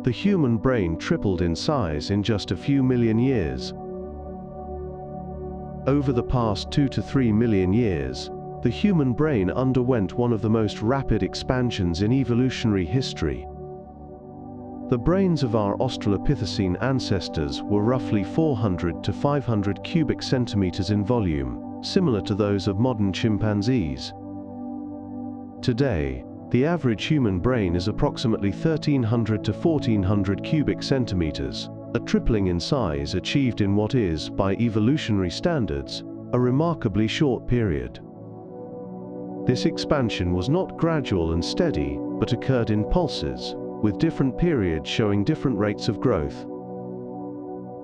The human brain tripled in size in just a few million years. Over the past 2 to 3 million years, the human brain underwent one of the most rapid expansions in evolutionary history. The brains of our Australopithecine ancestors were roughly 400 to 500 cubic centimeters in volume, similar to those of modern chimpanzees. Today, the average human brain is approximately 1,300 to 1,400 cubic centimeters, a tripling in size achieved in what is, by evolutionary standards, a remarkably short period. This expansion was not gradual and steady, but occurred in pulses, with different periods showing different rates of growth.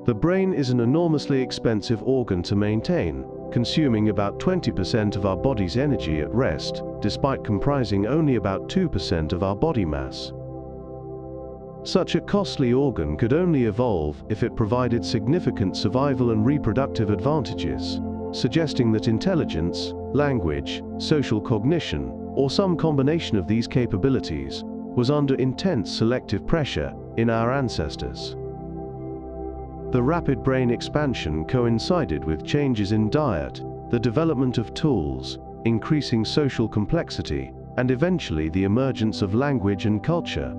The brain is an enormously expensive organ to maintain, consuming about 20% of our body's energy at rest, despite comprising only about 2% of our body mass. Such a costly organ could only evolve if it provided significant survival and reproductive advantages, suggesting that intelligence, language, social cognition, or some combination of these capabilities was under intense selective pressure in our ancestors. The rapid brain expansion coincided with changes in diet, the development of tools, increasing social complexity, and eventually the emergence of language and culture.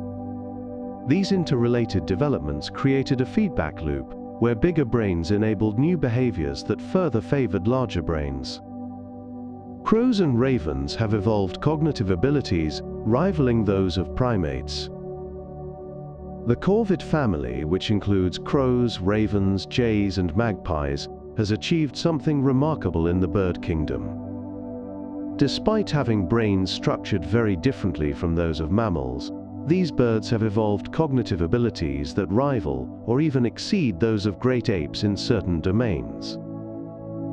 These interrelated developments created a feedback loop, where bigger brains enabled new behaviors that further favored larger brains. Crows and ravens have evolved cognitive abilities rivaling those of primates. The corvid family, which includes crows, ravens, jays, and magpies, has achieved something remarkable in the bird kingdom. Despite having brains structured very differently from those of mammals, these birds have evolved cognitive abilities that rival or even exceed those of great apes in certain domains.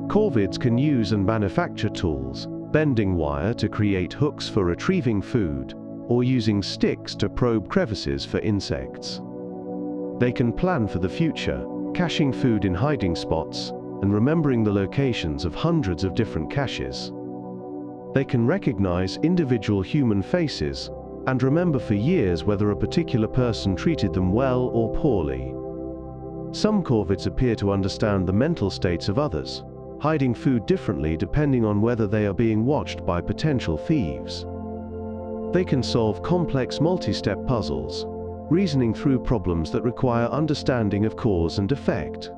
Corvids can use and manufacture tools, bending wire to create hooks for retrieving food, or using sticks to probe crevices for insects. They can plan for the future, caching food in hiding spots, and remembering the locations of hundreds of different caches. They can recognize individual human faces, and remember for years whether a particular person treated them well or poorly. Some corvids appear to understand the mental states of others, hiding food differently depending on whether they are being watched by potential thieves. They can solve complex multi-step puzzles, reasoning through problems that require understanding of cause and effect.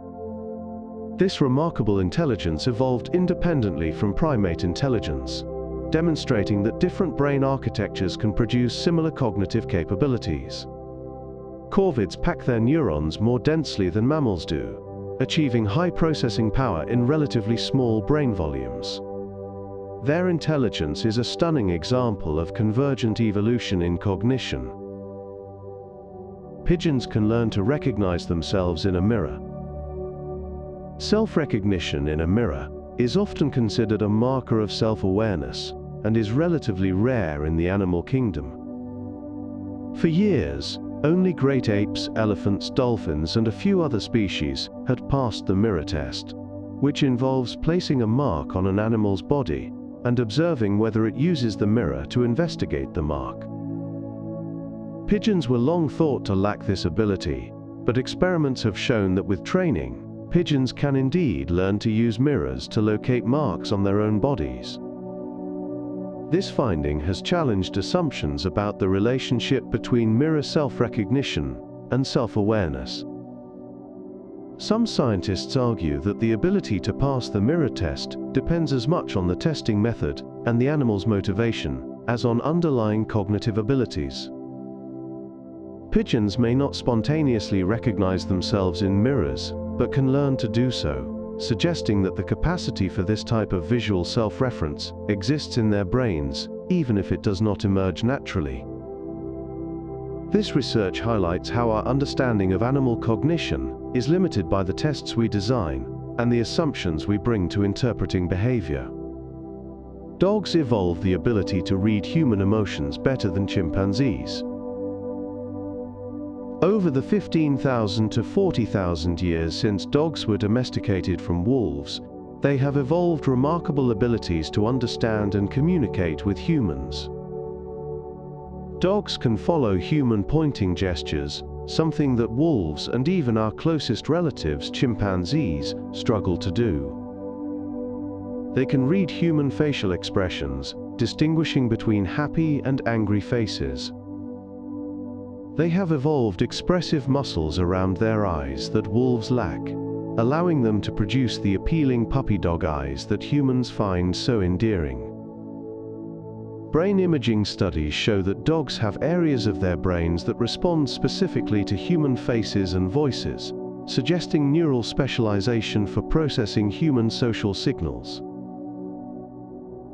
This remarkable intelligence evolved independently from primate intelligence, demonstrating that different brain architectures can produce similar cognitive capabilities. Corvids pack their neurons more densely than mammals do, achieving high processing power in relatively small brain volumes. Their intelligence is a stunning example of convergent evolution in cognition. Pigeons can learn to recognize themselves in a mirror. Self-recognition in a mirror is often considered a marker of self-awareness and is relatively rare in the animal kingdom. For years, only great apes, elephants, dolphins, and a few other species had passed the mirror test, which involves placing a mark on an animal's body and observing whether it uses the mirror to investigate the mark. Pigeons were long thought to lack this ability, but experiments have shown that with training, pigeons can indeed learn to use mirrors to locate marks on their own bodies. This finding has challenged assumptions about the relationship between mirror self-recognition and self-awareness. Some scientists argue that the ability to pass the mirror test depends as much on the testing method and the animal's motivation as on underlying cognitive abilities. Pigeons may not spontaneously recognize themselves in mirrors, but can learn to do so, suggesting that the capacity for this type of visual self-reference exists in their brains, even if it does not emerge naturally. This research highlights how our understanding of animal cognition is limited by the tests we design and the assumptions we bring to interpreting behavior. Dogs evolved the ability to read human emotions better than chimpanzees. Over the 15,000 to 40,000 years since dogs were domesticated from wolves, they have evolved remarkable abilities to understand and communicate with humans. Dogs can follow human pointing gestures, something that wolves and even our closest relatives, chimpanzees, struggle to do. They can read human facial expressions, distinguishing between happy and angry faces. They have evolved expressive muscles around their eyes that wolves lack, allowing them to produce the appealing puppy dog eyes that humans find so endearing. Brain imaging studies show that dogs have areas of their brains that respond specifically to human faces and voices, suggesting neural specialization for processing human social signals.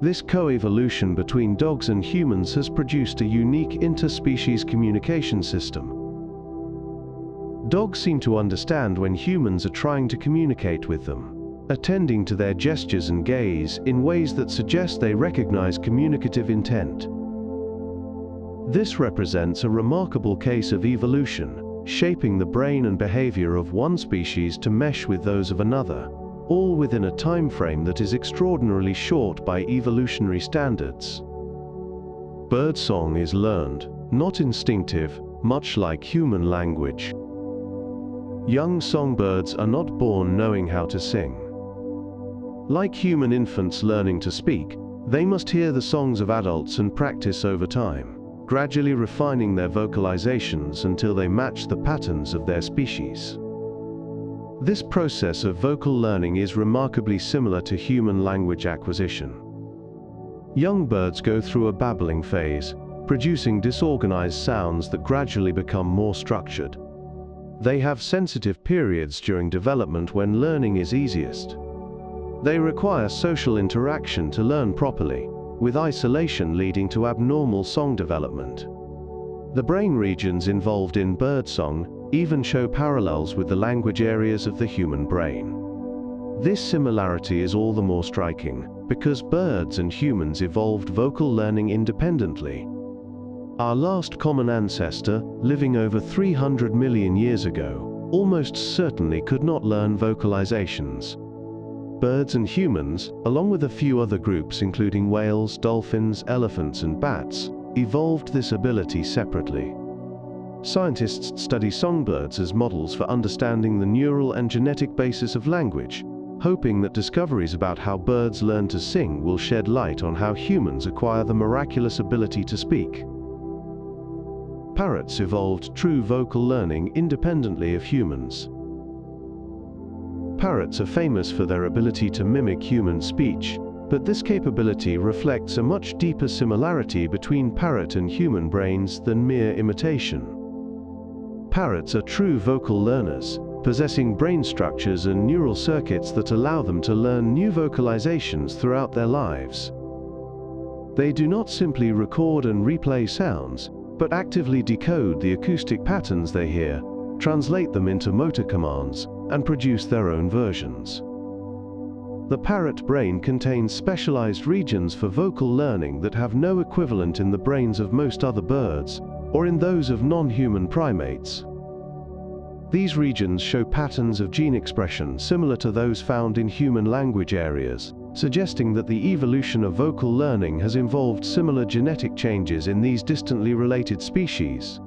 This coevolution between dogs and humans has produced a unique interspecies communication system. Dogs seem to understand when humans are trying to communicate with them, attending to their gestures and gaze in ways that suggest they recognize communicative intent. This represents a remarkable case of evolution, shaping the brain and behavior of one species to mesh with those of another, all within a time frame that is extraordinarily short by evolutionary standards. Birdsong is learned, not instinctive, much like human language. Young songbirds are not born knowing how to sing. Like human infants learning to speak, They must hear the songs of adults and practice over time, gradually refining their vocalizations until they match the patterns of their species. This process of vocal learning is remarkably similar to human language acquisition. Young birds go through a babbling phase, producing disorganized sounds that gradually become more structured. They have sensitive periods during development when learning is easiest. They require social interaction to learn properly, with isolation leading to abnormal song development. The brain regions involved in birdsong even show parallels with the language areas of the human brain. This similarity is all the more striking because birds and humans evolved vocal learning independently. Our last common ancestor, living over 300 million years ago, almost certainly could not learn vocalizations. Birds and humans, along with a few other groups including whales, dolphins, elephants, and bats, evolved this ability separately. Scientists study songbirds as models for understanding the neural and genetic basis of language, hoping that discoveries about how birds learn to sing will shed light on how humans acquire the miraculous ability to speak. Parrots evolved true vocal learning independently of humans. Parrots are famous for their ability to mimic human speech, but this capability reflects a much deeper similarity between parrot and human brains than mere imitation. Parrots are true vocal learners, possessing brain structures and neural circuits that allow them to learn new vocalizations throughout their lives. They do not simply record and replay sounds, but actively decode the acoustic patterns they hear, translate them into motor commands, and produce their own versions. The parrot brain contains specialized regions for vocal learning that have no equivalent in the brains of most other birds, or in those of non-human primates. These regions show patterns of gene expression similar to those found in human language areas, suggesting that the evolution of vocal learning has involved similar genetic changes in these distantly related species.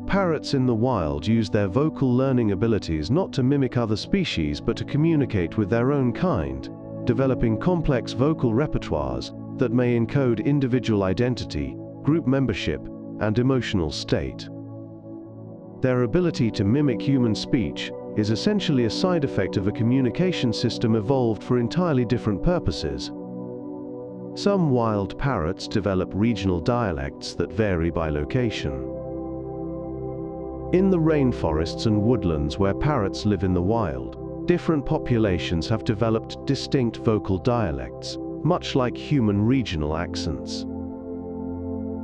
Parrots in the wild use their vocal learning abilities not to mimic other species but to communicate with their own kind, developing complex vocal repertoires that may encode individual identity, group membership, and emotional state. Their ability to mimic human speech is essentially a side effect of a communication system evolved for entirely different purposes. Some wild parrots develop regional dialects that vary by location. In the rainforests and woodlands where parrots live in the wild, different populations have developed distinct vocal dialects, much like human regional accents.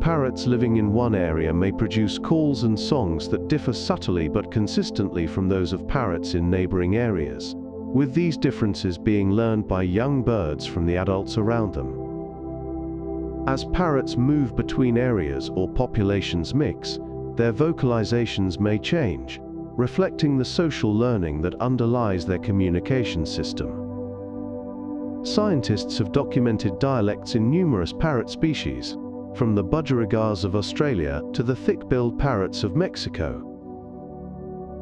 Parrots living in one area may produce calls and songs that differ subtly but consistently from those of parrots in neighboring areas, with these differences being learned by young birds from the adults around them. As parrots move between areas or populations mix, their vocalizations may change, reflecting the social learning that underlies their communication system. Scientists have documented dialects in numerous parrot species, from the budgerigars of Australia to the thick-billed parrots of Mexico.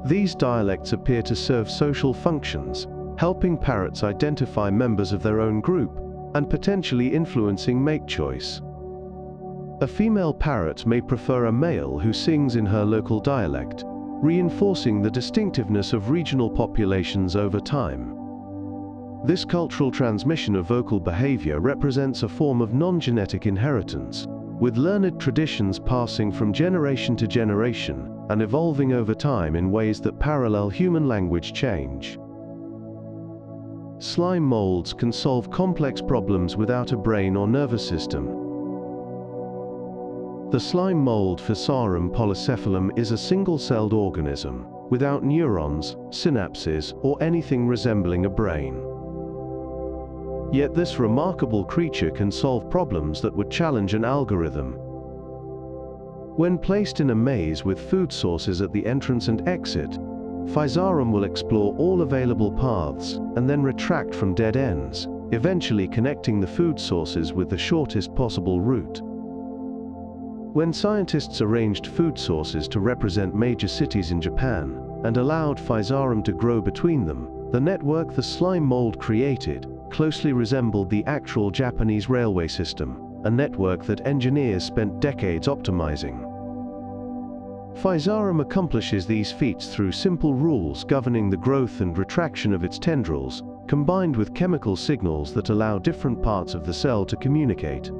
These dialects appear to serve social functions, helping parrots identify members of their own group and potentially influencing mate choice. A female parrot may prefer a male who sings in her local dialect, reinforcing the distinctiveness of regional populations over time. This cultural transmission of vocal behavior represents a form of non-genetic inheritance, with learned traditions passing from generation to generation and evolving over time in ways that parallel human language change. Slime molds can solve complex problems without a brain or nervous system. The slime mold Physarum polycephalum is a single-celled organism, without neurons, synapses, or anything resembling a brain. Yet this remarkable creature can solve problems that would challenge an algorithm. When placed in a maze with food sources at the entrance and exit, Physarum will explore all available paths and then retract from dead ends, eventually connecting the food sources with the shortest possible route. When scientists arranged food sources to represent major cities in Japan and allowed Physarum to grow between them, the network the slime mold created closely resembled the actual Japanese railway system, a network that engineers spent decades optimizing. Physarum accomplishes these feats through simple rules governing the growth and retraction of its tendrils, combined with chemical signals that allow different parts of the cell to communicate.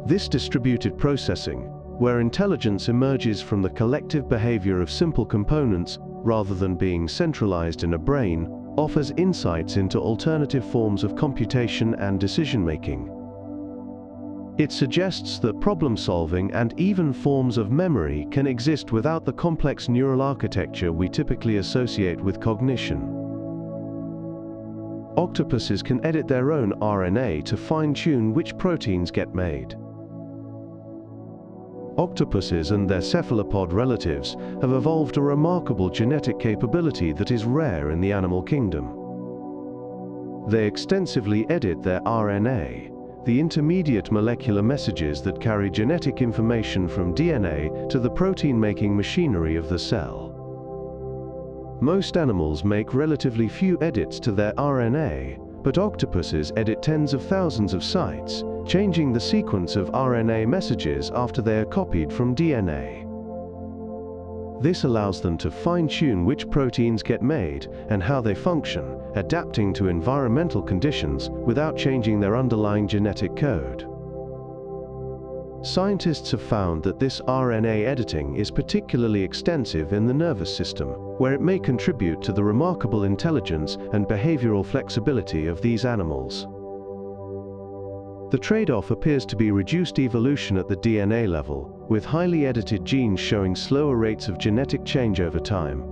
This distributed processing, where intelligence emerges from the collective behavior of simple components rather than being centralized in a brain, offers insights into alternative forms of computation and decision-making. It suggests that problem-solving and even forms of memory can exist without the complex neural architecture we typically associate with cognition. Octopuses can edit their own RNA to fine-tune which proteins get made. Octopuses and their cephalopod relatives have evolved a remarkable genetic capability that is rare in the animal kingdom. They extensively edit their RNA, the intermediate molecular messages that carry genetic information from DNA to the protein-making machinery of the cell. Most animals make relatively few edits to their RNA, but octopuses edit tens of thousands of sites, changing the sequence of RNA messages after they are copied from DNA. This allows them to fine-tune which proteins get made and how they function, adapting to environmental conditions without changing their underlying genetic code. Scientists have found that this RNA editing is particularly extensive in the nervous system, where it may contribute to the remarkable intelligence and behavioral flexibility of these animals. The trade-off appears to be reduced evolution at the DNA level, with highly edited genes showing slower rates of genetic change over time.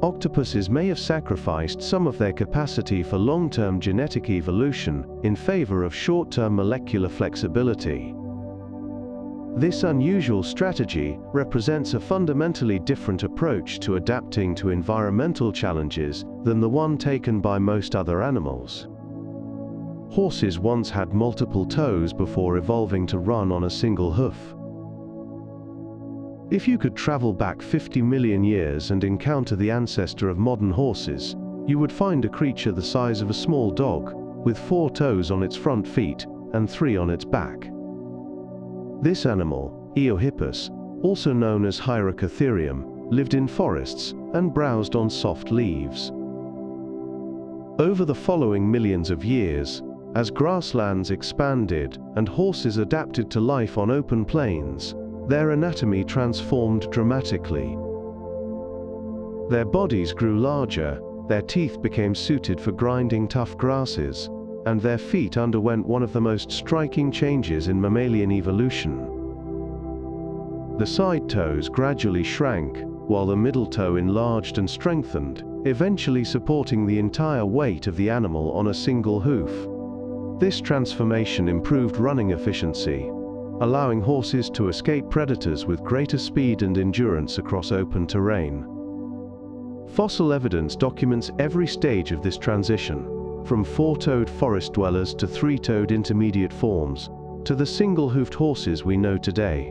Octopuses may have sacrificed some of their capacity for long-term genetic evolution in favor of short-term molecular flexibility. This unusual strategy represents a fundamentally different approach to adapting to environmental challenges than the one taken by most other animals. Horses once had multiple toes before evolving to run on a single hoof. If you could travel back 50 million years and encounter the ancestor of modern horses, you would find a creature the size of a small dog, with 4 toes on its front feet and 3 on its back. This animal, Eohippus, also known as Hyracotherium, lived in forests and browsed on soft leaves. Over the following millions of years, as grasslands expanded and horses adapted to life on open plains, their anatomy transformed dramatically. Their bodies grew larger, their teeth became suited for grinding tough grasses, and their feet underwent one of the most striking changes in mammalian evolution. The side toes gradually shrank, while the middle toe enlarged and strengthened, eventually supporting the entire weight of the animal on a single hoof. This transformation improved running efficiency, allowing horses to escape predators with greater speed and endurance across open terrain. Fossil evidence documents every stage of this transition, from 4-toed forest dwellers to 3-toed intermediate forms, to the single-hoofed horses we know today.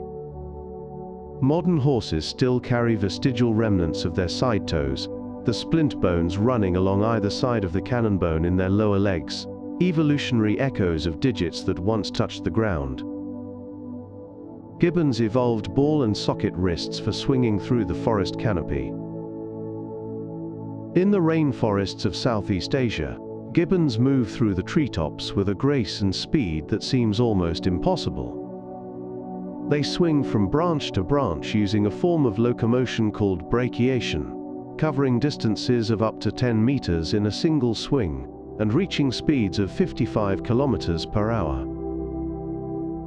Modern horses still carry vestigial remnants of their side toes, the splint bones running along either side of the cannon bone in their lower legs, evolutionary echoes of digits that once touched the ground. Gibbons evolved ball and socket wrists for swinging through the forest canopy. In the rainforests of Southeast Asia, gibbons move through the treetops with a grace and speed that seems almost impossible. They swing from branch to branch using a form of locomotion called brachiation, covering distances of up to 10 meters in a single swing, and reaching speeds of 55 kilometers per hour.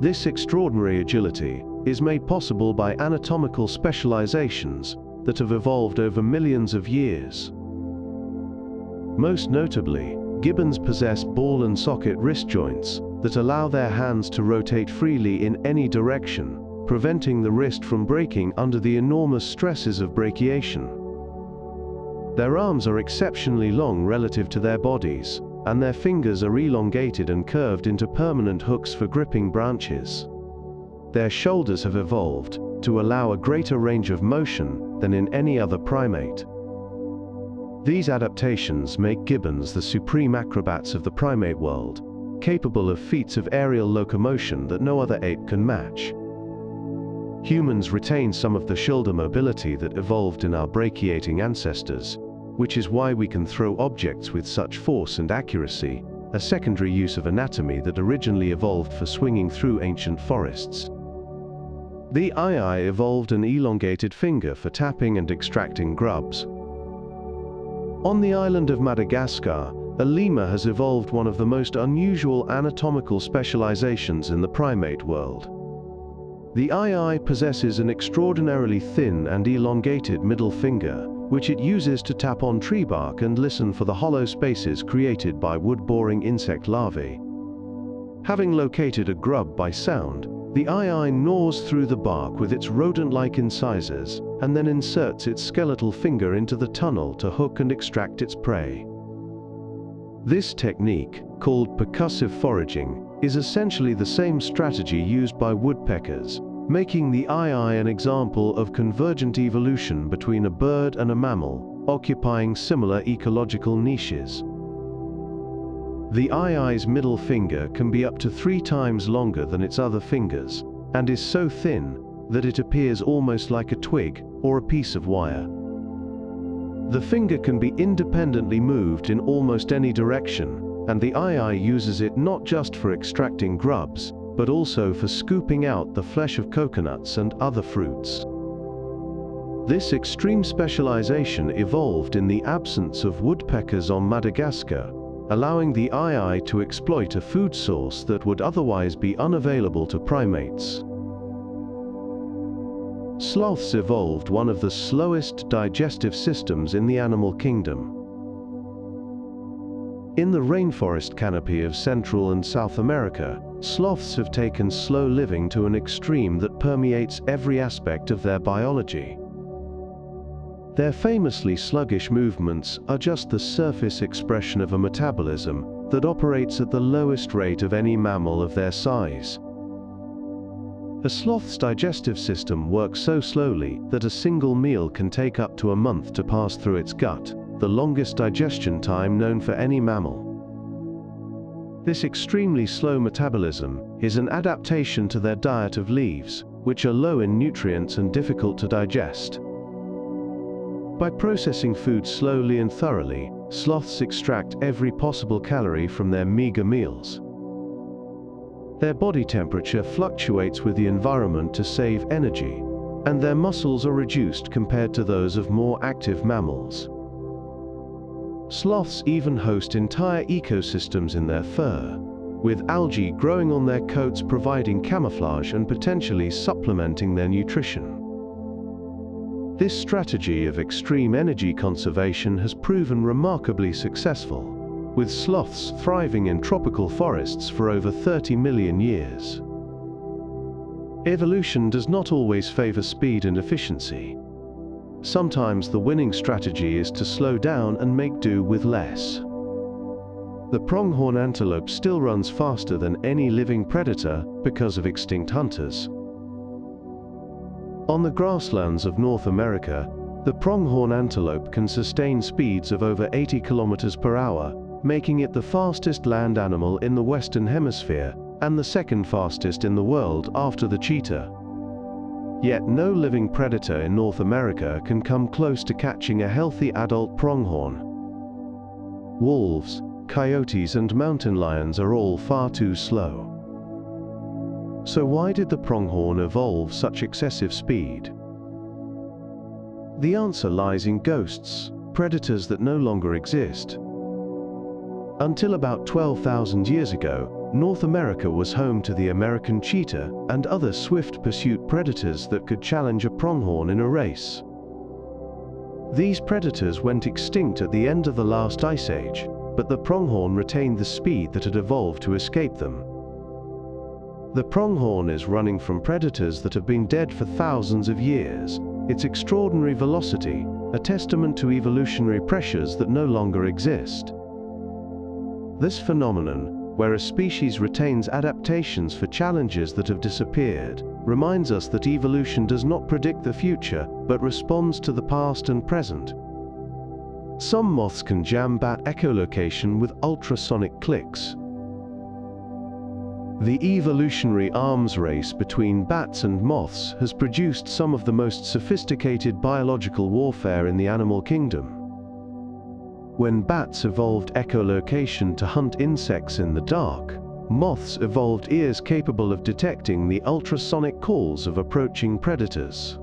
This extraordinary agility is made possible by anatomical specializations that have evolved over millions of years. Most notably, gibbons possess ball and socket wrist joints that allow their hands to rotate freely in any direction, preventing the wrist from breaking under the enormous stresses of brachiation. Their arms are exceptionally long relative to their bodies, and their fingers are elongated and curved into permanent hooks for gripping branches. Their shoulders have evolved to allow a greater range of motion than in any other primate. These adaptations make gibbons the supreme acrobats of the primate world, capable of feats of aerial locomotion that no other ape can match. Humans retain some of the shoulder mobility that evolved in our brachiating ancestors, which is why we can throw objects with such force and accuracy, a secondary use of anatomy that originally evolved for swinging through ancient forests. The ii evolved an elongated finger for tapping and extracting grubs. On the island of Madagascar, a lemur has evolved one of the most unusual anatomical specializations in the primate world. The ii possesses an extraordinarily thin and elongated middle finger, which it uses to tap on tree bark and listen for the hollow spaces created by wood-boring insect larvae. Having located a grub by sound, the ii gnaws through the bark with its rodent-like incisors, and then inserts its skeletal finger into the tunnel to hook and extract its prey. This technique, called percussive foraging, is essentially the same strategy used by woodpeckers, making the ii an example of convergent evolution between a bird and a mammal, occupying similar ecological niches. The ii's middle finger can be up to 3 times longer than its other fingers, and is so thin that it appears almost like a twig or a piece of wire. The finger can be independently moved in almost any direction, and the ii uses it not just for extracting grubs, but also for scooping out the flesh of coconuts and other fruits. This extreme specialization evolved in the absence of woodpeckers on Madagascar, allowing the ii to exploit a food source that would otherwise be unavailable to primates. Sloths evolved one of the slowest digestive systems in the animal kingdom. In the rainforest canopy of Central and South America, sloths have taken slow living to an extreme that permeates every aspect of their biology. Their famously sluggish movements are just the surface expression of a metabolism that operates at the lowest rate of any mammal of their size. A sloth's digestive system works so slowly that a single meal can take up to a month to pass through its gut, the longest digestion time known for any mammal. This extremely slow metabolism is an adaptation to their diet of leaves, which are low in nutrients and difficult to digest. By processing food slowly and thoroughly, sloths extract every possible calorie from their meager meals. Their body temperature fluctuates with the environment to save energy, and their muscles are reduced compared to those of more active mammals. Sloths even host entire ecosystems in their fur, with algae growing on their coats providing camouflage and potentially supplementing their nutrition. This strategy of extreme energy conservation has proven remarkably successful, with sloths thriving in tropical forests for over 30 million years. Evolution does not always favor speed and efficiency. Sometimes the winning strategy is to slow down and make do with less. The pronghorn antelope still runs faster than any living predator because of extinct hunters. On the grasslands of North America, the pronghorn antelope can sustain speeds of over 80 kilometers per hour, making it the fastest land animal in the Western Hemisphere and the second fastest in the world after the cheetah. Yet no living predator in North America can come close to catching a healthy adult pronghorn. Wolves, coyotes, and mountain lions are all far too slow. So why did the pronghorn evolve such excessive speed? The answer lies in ghosts, predators that no longer exist. Until about 12,000 years ago, North America was home to the American cheetah and other swift pursuit predators that could challenge a pronghorn in a race. These predators went extinct at the end of the last ice age, but the pronghorn retained the speed that had evolved to escape them. The pronghorn is running from predators that have been dead for thousands of years, its extraordinary velocity, a testament to evolutionary pressures that no longer exist. This phenomenon, where a species retains adaptations for challenges that have disappeared, reminds us that evolution does not predict the future, but responds to the past and present. Some moths can jam bat echolocation with ultrasonic clicks. The evolutionary arms race between bats and moths has produced some of the most sophisticated biological warfare in the animal kingdom. When bats evolved echolocation to hunt insects in the dark, moths evolved ears capable of detecting the ultrasonic calls of approaching predators.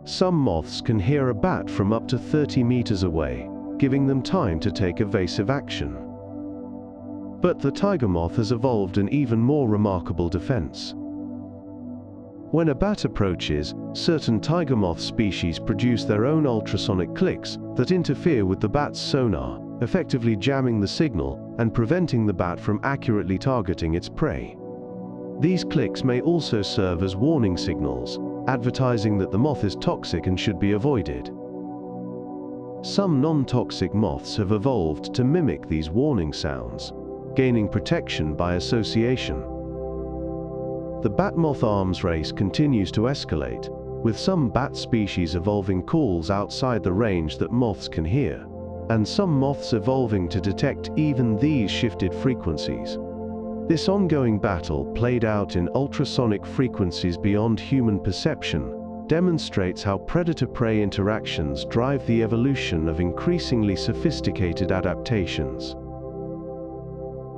Some moths can hear a bat from up to 30 meters away, giving them time to take evasive action. But the tiger moth has evolved an even more remarkable defense. When a bat approaches, certain tiger moth species produce their own ultrasonic clicks that interfere with the bat's sonar, effectively jamming the signal and preventing the bat from accurately targeting its prey. These clicks may also serve as warning signals, advertising that the moth is toxic and should be avoided. Some non-toxic moths have evolved to mimic these warning sounds, gaining protection by association. The bat moth arms race continues to escalate, with some bat species evolving calls outside the range that moths can hear, and some moths evolving to detect even these shifted frequencies. This ongoing battle, played out in ultrasonic frequencies beyond human perception, demonstrates how predator-prey interactions drive the evolution of increasingly sophisticated adaptations.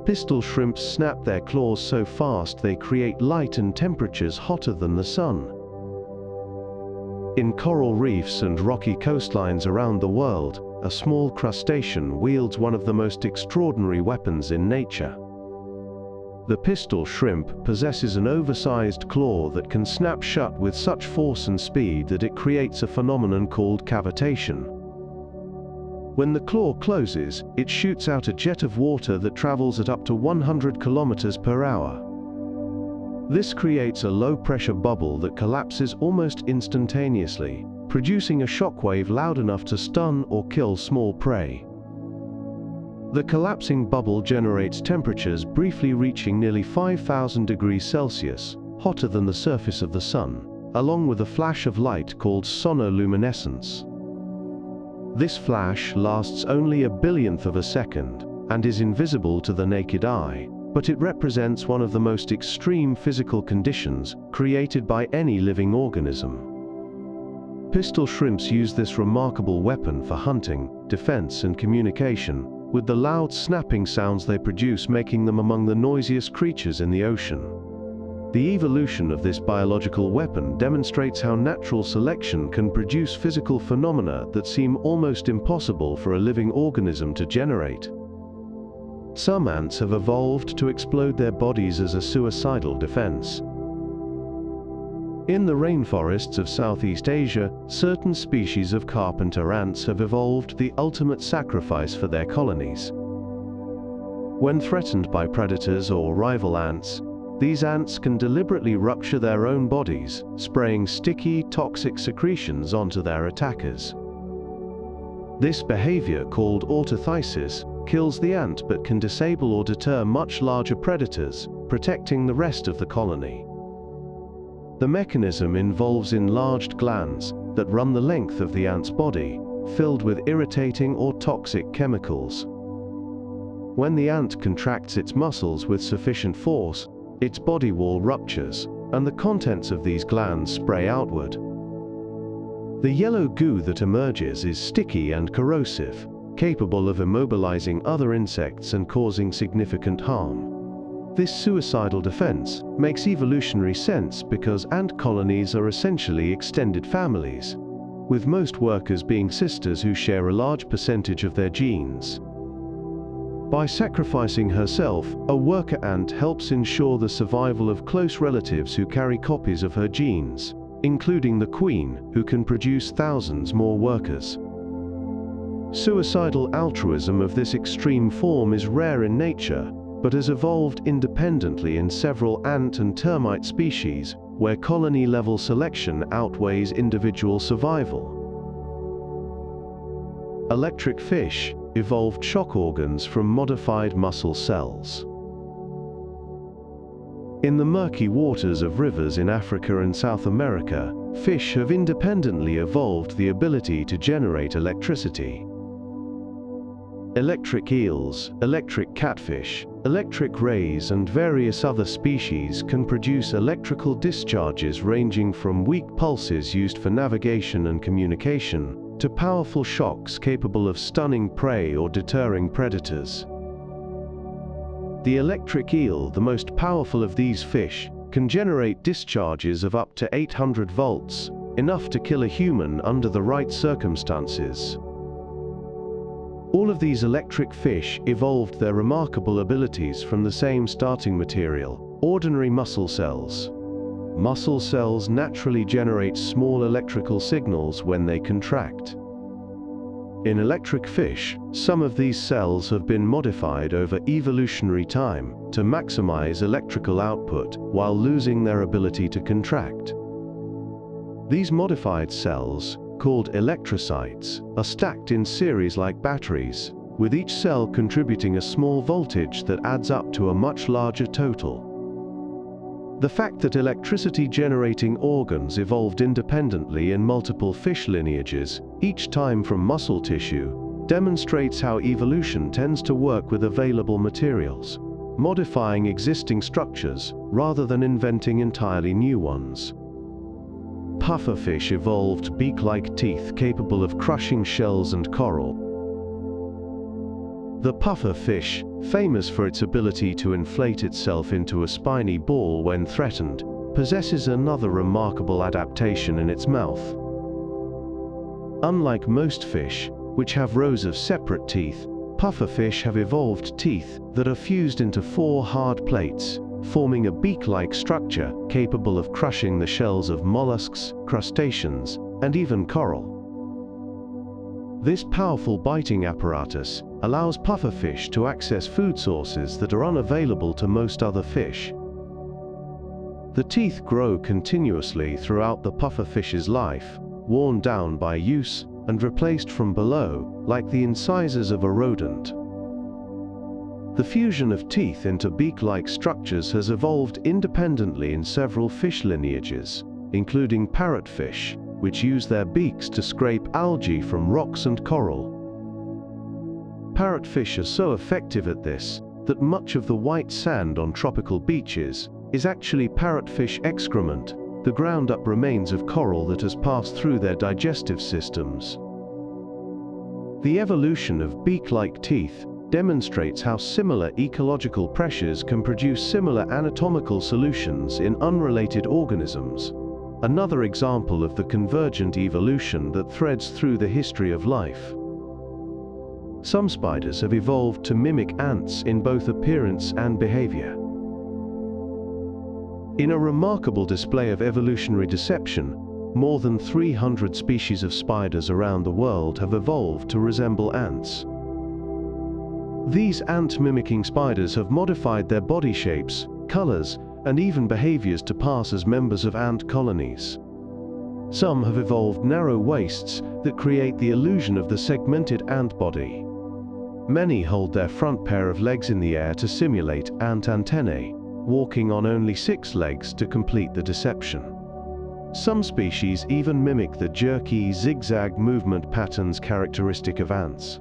Pistol shrimps snap their claws so fast they create light and temperatures hotter than the sun. In coral reefs and rocky coastlines around the world, a small crustacean wields one of the most extraordinary weapons in nature. The pistol shrimp possesses an oversized claw that can snap shut with such force and speed that it creates a phenomenon called cavitation. When the claw closes, it shoots out a jet of water that travels at up to 100 kilometers per hour. This creates a low-pressure bubble that collapses almost instantaneously, producing a shockwave loud enough to stun or kill small prey. The collapsing bubble generates temperatures briefly reaching nearly 5,000 degrees Celsius, hotter than the surface of the sun, along with a flash of light called sonoluminescence. This flash lasts only a billionth of a second and is invisible to the naked eye, but it represents one of the most extreme physical conditions created by any living organism. Pistol shrimps use this remarkable weapon for hunting, defense, and communication, with the loud snapping sounds they produce making them among the noisiest creatures in the ocean. The evolution of this biological weapon demonstrates how natural selection can produce physical phenomena that seem almost impossible for a living organism to generate. Some ants have evolved to explode their bodies as a suicidal defense. In the rainforests of Southeast Asia, certain species of carpenter ants have evolved the ultimate sacrifice for their colonies. When threatened by predators or rival ants, these ants can deliberately rupture their own bodies, spraying sticky, toxic secretions onto their attackers. This behavior, called autothysis, kills the ant but can disable or deter much larger predators, protecting the rest of the colony. The mechanism involves enlarged glands that run the length of the ant's body, filled with irritating or toxic chemicals. When the ant contracts its muscles with sufficient force, its body wall ruptures, and the contents of these glands spray outward. The yellow goo that emerges is sticky and corrosive, capable of immobilizing other insects and causing significant harm. This suicidal defense makes evolutionary sense because ant colonies are essentially extended families, with most workers being sisters who share a large percentage of their genes. By sacrificing herself, a worker ant helps ensure the survival of close relatives who carry copies of her genes, including the queen, who can produce thousands more workers. Suicidal altruism of this extreme form is rare in nature, but has evolved independently in several ant and termite species, where colony-level selection outweighs individual survival. Electric fish evolved shock organs from modified muscle cells. In the murky waters of rivers in Africa and South America, fish have independently evolved the ability to generate electricity. Electric eels, electric catfish, electric rays and various other species can produce electrical discharges ranging from weak pulses used for navigation and communication, to powerful shocks capable of stunning prey or deterring predators. The electric eel, the most powerful of these fish, can generate discharges of up to 800 volts, enough to kill a human under the right circumstances. All of these electric fish evolved their remarkable abilities from the same starting material, ordinary muscle cells. Muscle cells naturally generate small electrical signals when they contract. In electric fish, some of these cells have been modified over evolutionary time to maximize electrical output while losing their ability to contract. These modified cells, called electrocytes, are stacked in series like batteries, with each cell contributing a small voltage that adds up to a much larger total. The fact that electricity-generating organs evolved independently in multiple fish lineages, each time from muscle tissue, demonstrates how evolution tends to work with available materials, modifying existing structures rather than inventing entirely new ones. Pufferfish evolved beak-like teeth capable of crushing shells and coral. The pufferfish, famous for its ability to inflate itself into a spiny ball when threatened, possesses another remarkable adaptation in its mouth. Unlike most fish, which have rows of separate teeth, pufferfish have evolved teeth that are fused into 4 hard plates, forming a beak-like structure capable of crushing the shells of mollusks, crustaceans, and even coral. This powerful biting apparatus allows pufferfish to access food sources that are unavailable to most other fish. The teeth grow continuously throughout the pufferfish's life, worn down by use and replaced from below, like the incisors of a rodent. The fusion of teeth into beak-like structures has evolved independently in several fish lineages, including parrotfish, which use their beaks to scrape algae from rocks and coral. Parrotfish are so effective at this that much of the white sand on tropical beaches is actually parrotfish excrement, the ground-up remains of coral that has passed through their digestive systems. The evolution of beak-like teeth demonstrates how similar ecological pressures can produce similar anatomical solutions in unrelated organisms, another example of the convergent evolution that threads through the history of life. Some spiders have evolved to mimic ants in both appearance and behavior. In a remarkable display of evolutionary deception, more than 300 species of spiders around the world have evolved to resemble ants. These ant-mimicking spiders have modified their body shapes, colors, and even behaviors to pass as members of ant colonies. Some have evolved narrow waists that create the illusion of the segmented ant body. Many hold their front pair of legs in the air to simulate ant antennae, walking on only 6 legs to complete the deception. Some species even mimic the jerky, zigzag movement patterns characteristic of ants.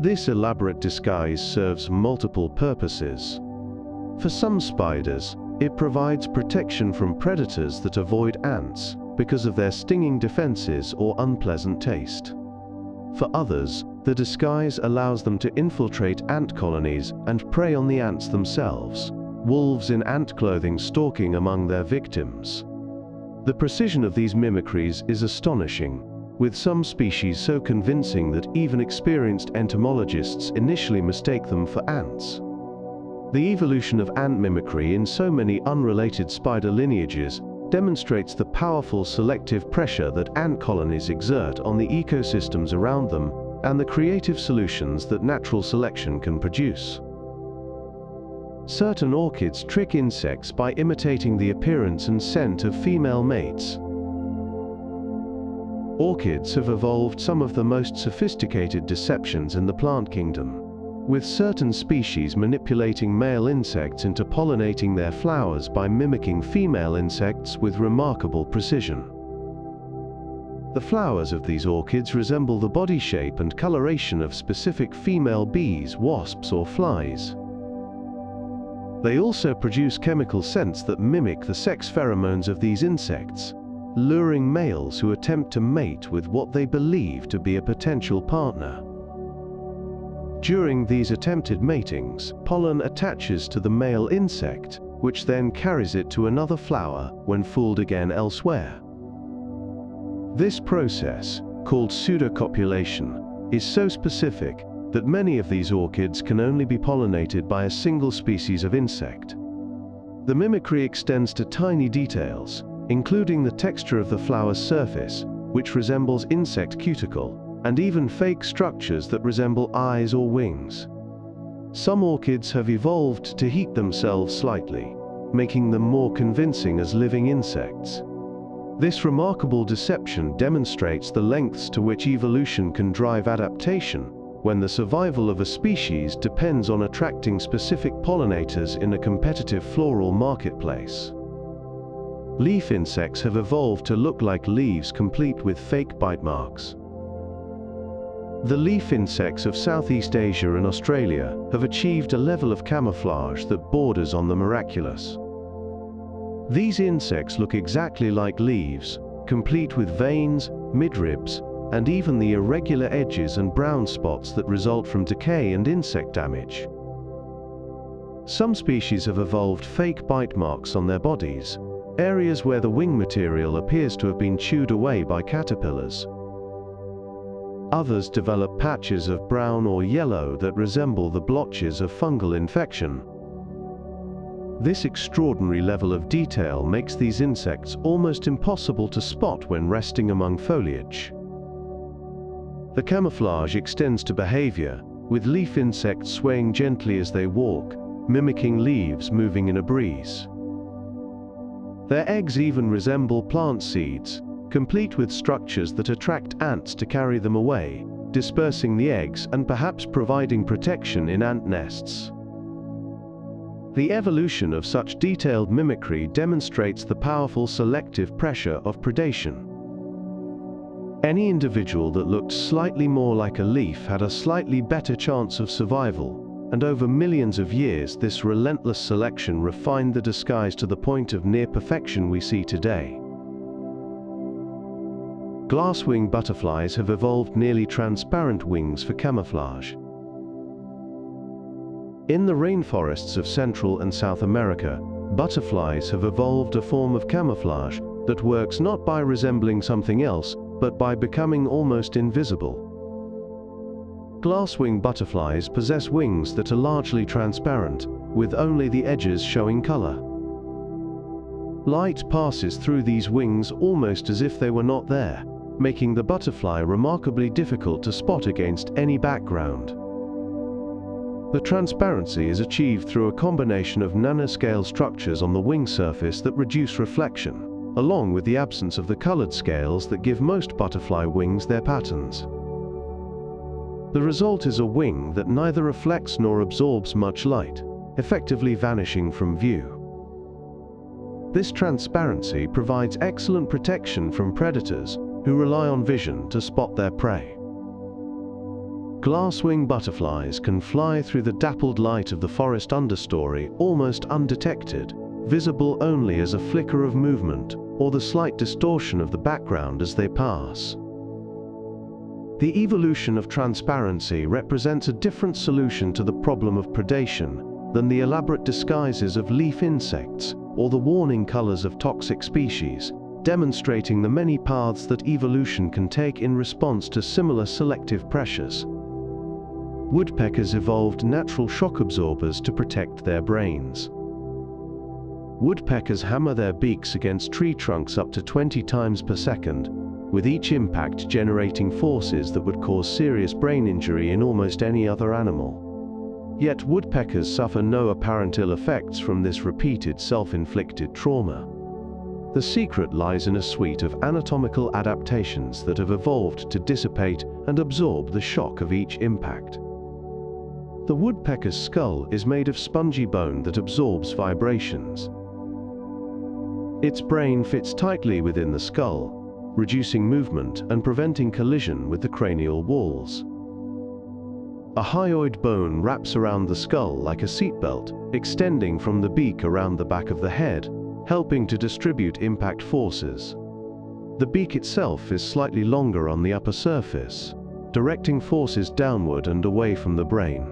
This elaborate disguise serves multiple purposes. For some spiders, it provides protection from predators that avoid ants because of their stinging defenses or unpleasant taste. For others, the disguise allows them to infiltrate ant colonies and prey on the ants themselves, wolves in ant clothing stalking among their victims. The precision of these mimicries is astonishing, with some species so convincing that even experienced entomologists initially mistake them for ants. The evolution of ant mimicry in so many unrelated spider lineages demonstrates the powerful selective pressure that ant colonies exert on the ecosystems around them and the creative solutions that natural selection can produce. Certain orchids trick insects by imitating the appearance and scent of female mates. Orchids have evolved some of the most sophisticated deceptions in the plant kingdom. with certain species manipulating male insects into pollinating their flowers by mimicking female insects with remarkable precision. The flowers of these orchids resemble the body shape and coloration of specific female bees, wasps, or flies. They also produce chemical scents that mimic the sex pheromones of these insects, luring males who attempt to mate with what they believe to be a potential partner. During these attempted matings, pollen attaches to the male insect, which then carries it to another flower when fooled again elsewhere. This process, called pseudocopulation, is so specific that many of these orchids can only be pollinated by a single species of insect. The mimicry extends to tiny details, including the texture of the flower's surface, which resembles insect cuticle, and even fake structures that resemble eyes or wings. Some orchids have evolved to heat themselves slightly, making them more convincing as living insects. This remarkable deception demonstrates the lengths to which evolution can drive adaptation, when the survival of a species depends on attracting specific pollinators in a competitive floral marketplace. Leaf insects have evolved to look like leaves, complete with fake bite marks. The leaf insects of Southeast Asia and Australia have achieved a level of camouflage that borders on the miraculous. These insects look exactly like leaves, complete with veins, midribs, and even the irregular edges and brown spots that result from decay and insect damage. Some species have evolved fake bite marks on their bodies, areas where the wing material appears to have been chewed away by caterpillars. Others develop patches of brown or yellow that resemble the blotches of fungal infection. This extraordinary level of detail makes these insects almost impossible to spot when resting among foliage. The camouflage extends to behavior, with leaf insects swaying gently as they walk, mimicking leaves moving in a breeze. Their eggs even resemble plant seeds, complete with structures that attract ants to carry them away, dispersing the eggs and perhaps providing protection in ant nests. The evolution of such detailed mimicry demonstrates the powerful selective pressure of predation. Any individual that looked slightly more like a leaf had a slightly better chance of survival, and over millions of years this relentless selection refined the disguise to the point of near perfection we see today. Glasswing butterflies have evolved nearly transparent wings for camouflage. In the rainforests of Central and South America, butterflies have evolved a form of camouflage that works not by resembling something else, but by becoming almost invisible. Glasswing butterflies possess wings that are largely transparent, with only the edges showing color. Light passes through these wings almost as if they were not there, making the butterfly remarkably difficult to spot against any background. The transparency is achieved through a combination of nanoscale structures on the wing surface that reduce reflection, along with the absence of the colored scales that give most butterfly wings their patterns. The result is a wing that neither reflects nor absorbs much light, effectively vanishing from view. This transparency provides excellent protection from predators who rely on vision to spot their prey. Glasswing butterflies can fly through the dappled light of the forest understory almost undetected, visible only as a flicker of movement or the slight distortion of the background as they pass. The evolution of transparency represents a different solution to the problem of predation than the elaborate disguises of leaf insects or the warning colors of toxic species, demonstrating the many paths that evolution can take in response to similar selective pressures. Woodpeckers evolved natural shock absorbers to protect their brains. Woodpeckers hammer their beaks against tree trunks up to 20 times per second, with each impact generating forces that would cause serious brain injury in almost any other animal. Yet woodpeckers suffer no apparent ill effects from this repeated self-inflicted trauma. The secret lies in a suite of anatomical adaptations that have evolved to dissipate and absorb the shock of each impact. The woodpecker's skull is made of spongy bone that absorbs vibrations. Its brain fits tightly within the skull, reducing movement and preventing collision with the cranial walls. A hyoid bone wraps around the skull like a seatbelt, extending from the beak around the back of the head, helping to distribute impact forces. The beak itself is slightly longer on the upper surface, directing forces downward and away from the brain.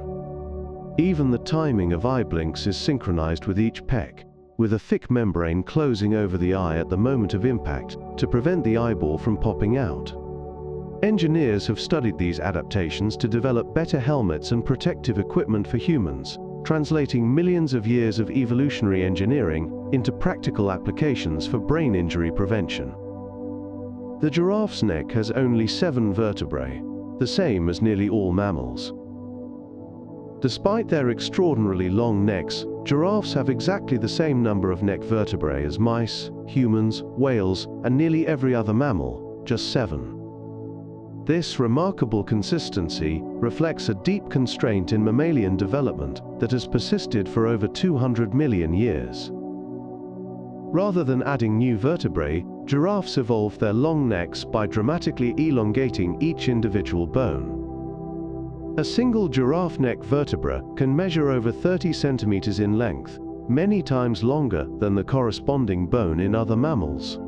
Even the timing of eye blinks is synchronized with each peck, with a thick membrane closing over the eye at the moment of impact to prevent the eyeball from popping out. Engineers have studied these adaptations to develop better helmets and protective equipment for humans, translating millions of years of evolutionary engineering into practical applications for brain injury prevention. The giraffe's neck has only 7 vertebrae, the same as nearly all mammals. Despite their extraordinarily long necks, giraffes have exactly the same number of neck vertebrae as mice, humans, whales, and nearly every other mammal, just 7. This remarkable consistency reflects a deep constraint in mammalian development that has persisted for over 200 million years. Rather than adding new vertebrae, giraffes evolved their long necks by dramatically elongating each individual bone. A single giraffe neck vertebra can measure over 30 centimeters in length, many times longer than the corresponding bone in other mammals.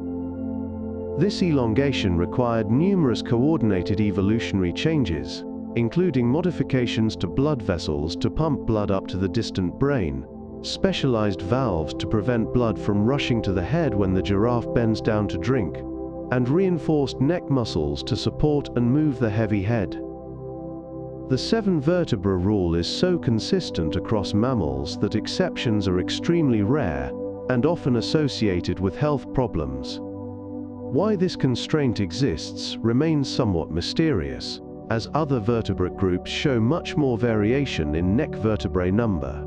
This elongation required numerous coordinated evolutionary changes, including modifications to blood vessels to pump blood up to the distant brain, specialized valves to prevent blood from rushing to the head when the giraffe bends down to drink, and reinforced neck muscles to support and move the heavy head. The 7 vertebra rule is so consistent across mammals that exceptions are extremely rare and often associated with health problems. Why this constraint exists remains somewhat mysterious, as other vertebrate groups show much more variation in neck vertebrae number.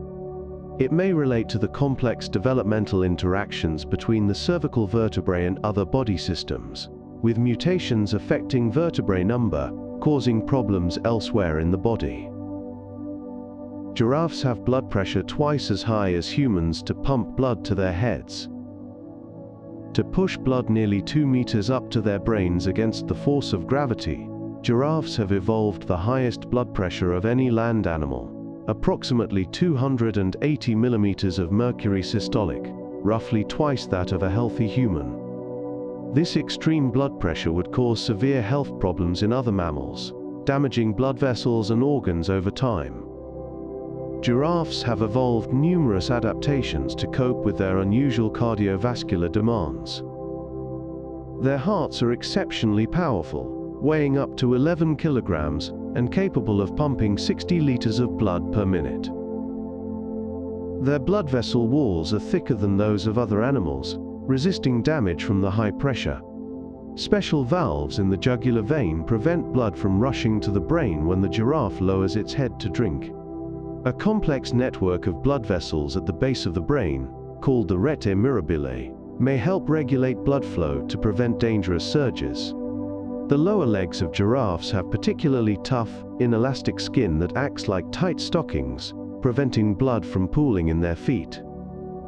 It may relate to the complex developmental interactions between the cervical vertebrae and other body systems, with mutations affecting vertebrae number, causing problems elsewhere in the body. Giraffes have blood pressure twice as high as humans to pump blood to their heads. To push blood nearly 2 meters up to their brains against the force of gravity, giraffes have evolved the highest blood pressure of any land animal, approximately 280 millimeters of mercury systolic, roughly twice that of a healthy human. This extreme blood pressure would cause severe health problems in other mammals, damaging blood vessels and organs over time. Giraffes have evolved numerous adaptations to cope with their unusual cardiovascular demands. Their hearts are exceptionally powerful, weighing up to 11 kilograms and capable of pumping 60 liters of blood per minute. Their blood vessel walls are thicker than those of other animals, resisting damage from the high pressure. Special valves in the jugular vein prevent blood from rushing to the brain when the giraffe lowers its head to drink. A complex network of blood vessels at the base of the brain, called the rete mirabile, may help regulate blood flow to prevent dangerous surges. The lower legs of giraffes have particularly tough, inelastic skin that acts like tight stockings, preventing blood from pooling in their feet.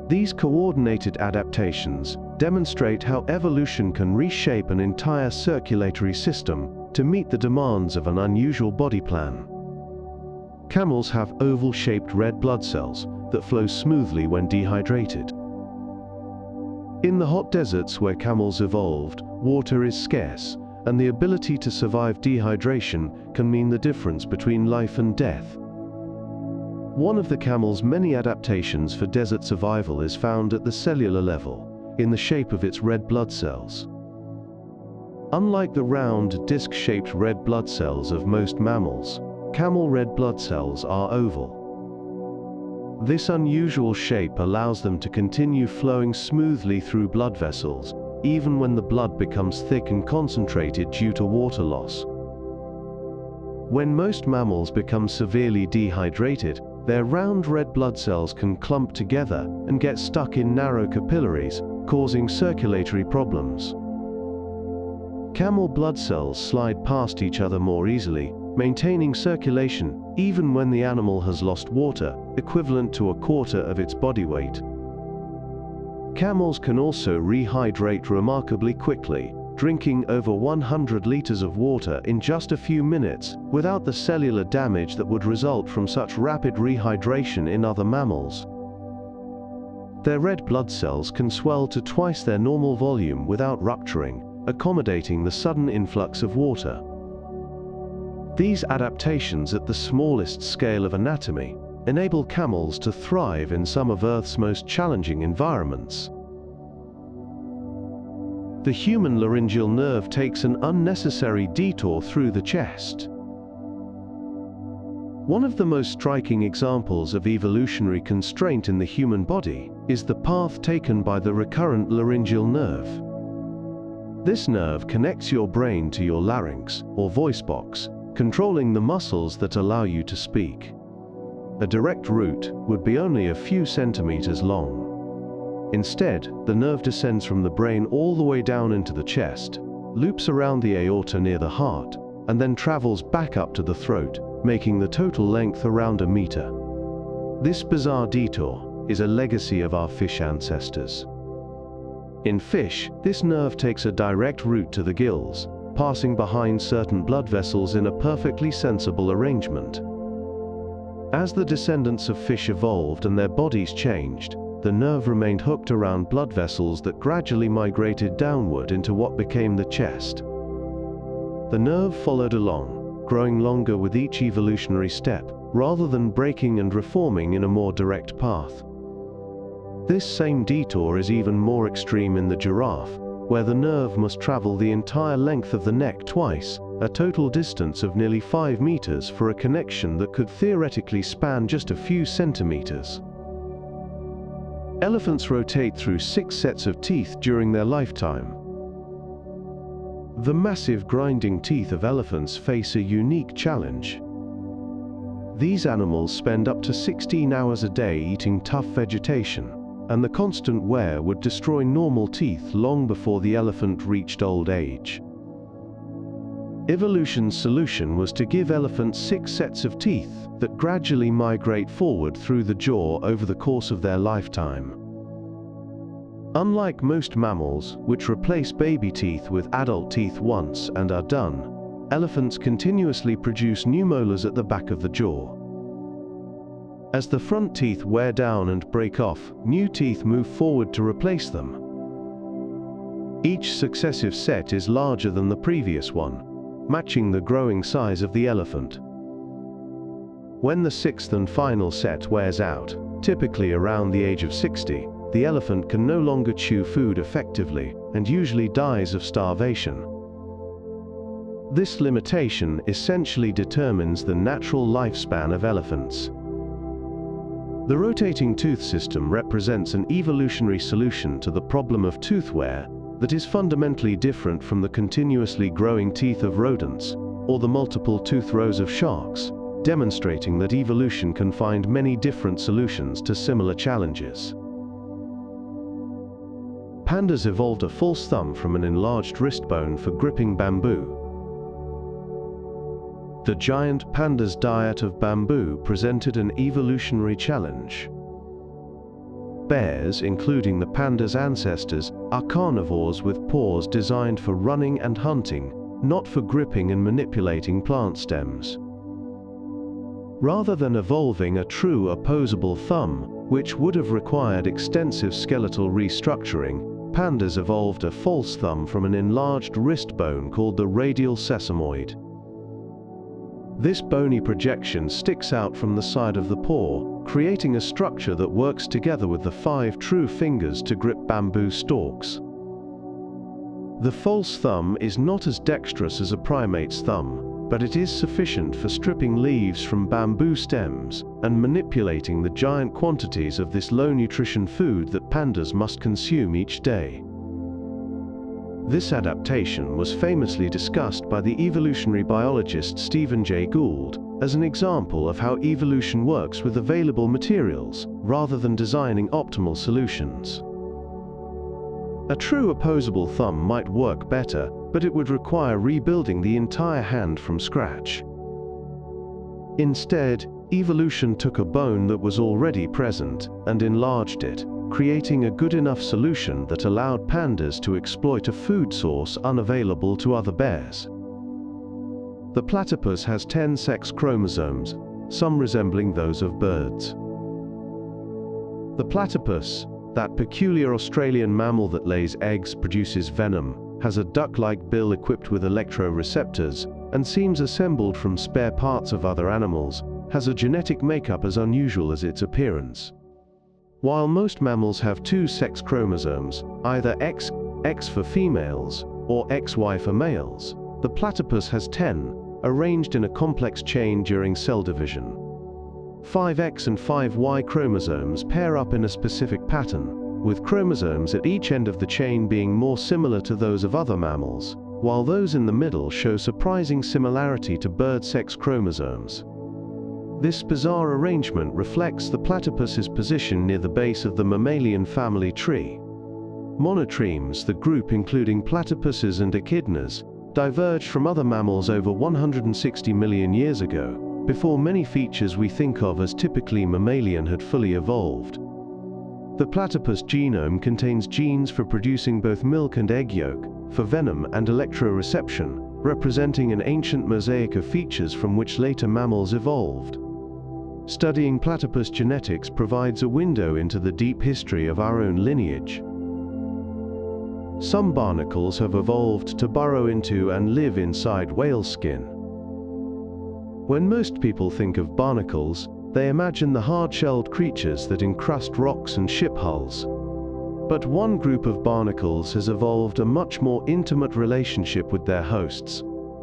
These coordinated adaptations demonstrate how evolution can reshape an entire circulatory system to meet the demands of an unusual body plan. Camels have oval-shaped red blood cells that flow smoothly when dehydrated. In the hot deserts where camels evolved, water is scarce, and the ability to survive dehydration can mean the difference between life and death. One of the camel's many adaptations for desert survival is found at the cellular level, in the shape of its red blood cells. Unlike the round, disc-shaped red blood cells of most mammals, camel red blood cells are oval. This unusual shape allows them to continue flowing smoothly through blood vessels, even when the blood becomes thick and concentrated due to water loss. When most mammals become severely dehydrated, their round red blood cells can clump together and get stuck in narrow capillaries, causing circulatory problems. Camel blood cells slide past each other more easily, maintaining circulation even when the animal has lost water, equivalent to a quarter of its body weight. Camels can also rehydrate remarkably quickly, drinking over 100 liters of water in just a few minutes without the cellular damage that would result from such rapid rehydration in other mammals. Their red blood cells can swell to twice their normal volume without rupturing, accommodating the sudden influx of water. These adaptations at the smallest scale of anatomy enable camels to thrive in some of Earth's most challenging environments. The human laryngeal nerve takes an unnecessary detour through the chest. One of the most striking examples of evolutionary constraint in the human body is the path taken by the recurrent laryngeal nerve. This nerve connects your brain to your larynx, or voice box, controlling the muscles that allow you to speak. A direct route would be only a few centimeters long. Instead, the nerve descends from the brain all the way down into the chest, loops around the aorta near the heart, and then travels back up to the throat, making the total length around a meter. This bizarre detour is a legacy of our fish ancestors. In fish, this nerve takes a direct route to the gills, passing behind certain blood vessels in a perfectly sensible arrangement. As the descendants of fish evolved and their bodies changed, the nerve remained hooked around blood vessels that gradually migrated downward into what became the chest. The nerve followed along, growing longer with each evolutionary step, rather than breaking and reforming in a more direct path. This same detour is even more extreme in the giraffe, where the nerve must travel the entire length of the neck twice, a total distance of nearly 5 meters for a connection that could theoretically span just a few centimeters. Elephants rotate through 6 sets of teeth during their lifetime. The massive grinding teeth of elephants face a unique challenge. These animals spend up to 16 hours a day eating tough vegetation, and the constant wear would destroy normal teeth long before the elephant reached old age. Evolution's solution was to give elephants 6 sets of teeth that gradually migrate forward through the jaw over the course of their lifetime. Unlike most mammals, which replace baby teeth with adult teeth once and are done, elephants continuously produce new molars at the back of the jaw. As the front teeth wear down and break off, new teeth move forward to replace them. Each successive set is larger than the previous one, matching the growing size of the elephant. When the 6th and final set wears out, typically around the age of 60, the elephant can no longer chew food effectively and usually dies of starvation. This limitation essentially determines the natural lifespan of elephants. The rotating tooth system represents an evolutionary solution to the problem of tooth wear that is fundamentally different from the continuously growing teeth of rodents or the multiple tooth rows of sharks, demonstrating that evolution can find many different solutions to similar challenges. Pandas evolved a false thumb from an enlarged wrist bone for gripping bamboo. The giant panda's diet of bamboo presented an evolutionary challenge. Bears, including the panda's ancestors, are carnivores with paws designed for running and hunting, not for gripping and manipulating plant stems. Rather than evolving a true opposable thumb, which would have required extensive skeletal restructuring, pandas evolved a false thumb from an enlarged wrist bone called the radial sesamoid. This bony projection sticks out from the side of the paw, creating a structure that works together with the 5 true fingers to grip bamboo stalks. The false thumb is not as dexterous as a primate's thumb, but it is sufficient for stripping leaves from bamboo stems and manipulating the giant quantities of this low-nutrition food that pandas must consume each day. This adaptation was famously discussed by the evolutionary biologist Stephen Jay Gould as an example of how evolution works with available materials, rather than designing optimal solutions. A true opposable thumb might work better, but it would require rebuilding the entire hand from scratch. Instead, evolution took a bone that was already present and enlarged it, creating a good enough solution that allowed pandas to exploit a food source unavailable to other bears. The platypus has 10 sex chromosomes, some resembling those of birds. The platypus, that peculiar Australian mammal that lays eggs, produces venom, has a duck-like bill equipped with electroreceptors, and seems assembled from spare parts of other animals, has a genetic makeup as unusual as its appearance. While most mammals have 2 sex chromosomes, either X for females, or XY for males, the platypus has 10, arranged in a complex chain during cell division. 5X and 5Y chromosomes pair up in a specific pattern, with chromosomes at each end of the chain being more similar to those of other mammals, while those in the middle show surprising similarity to bird sex chromosomes. This bizarre arrangement reflects the platypus's position near the base of the mammalian family tree. Monotremes, the group including platypuses and echidnas, diverged from other mammals over 160 million years ago, before many features we think of as typically mammalian had fully evolved. The platypus genome contains genes for producing both milk and egg yolk, for venom and electroreception, representing an ancient mosaic of features from which later mammals evolved. Studying platypus genetics provides a window into the deep history of our own lineage. Some barnacles have evolved to burrow into and live inside whale skin. When most people think of barnacles, they imagine the hard-shelled creatures that encrust rocks and ship hulls. But one group of barnacles has evolved a much more intimate relationship with their hosts,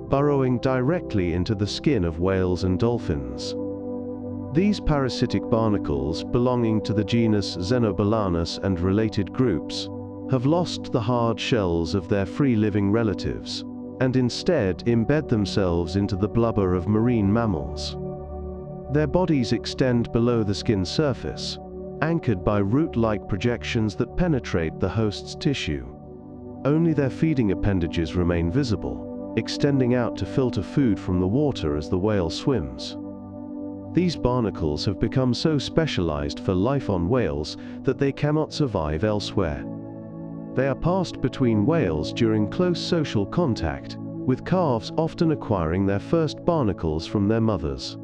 burrowing directly into the skin of whales and dolphins. These parasitic barnacles, belonging to the genus Xenobalanus and related groups, have lost the hard shells of their free-living relatives, and instead embed themselves into the blubber of marine mammals. Their bodies extend below the skin surface, anchored by root-like projections that penetrate the host's tissue. Only their feeding appendages remain visible, extending out to filter food from the water as the whale swims. These barnacles have become so specialized for life on whales that they cannot survive elsewhere. They are passed between whales during close social contact, with calves often acquiring their first barnacles from their mothers.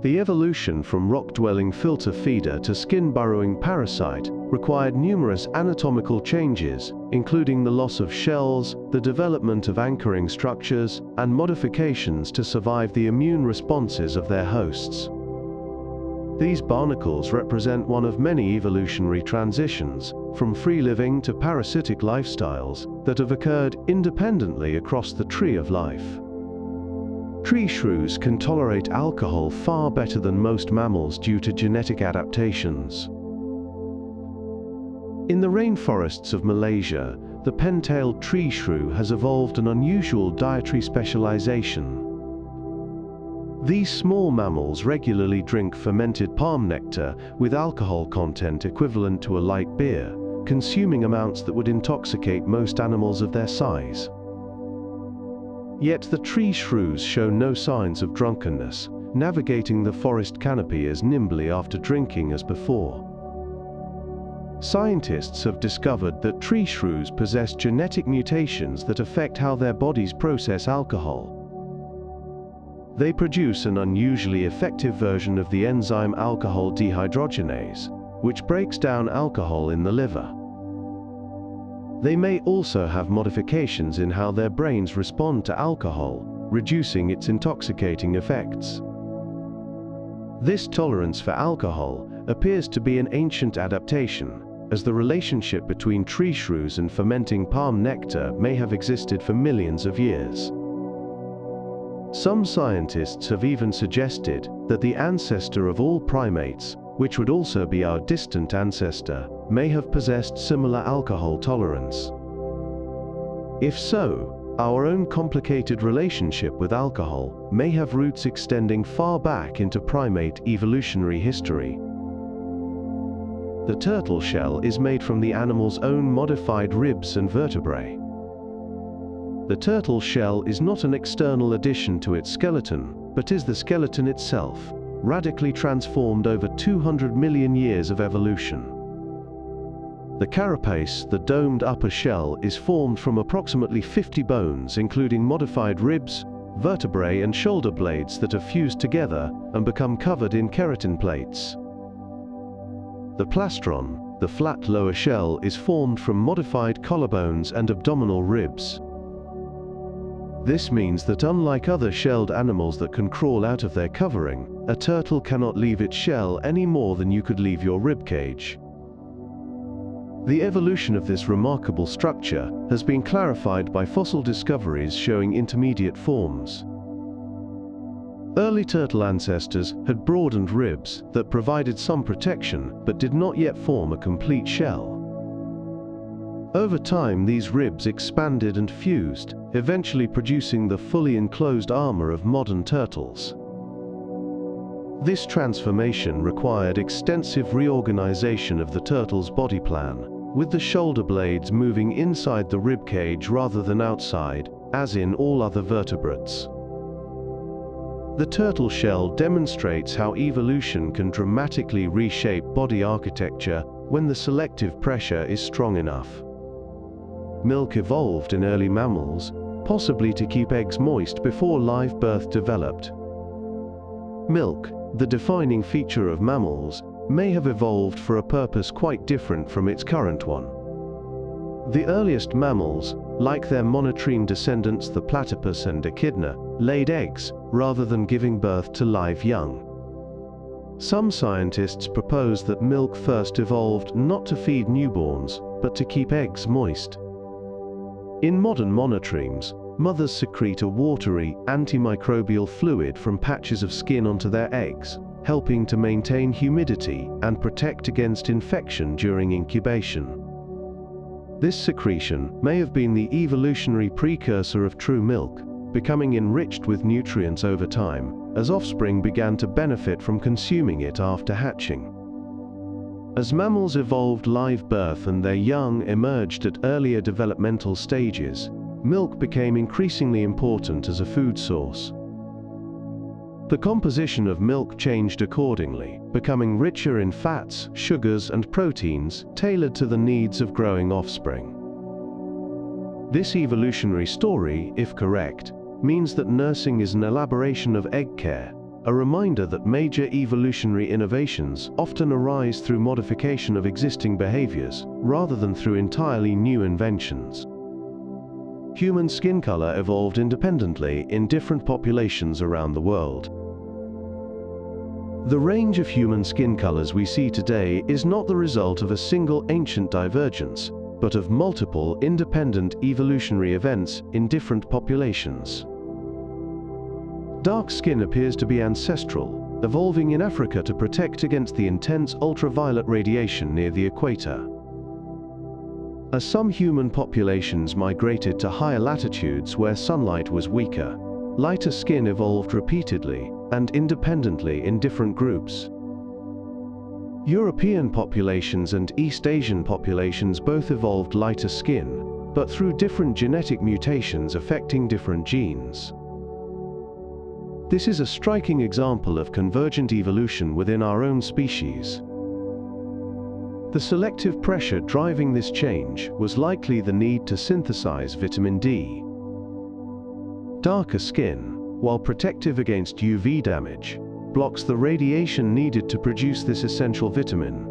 The evolution from rock-dwelling filter feeder to skin-burrowing parasite required numerous anatomical changes, including the loss of shells, the development of anchoring structures, and modifications to survive the immune responses of their hosts. These barnacles represent one of many evolutionary transitions, from free-living to parasitic lifestyles, that have occurred independently across the tree of life. Tree shrews can tolerate alcohol far better than most mammals due to genetic adaptations. In the rainforests of Malaysia, the pen-tailed tree shrew has evolved an unusual dietary specialization. These small mammals regularly drink fermented palm nectar with alcohol content equivalent to a light beer, consuming amounts that would intoxicate most animals of their size. Yet the tree shrews show no signs of drunkenness, navigating the forest canopy as nimbly after drinking as before. Scientists have discovered that tree shrews possess genetic mutations that affect how their bodies process alcohol. They produce an unusually effective version of the enzyme alcohol dehydrogenase, which breaks down alcohol in the liver. They may also have modifications in how their brains respond to alcohol, reducing its intoxicating effects. This tolerance for alcohol appears to be an ancient adaptation, as the relationship between tree shrews and fermenting palm nectar may have existed for millions of years. Some scientists have even suggested that the ancestor of all primates, which would also be our distant ancestor, may have possessed similar alcohol tolerance. If so, our own complicated relationship with alcohol may have roots extending far back into primate evolutionary history. The turtle shell is made from the animal's own modified ribs and vertebrae. The turtle shell is not an external addition to its skeleton, but is the skeleton itself, radically transformed over 200 million years of evolution. The carapace, the domed upper shell, is formed from approximately 50 bones, including modified ribs, vertebrae and shoulder blades that are fused together and become covered in keratin plates. The plastron, the flat lower shell, is formed from modified collarbones and abdominal ribs. This means that unlike other shelled animals that can crawl out of their covering, a turtle cannot leave its shell any more than you could leave your ribcage. The evolution of this remarkable structure has been clarified by fossil discoveries showing intermediate forms. Early turtle ancestors had broadened ribs that provided some protection but did not yet form a complete shell. Over time, these ribs expanded and fused, eventually producing the fully enclosed armor of modern turtles. This transformation required extensive reorganization of the turtle's body plan, with the shoulder blades moving inside the rib cage rather than outside, as in all other vertebrates. The turtle shell demonstrates how evolution can dramatically reshape body architecture when the selective pressure is strong enough. Milk evolved in early mammals, possibly to keep eggs moist before live birth developed. Milk, the defining feature of mammals, may have evolved for a purpose quite different from its current one. The earliest mammals, like their monotreme descendants the platypus and echidna, laid eggs rather than giving birth to live young. Some scientists propose that milk first evolved not to feed newborns, but to keep eggs moist. In modern monotremes, mothers secrete a watery, antimicrobial fluid from patches of skin onto their eggs, helping to maintain humidity and protect against infection during incubation. This secretion may have been the evolutionary precursor of true milk, becoming enriched with nutrients over time, as offspring began to benefit from consuming it after hatching. As mammals evolved live birth and their young emerged at earlier developmental stages, milk became increasingly important as a food source. The composition of milk changed accordingly, becoming richer in fats, sugars, and proteins tailored to the needs of growing offspring. This evolutionary story, if correct, means that nursing is an elaboration of egg care, a reminder that major evolutionary innovations often arise through modification of existing behaviors, rather than through entirely new inventions. Human skin color evolved independently in different populations around the world. The range of human skin colors we see today is not the result of a single ancient divergence, but of multiple independent evolutionary events in different populations. Dark skin appears to be ancestral, evolving in Africa to protect against the intense ultraviolet radiation near the equator. As some human populations migrated to higher latitudes where sunlight was weaker, lighter skin evolved repeatedly and independently in different groups. European populations and East Asian populations both evolved lighter skin, but through different genetic mutations affecting different genes. This is a striking example of convergent evolution within our own species. The selective pressure driving this change was likely the need to synthesize vitamin D. Darker skin, while protective against UV damage, blocks the radiation needed to produce this essential vitamin.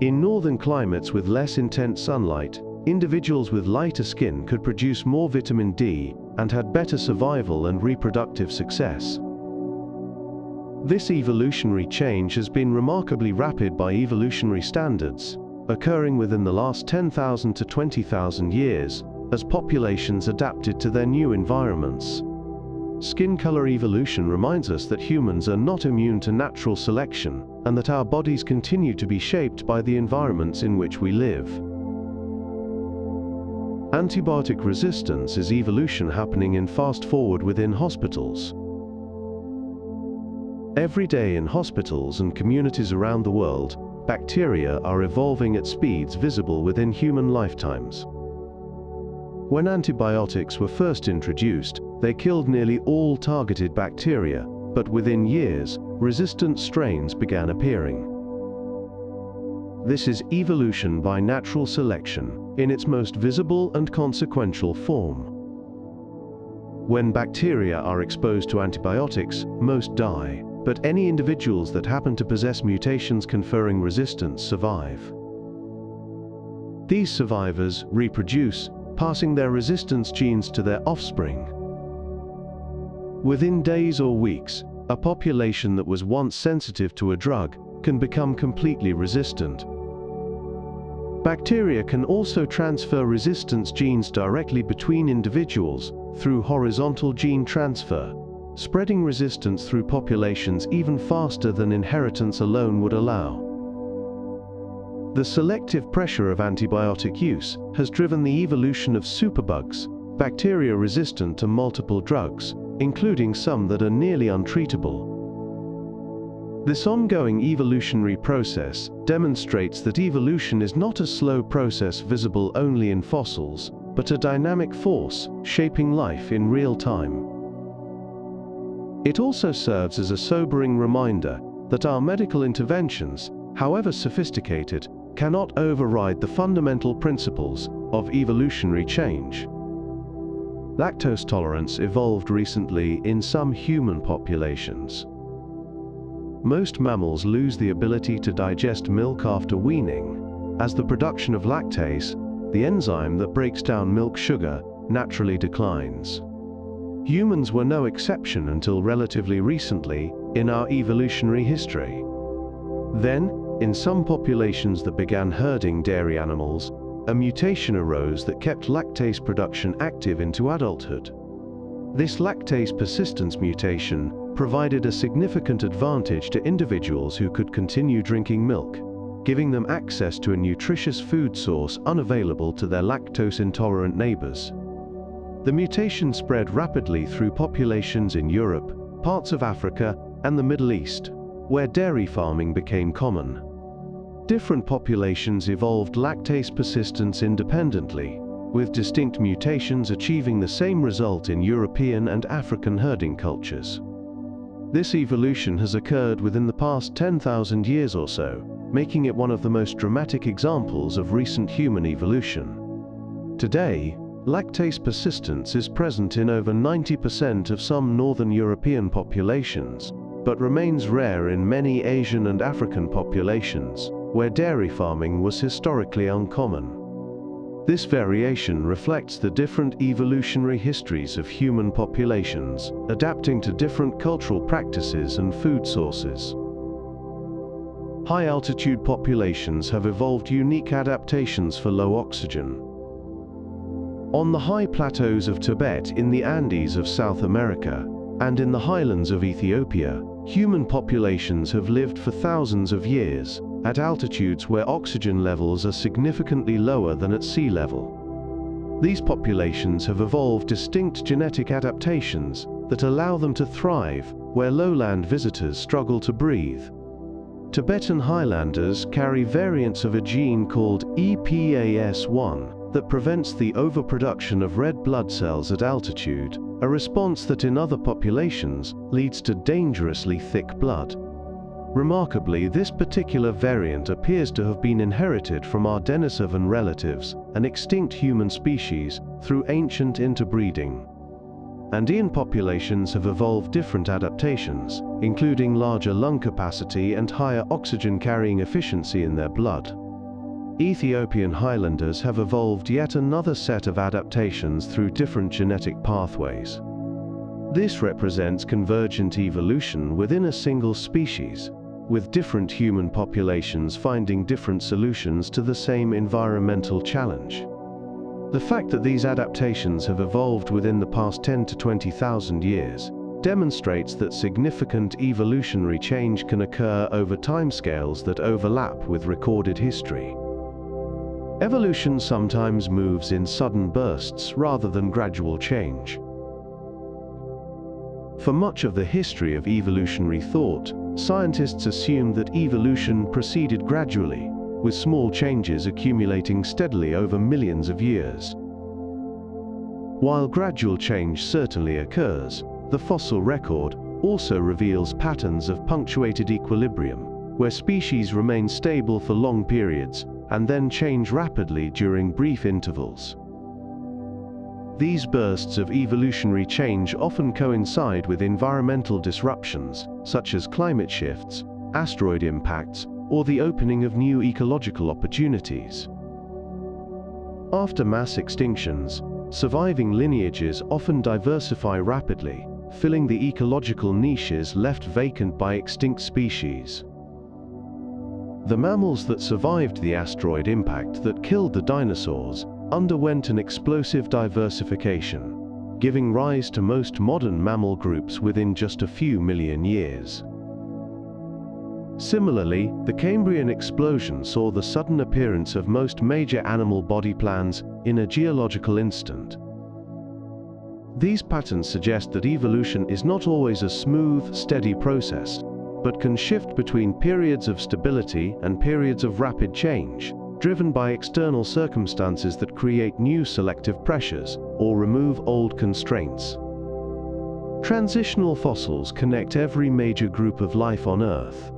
In northern climates with less intense sunlight, individuals with lighter skin could produce more vitamin D and had better survival and reproductive success. This evolutionary change has been remarkably rapid by evolutionary standards, occurring within the last 10,000 to 20,000 years, as populations adapted to their new environments. Skin color evolution reminds us that humans are not immune to natural selection, and that our bodies continue to be shaped by the environments in which we live. Antibiotic resistance is evolution happening in fast forward within hospitals. Every day in hospitals and communities around the world, bacteria are evolving at speeds visible within human lifetimes. When antibiotics were first introduced, they killed nearly all targeted bacteria, but within years, resistant strains began appearing. This is evolution by natural selection, in its most visible and consequential form. When bacteria are exposed to antibiotics, most die, but any individuals that happen to possess mutations conferring resistance survive. These survivors reproduce, passing their resistance genes to their offspring. Within days or weeks, a population that was once sensitive to a drug can become completely resistant. Bacteria can also transfer resistance genes directly between individuals through horizontal gene transfer, spreading resistance through populations even faster than inheritance alone would allow. The selective pressure of antibiotic use has driven the evolution of superbugs, bacteria resistant to multiple drugs, including some that are nearly untreatable. This ongoing evolutionary process demonstrates that evolution is not a slow process visible only in fossils, but a dynamic force shaping life in real time. It also serves as a sobering reminder that our medical interventions, however sophisticated, cannot override the fundamental principles of evolutionary change. Lactose tolerance evolved recently in some human populations. Most mammals lose the ability to digest milk after weaning, as the production of lactase, the enzyme that breaks down milk sugar, naturally declines. Humans were no exception until relatively recently in our evolutionary history. Then, in some populations that began herding dairy animals, a mutation arose that kept lactase production active into adulthood. This lactase persistence mutation provided a significant advantage to individuals who could continue drinking milk, giving them access to a nutritious food source unavailable to their lactose-intolerant neighbors. The mutation spread rapidly through populations in Europe, parts of Africa, and the Middle East, where dairy farming became common. Different populations evolved lactase persistence independently, with distinct mutations achieving the same result in European and African herding cultures. This evolution has occurred within the past 10,000 years or so, making it one of the most dramatic examples of recent human evolution. Today, lactase persistence is present in over 90% of some northern European populations, but remains rare in many Asian and African populations, where dairy farming was historically uncommon. This variation reflects the different evolutionary histories of human populations, adapting to different cultural practices and food sources. High-altitude populations have evolved unique adaptations for low oxygen. On the high plateaus of Tibet in the Andes of South America, and in the highlands of Ethiopia, human populations have lived for thousands of years, at altitudes where oxygen levels are significantly lower than at sea level. These populations have evolved distinct genetic adaptations that allow them to thrive where lowland visitors struggle to breathe. Tibetan highlanders carry variants of a gene called EPAS1 that prevents the overproduction of red blood cells at altitude, a response that in other populations leads to dangerously thick blood. Remarkably, this particular variant appears to have been inherited from our Denisovan relatives, an extinct human species, through ancient interbreeding. Andean populations have evolved different adaptations, including larger lung capacity and higher oxygen-carrying efficiency in their blood. Ethiopian highlanders have evolved yet another set of adaptations through different genetic pathways. This represents convergent evolution within a single species, with different human populations finding different solutions to the same environmental challenge. The fact that these adaptations have evolved within the past 10 to 20,000 years demonstrates that significant evolutionary change can occur over timescales that overlap with recorded history. Evolution sometimes moves in sudden bursts rather than gradual change. For much of the history of evolutionary thought, scientists assumed that evolution proceeded gradually, with small changes accumulating steadily over millions of years. While gradual change certainly occurs, the fossil record also reveals patterns of punctuated equilibrium, where species remain stable for long periods and then change rapidly during brief intervals. These bursts of evolutionary change often coincide with environmental disruptions, such as climate shifts, asteroid impacts, or the opening of new ecological opportunities. After mass extinctions, surviving lineages often diversify rapidly, filling the ecological niches left vacant by extinct species. The mammals that survived the asteroid impact that killed the dinosaurs underwent an explosive diversification, giving rise to most modern mammal groups within just a few million years. Similarly, the Cambrian explosion saw the sudden appearance of most major animal body plans in a geological instant. These patterns suggest that evolution is not always a smooth, steady process, but can shift between periods of stability and periods of rapid change, driven by external circumstances that create new selective pressures or remove old constraints. Transitional fossils connect every major group of life on Earth.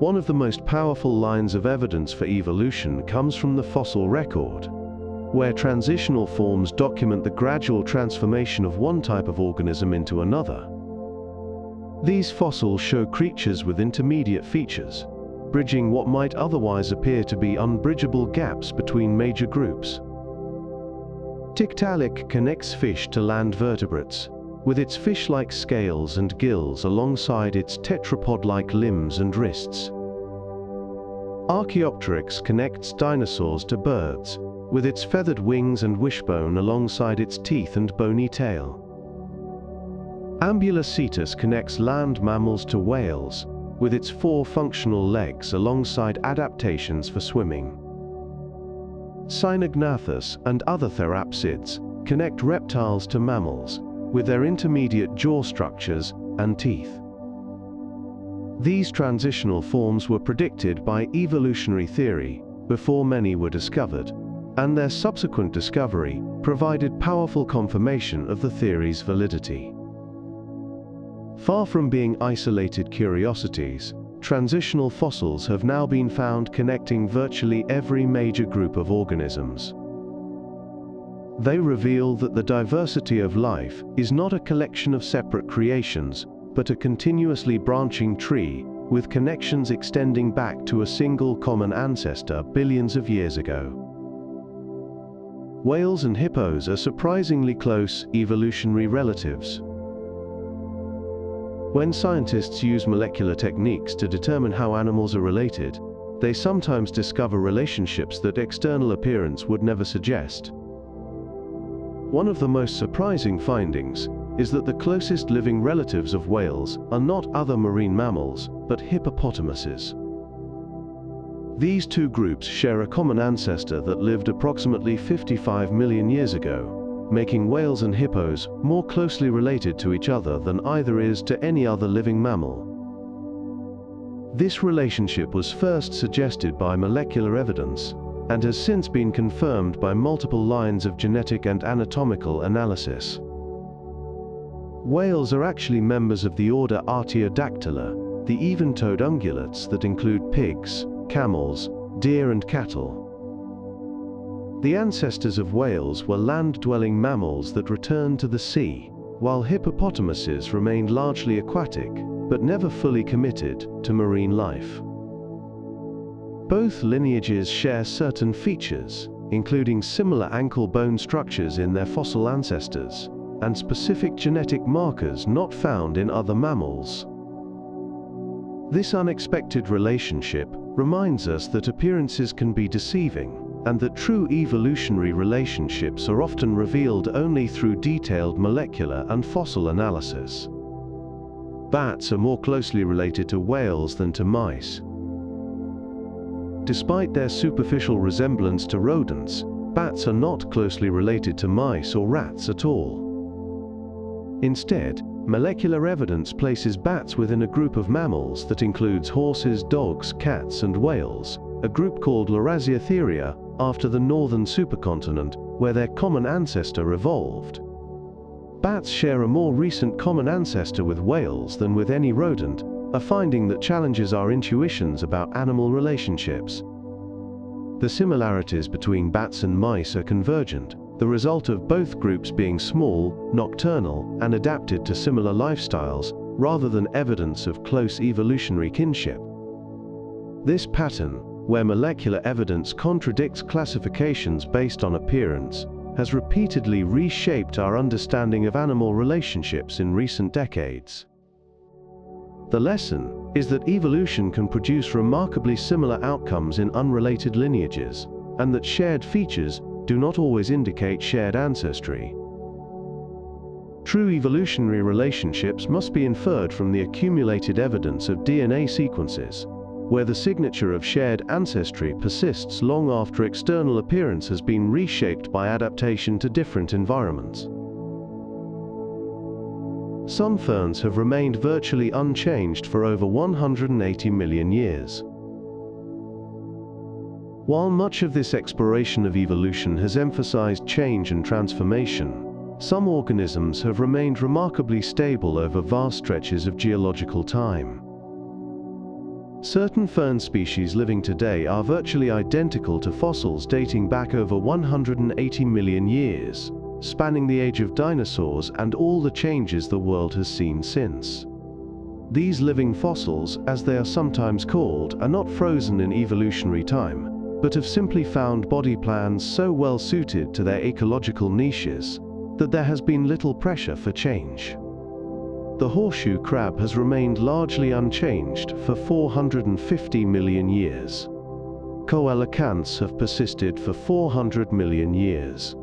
One of the most powerful lines of evidence for evolution comes from the fossil record, where transitional forms document the gradual transformation of one type of organism into another. These fossils show creatures with intermediate features, bridging what might otherwise appear to be unbridgeable gaps between major groups. Tiktaalik connects fish to land vertebrates, with its fish-like scales and gills alongside its tetrapod-like limbs and wrists. Archaeopteryx connects dinosaurs to birds, with its feathered wings and wishbone alongside its teeth and bony tail. Ambulocetus connects land mammals to whales, with its 4 functional legs alongside adaptations for swimming. Cynognathus and other therapsids connect reptiles to mammals, with their intermediate jaw structures and teeth. These transitional forms were predicted by evolutionary theory before many were discovered, and their subsequent discovery provided powerful confirmation of the theory's validity. Far from being isolated curiosities, transitional fossils have now been found connecting virtually every major group of organisms. They reveal that the diversity of life is not a collection of separate creations, but a continuously branching tree, with connections extending back to a single common ancestor billions of years ago. Whales and hippos are surprisingly close evolutionary relatives. When scientists use molecular techniques to determine how animals are related, they sometimes discover relationships that external appearance would never suggest. One of the most surprising findings is that the closest living relatives of whales are not other marine mammals, but hippopotamuses. These two groups share a common ancestor that lived approximately 55 million years ago, making whales and hippos more closely related to each other than either is to any other living mammal. This relationship was first suggested by molecular evidence, and has since been confirmed by multiple lines of genetic and anatomical analysis. Whales are actually members of the order Artiodactyla, the even-toed ungulates that include pigs, camels, deer and cattle. The ancestors of whales were land-dwelling mammals that returned to the sea, while hippopotamuses remained largely aquatic, but never fully committed to marine life. Both lineages share certain features, including similar ankle bone structures in their fossil ancestors, and specific genetic markers not found in other mammals. This unexpected relationship reminds us that appearances can be deceiving, and that true evolutionary relationships are often revealed only through detailed molecular and fossil analysis. Bats are more closely related to whales than to mice. Despite their superficial resemblance to rodents, bats are not closely related to mice or rats at all. Instead, molecular evidence places bats within a group of mammals that includes horses, dogs, cats, and whales, a group called Laurasiotheria, after the northern supercontinent, where their common ancestor evolved. Bats share a more recent common ancestor with whales than with any rodent, a finding that challenges our intuitions about animal relationships. The similarities between bats and mice are convergent, the result of both groups being small, nocturnal, and adapted to similar lifestyles, rather than evidence of close evolutionary kinship. This pattern, where molecular evidence contradicts classifications based on appearance, has repeatedly reshaped our understanding of animal relationships in recent decades. The lesson is that evolution can produce remarkably similar outcomes in unrelated lineages, and that shared features do not always indicate shared ancestry. True evolutionary relationships must be inferred from the accumulated evidence of DNA sequences, where the signature of shared ancestry persists long after external appearance has been reshaped by adaptation to different environments. Some ferns have remained virtually unchanged for over 180 million years. While much of this exploration of evolution has emphasized change and transformation, some organisms have remained remarkably stable over vast stretches of geological time. Certain fern species living today are virtually identical to fossils dating back over 180 million years, spanning the age of dinosaurs and all the changes the world has seen since. These living fossils, as they are sometimes called, are not frozen in evolutionary time, but have simply found body plans so well suited to their ecological niches that there has been little pressure for change. The horseshoe crab has remained largely unchanged for 450 million years. Coelacanths have persisted for 400 million years.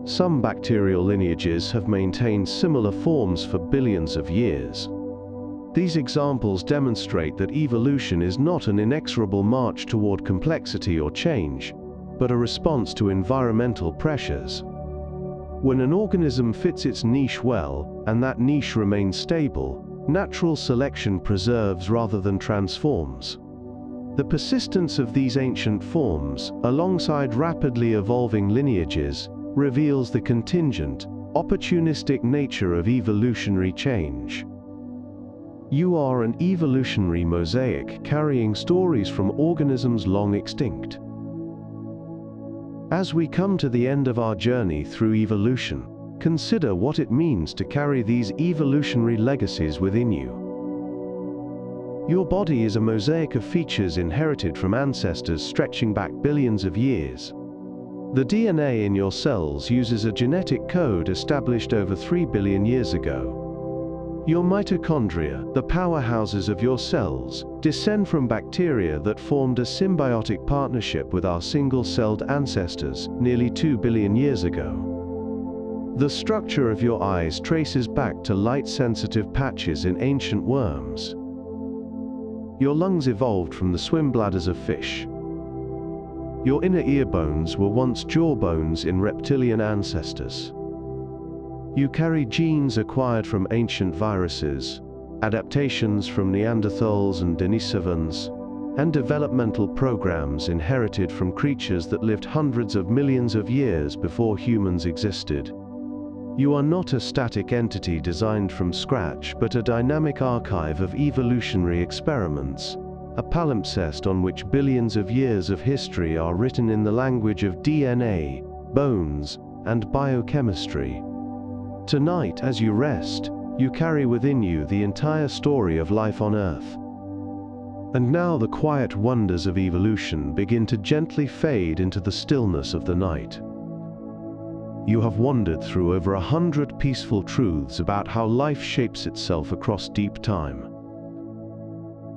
Some bacterial lineages have maintained similar forms for billions of years. These examples demonstrate that evolution is not an inexorable march toward complexity or change, but a response to environmental pressures. When an organism fits its niche well, and that niche remains stable, natural selection preserves rather than transforms. The persistence of these ancient forms, alongside rapidly evolving lineages, reveals the contingent, opportunistic nature of evolutionary change. You are an evolutionary mosaic carrying stories from organisms long extinct. As we come to the end of our journey through evolution, consider what it means to carry these evolutionary legacies within you. Your body is a mosaic of features inherited from ancestors stretching back billions of years. The DNA in your cells uses a genetic code established over 3 billion years ago. Your mitochondria, the powerhouses of your cells, descend from bacteria that formed a symbiotic partnership with our single-celled ancestors nearly 2 billion years ago. The structure of your eyes traces back to light-sensitive patches in ancient worms. Your lungs evolved from the swim bladders of fish. Your inner ear bones were once jaw bones in reptilian ancestors. You carry genes acquired from ancient viruses, adaptations from Neanderthals and Denisovans, and developmental programs inherited from creatures that lived hundreds of millions of years before humans existed. You are not a static entity designed from scratch, but a dynamic archive of evolutionary experiments, a palimpsest on which billions of years of history are written in the language of DNA, bones, and biochemistry. Tonight, as you rest, you carry within you the entire story of life on Earth. And now the quiet wonders of evolution begin to gently fade into the stillness of the night. You have wandered through over 100 peaceful truths about how life shapes itself across deep time.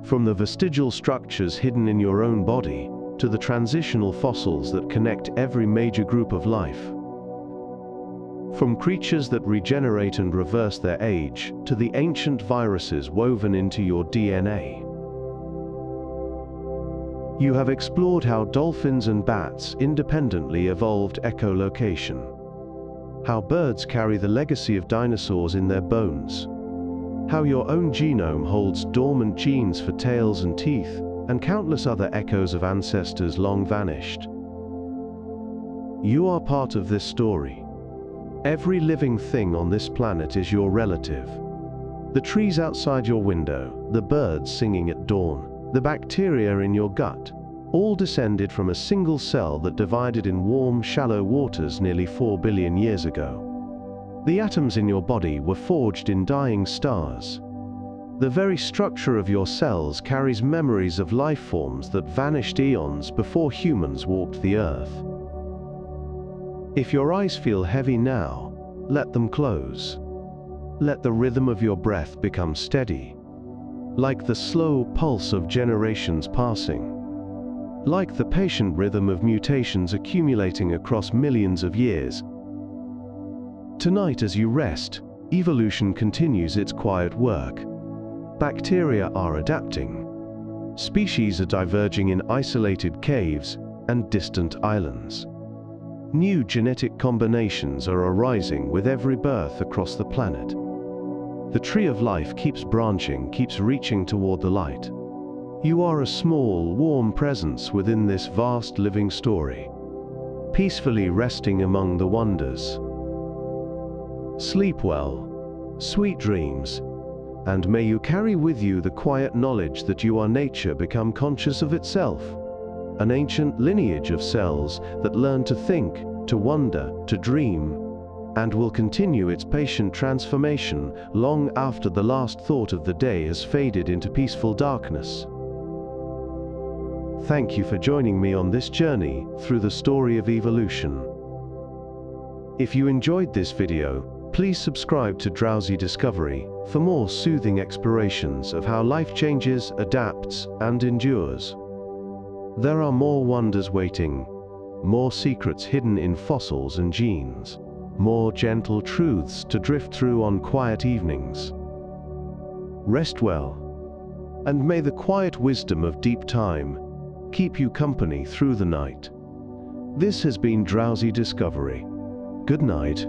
From the vestigial structures hidden in your own body, to the transitional fossils that connect every major group of life. From creatures that regenerate and reverse their age, to the ancient viruses woven into your DNA. You have explored how dolphins and bats independently evolved echolocation. How birds carry the legacy of dinosaurs in their bones. How your own genome holds dormant genes for tails and teeth, and countless other echoes of ancestors long vanished. You are part of this story. Every living thing on this planet is your relative. The trees outside your window, the birds singing at dawn, the bacteria in your gut, all descended from a single cell that divided in warm, shallow waters nearly 4 billion years ago. The atoms in your body were forged in dying stars. The very structure of your cells carries memories of life forms that vanished eons before humans walked the earth. If your eyes feel heavy now, let them close. Let the rhythm of your breath become steady, like the slow pulse of generations passing, like the patient rhythm of mutations accumulating across millions of years. Tonight, as you rest, evolution continues its quiet work. Bacteria are adapting. Species are diverging in isolated caves and distant islands. New genetic combinations are arising with every birth across the planet. The tree of life keeps branching, keeps reaching toward the light. You are a small, warm presence within this vast living story, peacefully resting among the wonders. Sleep well, sweet dreams, and may you carry with you the quiet knowledge that you are nature become conscious of itself, an ancient lineage of cells that learn to think, to wonder, to dream, and will continue its patient transformation long after the last thought of the day has faded into peaceful darkness. Thank you for joining me on this journey through the story of evolution. If you enjoyed this video, please subscribe to Drowsy Discovery for more soothing explorations of how life changes, adapts, and endures. There are more wonders waiting, more secrets hidden in fossils and genes, more gentle truths to drift through on quiet evenings. Rest well, and may the quiet wisdom of deep time keep you company through the night. This has been Drowsy Discovery. Good night.